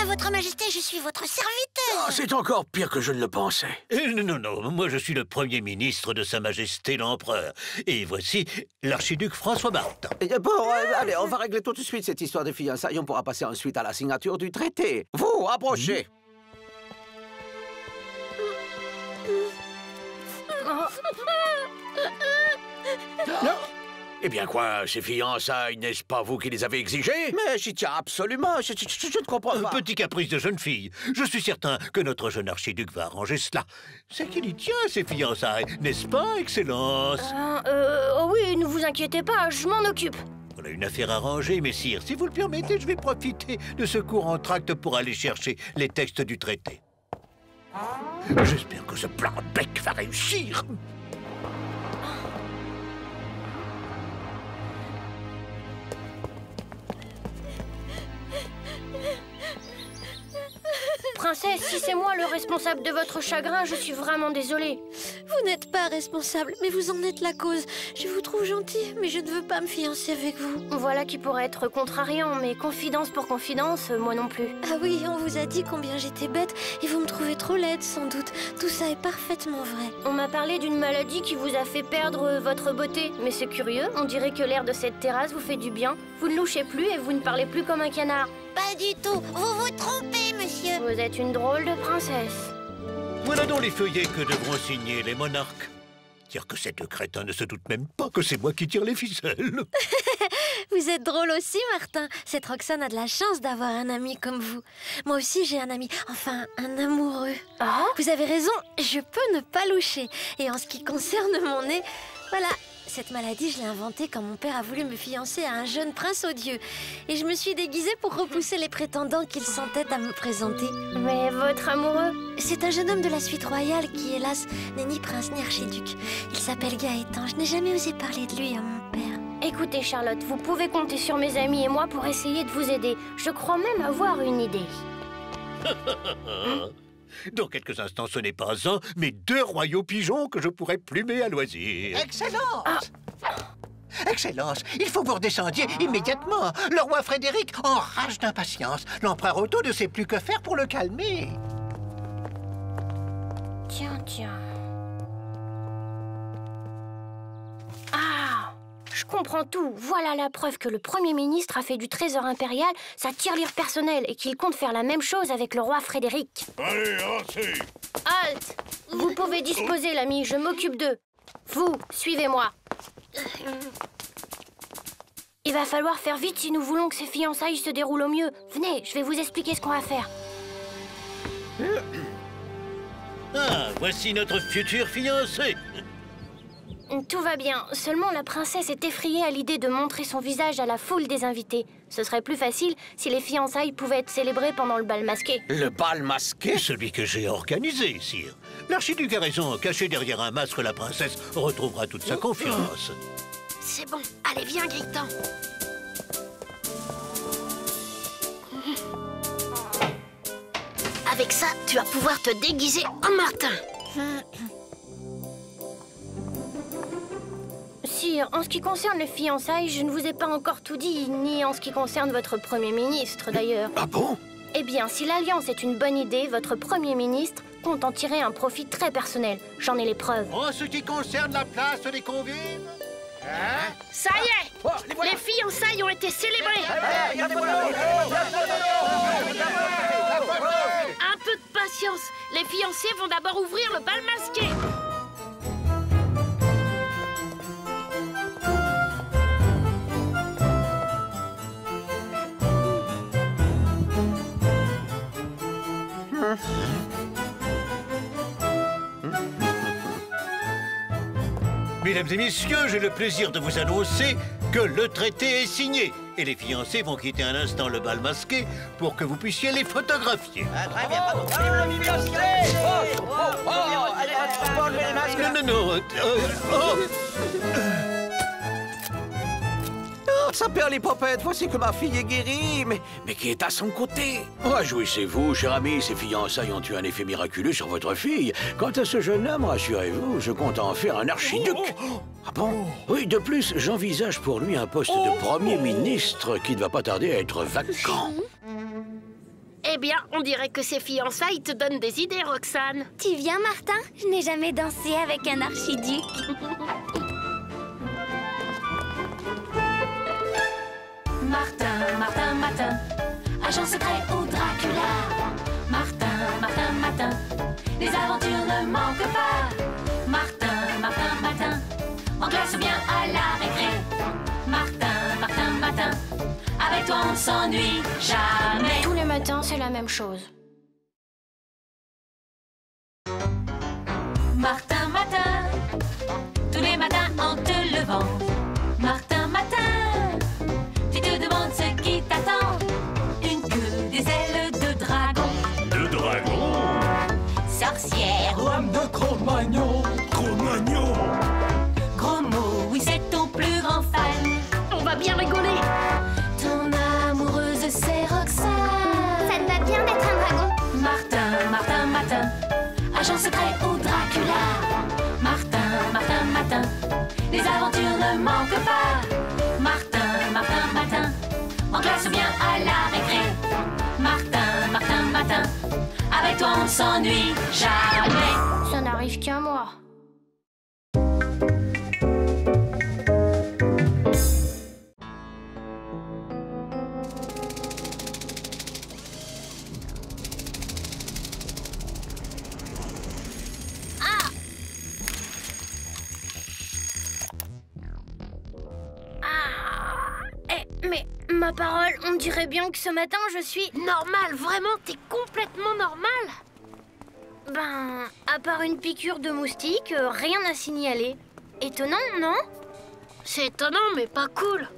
Votre Majesté, je suis votre serviteur. Oh, c'est encore pire que je ne le pensais. Non, moi je suis le Premier ministre de Sa Majesté l'Empereur. Et voici l'archiduc François Martin. Bon, allez, on va régler tout de suite cette histoire de fiançailles. On pourra passer ensuite à la signature du traité. Vous, approchez. Eh bien quoi, ces fiançailles, n'est-ce pas vous qui les avez exigées? Mais j'y tiens absolument, je ne comprends pas. Petit caprice de jeune fille. Je suis certain que notre jeune archiduc va arranger cela. C'est qu'il y tient, ces fiançailles, n'est-ce pas, Excellence? Oui, ne vous inquiétez pas, je m'en occupe. On a une affaire à ranger, messire. Si vous le permettez, je vais profiter de ce cours en tract pour aller chercher les textes du traité. J'espère que ce plan bec va réussir. Princesse, si c'est moi le responsable de votre chagrin, je suis vraiment désolée. Vous n'êtes pas responsable, mais vous en êtes la cause. Je vous trouve gentil, mais je ne veux pas me fiancer avec vous. Voilà qui pourrait être contrariant, mais confidence pour confidence, moi non plus. Ah oui, on vous a dit combien j'étais bête, et vous me trouvez trop laide, sans doute. Tout ça est parfaitement vrai. On m'a parlé d'une maladie qui vous a fait perdre votre beauté. Mais c'est curieux, on dirait que l'air de cette terrasse vous fait du bien. Vous ne louchez plus et vous ne parlez plus comme un canard. Pas du tout, vous vous trompez, monsieur. Vous êtes une drôle de princesse. Voilà donc les feuillets que devront signer les monarques. Dire que ces deux crétins ne se doutent même pas que c'est moi qui tire les ficelles. Vous êtes drôle aussi, Martin. Cette Roxane a de la chance d'avoir un ami comme vous. Moi aussi, j'ai un ami, enfin, un amoureux. Ah? Vous avez raison, je peux ne pas loucher. Et en ce qui concerne mon nez, voilà... Cette maladie, je l'ai inventée quand mon père a voulu me fiancer à un jeune prince odieux. Et je me suis déguisée pour repousser les prétendants qu'il s'entête à me présenter. Mais votre amoureux? C'est un jeune homme de la suite royale qui, hélas, n'est ni prince ni archiduc. Il s'appelle Gaëtan. Je n'ai jamais osé parler de lui à mon père. Écoutez, Charlotte, vous pouvez compter sur mes amis et moi pour essayer de vous aider. Je crois même avoir une idée. Dans quelques instants, ce n'est pas un, mais deux royaux pigeons que je pourrais plumer à loisir. Excellence! Excellence, il faut que vous redescendiez immédiatement. Le roi Frédéric enrage d'impatience. L'empereur Otto ne sait plus que faire pour le calmer. Tiens. Ah! Je comprends tout. Voilà la preuve que le Premier ministre a fait du trésor impérial sa tirelire personnelle et qu'il compte faire la même chose avec le roi Frédéric. Allez, assez! Halte! Vous pouvez disposer, l'ami, je m'occupe d'eux. Vous, suivez-moi. Il va falloir faire vite si nous voulons que ces fiançailles se déroulent au mieux. Venez, je vais vous expliquer ce qu'on va faire. Ah, voici notre futur fiancé. Tout va bien, seulement la princesse est effrayée à l'idée de montrer son visage à la foule des invités. Ce serait plus facile si les fiançailles pouvaient être célébrées pendant le bal masqué. Le bal masqué? Celui que j'ai organisé, sire. L'archiduc a raison, caché derrière un masque, la princesse retrouvera toute sa confiance. C'est bon, allez, viens, Gaëtan. Avec ça, tu vas pouvoir te déguiser en Martin. Sire, en ce qui concerne les fiançailles, je ne vous ai pas encore tout dit, ni en ce qui concerne votre Premier ministre, d'ailleurs. Ah bon? Eh bien, si l'alliance est une bonne idée, votre Premier ministre compte en tirer un profit très personnel. J'en ai les preuves. En ce qui concerne la place des convives... Ça y est, les fiançailles ont été célébrées. Un peu de patience. Les fiancés vont d'abord ouvrir le bal masqué. Mesdames et messieurs, j'ai le plaisir de vous annoncer que le traité est signé. Et les fiancés vont quitter un instant le bal masqué pour que vous puissiez les photographier. Très bien, Non. Ça perd les popettes, voici que ma fille est guérie, mais qui est à son côté. Réjouissez-vous, cher ami, ces fiançailles ont eu un effet miraculeux sur votre fille. Quant à ce jeune homme, rassurez-vous, je compte en faire un archiduc. Ah bon? Oui, de plus, j'envisage pour lui un poste de Premier ministre qui ne va pas tarder à être vacant. Eh bien, on dirait que ces fiançailles te donnent des idées, Roxane. Tu viens, Martin? Je n'ai jamais dansé avec un archiduc. Martin, agent secret au Dracula. Martin, les aventures ne manquent pas. Martin, en classe ou bien à la récré. Avec toi, on s'ennuie jamais. Tous les matins, c'est la même chose. Martin, matin, tous les matins en te levant. Martin, matin, tu te demandes ce qui t'attend. Une queue, des ailes de dragon. De dragon? Sorcière ou Homme de Cro-Magnon. Cro-Magnon? gros mot, oui c'est ton plus grand fan. On va bien rigoler. Ton amoureuse c'est Roxane. Ça te va bien d'être un dragon. Martin, Martin, matin, agent secret ou Dracula. Martin, Martin, matin, les aventures ne manquent pas. Martin, Martin, matin, en classe ou bien à la récré. Martin, Martin, matin, avec toi on s'ennuie jamais. Ça n'arrive qu'à moi. Mais ma parole, on dirait bien que ce matin je suis... Normal, vraiment, t'es complètement normal. Ben, à part une piqûre de moustique, rien à signaler. Étonnant, non? C'est étonnant, mais pas cool.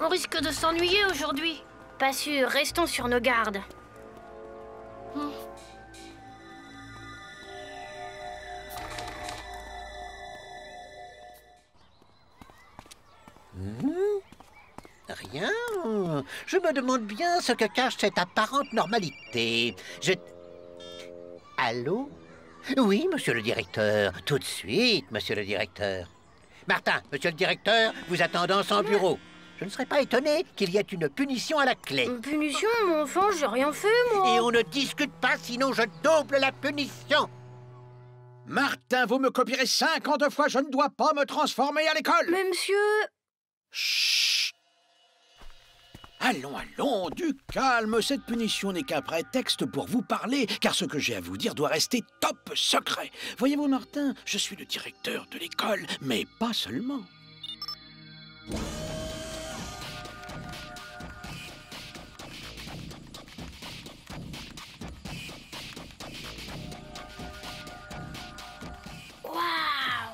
On risque de s'ennuyer aujourd'hui. Pas sûr, restons sur nos gardes. Rien. Je me demande bien ce que cache cette apparente normalité. Allô? Oui, monsieur le directeur. Tout de suite, monsieur le directeur. Martin, monsieur le directeur, vous attend dans son bureau. Je ne serais pas étonné qu'il y ait une punition à la clé. Une punition, mon enfant? J'ai rien fait, moi. Et on ne discute pas, sinon je double la punition. Martin, vous me copierez 50 fois, je ne dois pas me transformer à l'école. Mais monsieur... Chut. Allons, allons, du calme. Cette punition n'est qu'un prétexte pour vous parler, car ce que j'ai à vous dire doit rester top secret. Voyez-vous, Martin, je suis le directeur de l'école, mais pas seulement.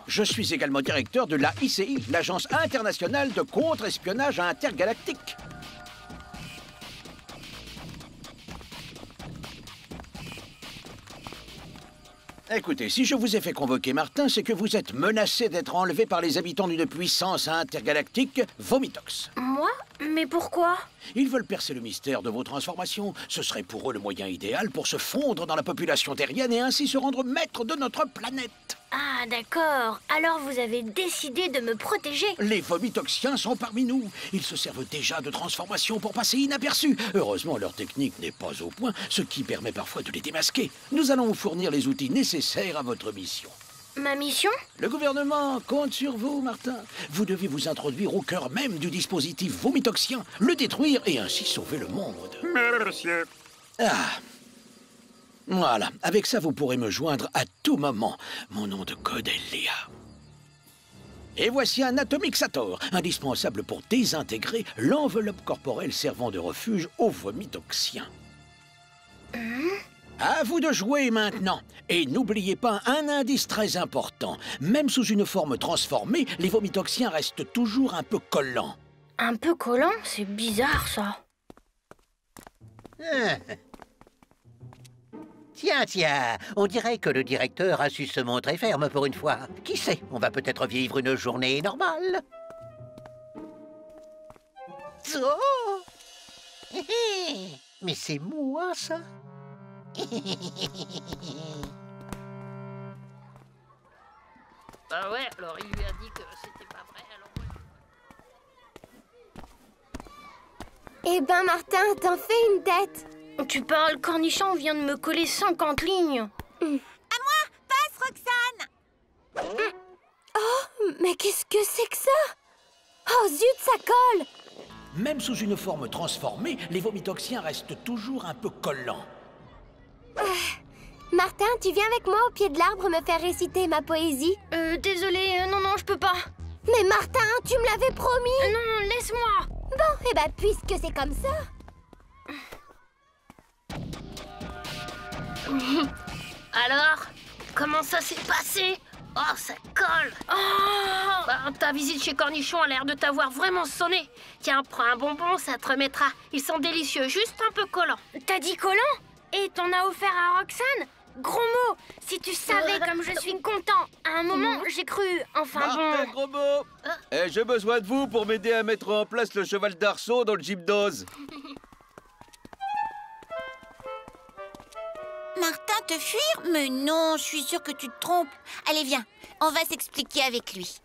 Je suis également directeur de l'AICI, l'Agence internationale de contre-espionnage intergalactique. Écoutez, si je vous ai fait convoquer Martin, c'est que vous êtes menacé d'être enlevé par les habitants d'une puissance intergalactique, Vomitox. Moi? Mais pourquoi? Ils veulent percer le mystère de vos transformations. Ce serait pour eux le moyen idéal pour se fondre dans la population terrienne et ainsi se rendre maître de notre planète. Ah, d'accord. Alors vous avez décidé de me protéger. Les Vomitoxiens sont parmi nous. Ils se servent déjà de transformations pour passer inaperçus. Heureusement, leur technique n'est pas au point, ce qui permet parfois de les démasquer. Nous allons vous fournir les outils nécessaires à votre mission. Ma mission? Le gouvernement compte sur vous, Martin. Vous devez vous introduire au cœur même du dispositif vomitoxien, le détruire et ainsi sauver le monde. Monsieur. Ah. Voilà, avec ça, vous pourrez me joindre à tout moment. Mon nom de code est Léa. Et voici un Atomixator, indispensable pour désintégrer l'enveloppe corporelle servant de refuge aux vomitoxiens. À vous de jouer maintenant. Et n'oubliez pas un indice très important. Même sous une forme transformée, les vomitoxiens restent toujours un peu collants. Un peu collant? C'est bizarre, ça. Tiens, on dirait que le directeur a su se montrer ferme pour une fois. Qui sait, on va peut-être vivre une journée normale. Oh. Mais c'est moi, ça. Bah ouais, alors il lui a dit que c'était pas vrai, alors... Eh ben, Martin, t'en fais une tête. Tu parles, Cornichon vient de me coller 50 lignes. À moi! Passe, Roxane! Oh, mais qu'est-ce que c'est que ça? Oh, zut, ça colle! Même sous une forme transformée, les vomitoxiens restent toujours un peu collants. Martin, tu viens avec moi au pied de l'arbre me faire réciter ma poésie? Désolée, non, je peux pas. Mais Martin, tu me l'avais promis! Non, laisse-moi! Bon, et bah puisque c'est comme ça... Alors, comment ça s'est passé? Oh, ça colle. Oh, bah, ta visite chez Cornichon a l'air de t'avoir vraiment sonné. Tiens, prends un bonbon, ça te remettra. Ils sont délicieux, juste un peu collants. T'as dit collants? Et t'en as offert à Roxane? Gros mot! Si tu savais comme je suis content! À un moment, j'ai cru... Enfin Martin, bon... gros mot! J'ai besoin de vous pour m'aider à mettre en place le cheval d'arceau dans le gymnose. Martin, te fuir? Mais non, je suis sûre que tu te trompes. Allez, viens, on va s'expliquer avec lui.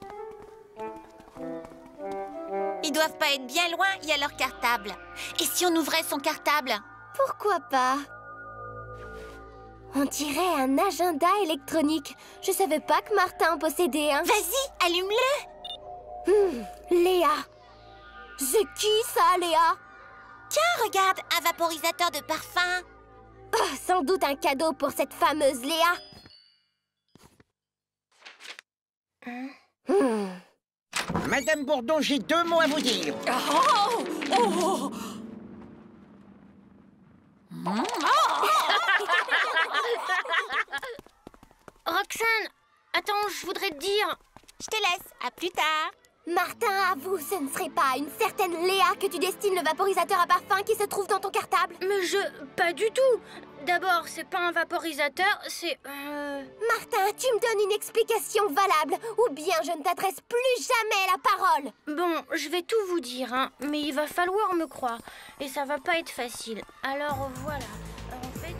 Ils doivent pas être bien loin, il y a leur cartable. Et si on ouvrait son cartable? Pourquoi pas? On dirait un agenda électronique. Je savais pas que Martin en possédait un. Vas-y, allume-le. Léa. C'est qui ça, Léa? Tiens, regarde, un vaporisateur de parfum. Oh, sans doute un cadeau pour cette fameuse Léa. Madame Bourdon, j'ai 2 mots à vous dire. Oh, oh. Roxane, attends, je voudrais te dire... Je te laisse, à plus tard. Martin, avoue, ce ne serait pas à une certaine Léa que tu destines le vaporisateur à parfum qui se trouve dans ton cartable? Mais pas du tout. D'abord, c'est pas un vaporisateur, c'est... Martin, tu me donnes une explication valable, ou bien je ne t'adresse plus jamais la parole. Bon, je vais tout vous dire, hein, mais il va falloir me croire. Et ça va pas être facile. Alors voilà, en fait...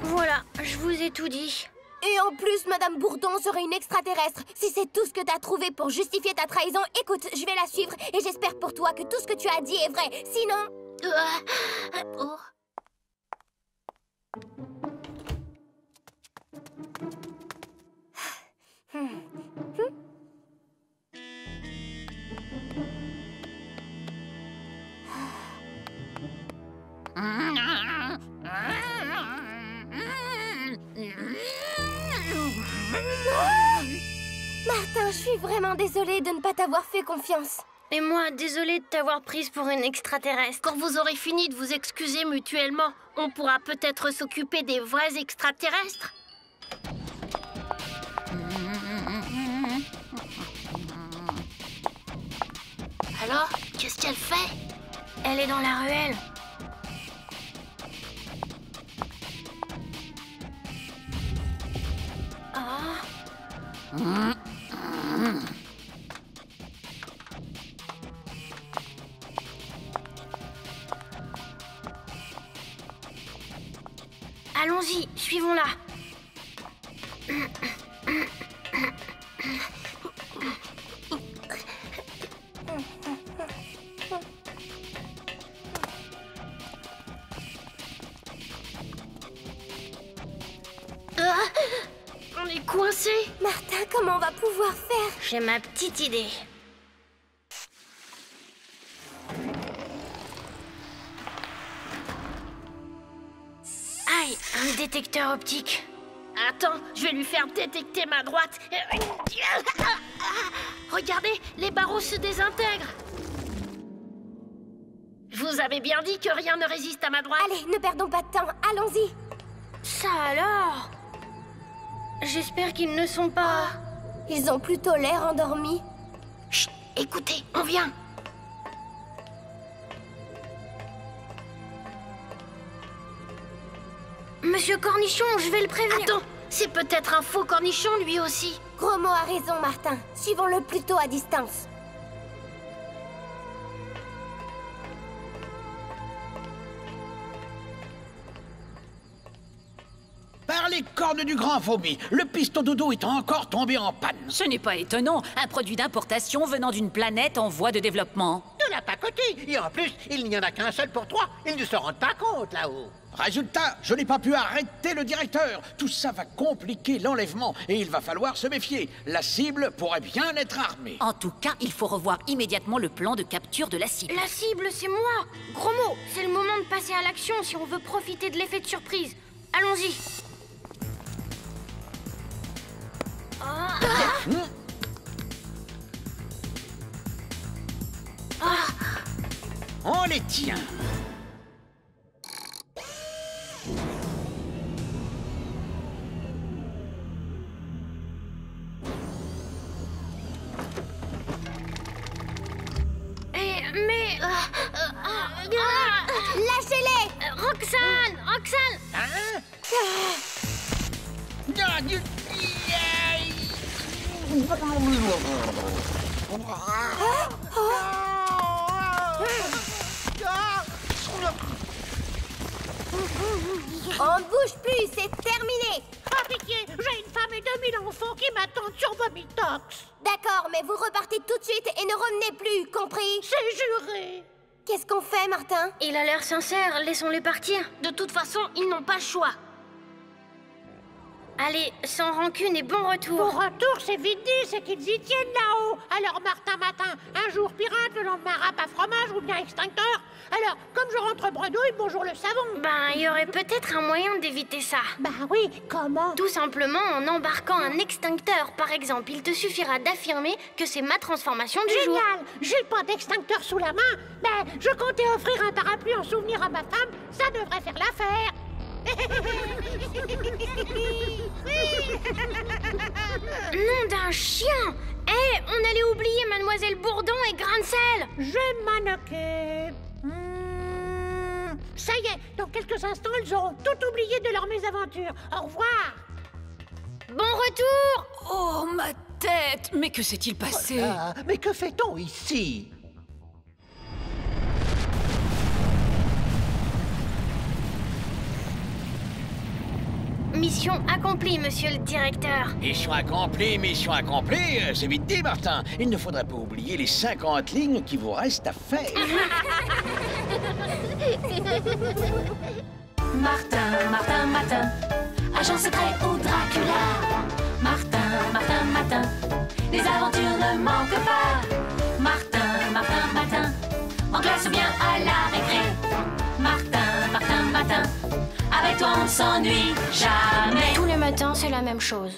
Voilà, je vous ai tout dit. Et en plus, Madame Bourdon serait une extraterrestre. Si c'est tout ce que t'as trouvé pour justifier ta trahison, écoute, je vais la suivre et j'espère pour toi que tout ce que tu as dit est vrai. Sinon... Martin, je suis vraiment désolée de ne pas t'avoir fait confiance. Et moi, désolée de t'avoir prise pour une extraterrestre. Quand vous aurez fini de vous excuser mutuellement, on pourra peut-être s'occuper des vrais extraterrestres. Alors, qu'est-ce qu'elle fait? Elle est dans la ruelle. Ah. Allons-y, suivons-la. On est coincé. Martin, comment on va pouvoir faire? J'ai ma petite idée. Aïe, un détecteur optique. Attends, je vais lui faire détecter ma droite. Regardez, les barreaux se désintègrent. Je vous avais bien dit que rien ne résiste à ma droite. Allez, ne perdons pas de temps, allons-y. Ça alors? J'espère qu'ils ne sont pas... Ils ont plutôt l'air endormis. Chut, écoutez, on vient. Monsieur Cornichon, je vais le prévenir. Attends, c'est peut-être un faux cornichon lui aussi. Gros mot a raison, Martin. Suivons-le plutôt à distance. Par les cornes du grand vomi, le piston doudou est encore tombé en panne. Ce n'est pas étonnant, un produit d'importation venant d'une planète en voie de développement. De la pacotille. Et en plus, il n'y en a qu'un seul pour 3. Ils ne se rendent pas compte là-haut. Résultat, je n'ai pas pu arrêter le directeur. Tout ça va compliquer l'enlèvement et il va falloir se méfier. La cible pourrait bien être armée. En tout cas, il faut revoir immédiatement le plan de capture de la cible. La cible, c'est moi. Gros mot, c'est le moment de passer à l'action si on veut profiter de l'effet de surprise. Allons-y. On les tient. Lâchez-les! Roxane! Roxane! On ne bouge plus, c'est terminé. Ah, pitié, j'ai une femme et 2000 enfants qui m'attendent sur Vomitox. D'accord, mais vous repartez tout de suite et ne revenez plus, compris? C'est juré. Qu'est-ce qu'on fait, Martin? Il a l'air sincère, laissons-les partir. De toute façon, ils n'ont pas le choix. Allez, sans rancune et bon retour. Bon retour, c'est vite dit, c'est qu'ils y tiennent là-haut. Alors, Martin Matin, un jour pirate, le lendemain râpe à fromage ou bien extincteur. Alors, comme je rentre bredouille, bonjour le savon. Ben, il y aurait peut-être un moyen d'éviter ça. Ben oui, comment? Tout simplement en embarquant un extincteur, par exemple. Il te suffira d'affirmer que c'est ma transformation du jour. Génial! J'ai pas d'extincteur sous la main. Ben, je comptais offrir un parapluie en souvenir à ma femme. Ça devrait faire l'affaire. Nom d'un chien! Eh, on allait oublier Mademoiselle Bourdon et Grain-de-Sel. Je m'en occupe. Ça y est, dans quelques instants, ils auront tout oublié de leur mésaventure. Au revoir. Bon retour! Oh, ma tête! Mais que s'est-il passé? Ah, mais que fait-on ici? Mission accomplie, monsieur le directeur. Mission accomplie, c'est vite dit, Martin. Il ne faudrait pas oublier les 50 lignes qui vous restent à faire. Martin, agent secret ou Dracula. Martin, les aventures ne manquent pas. Martin, en classe ou bien à la récré. Martin, avec toi on ne s'ennuie jamais. Tous les matins, c'est la même chose.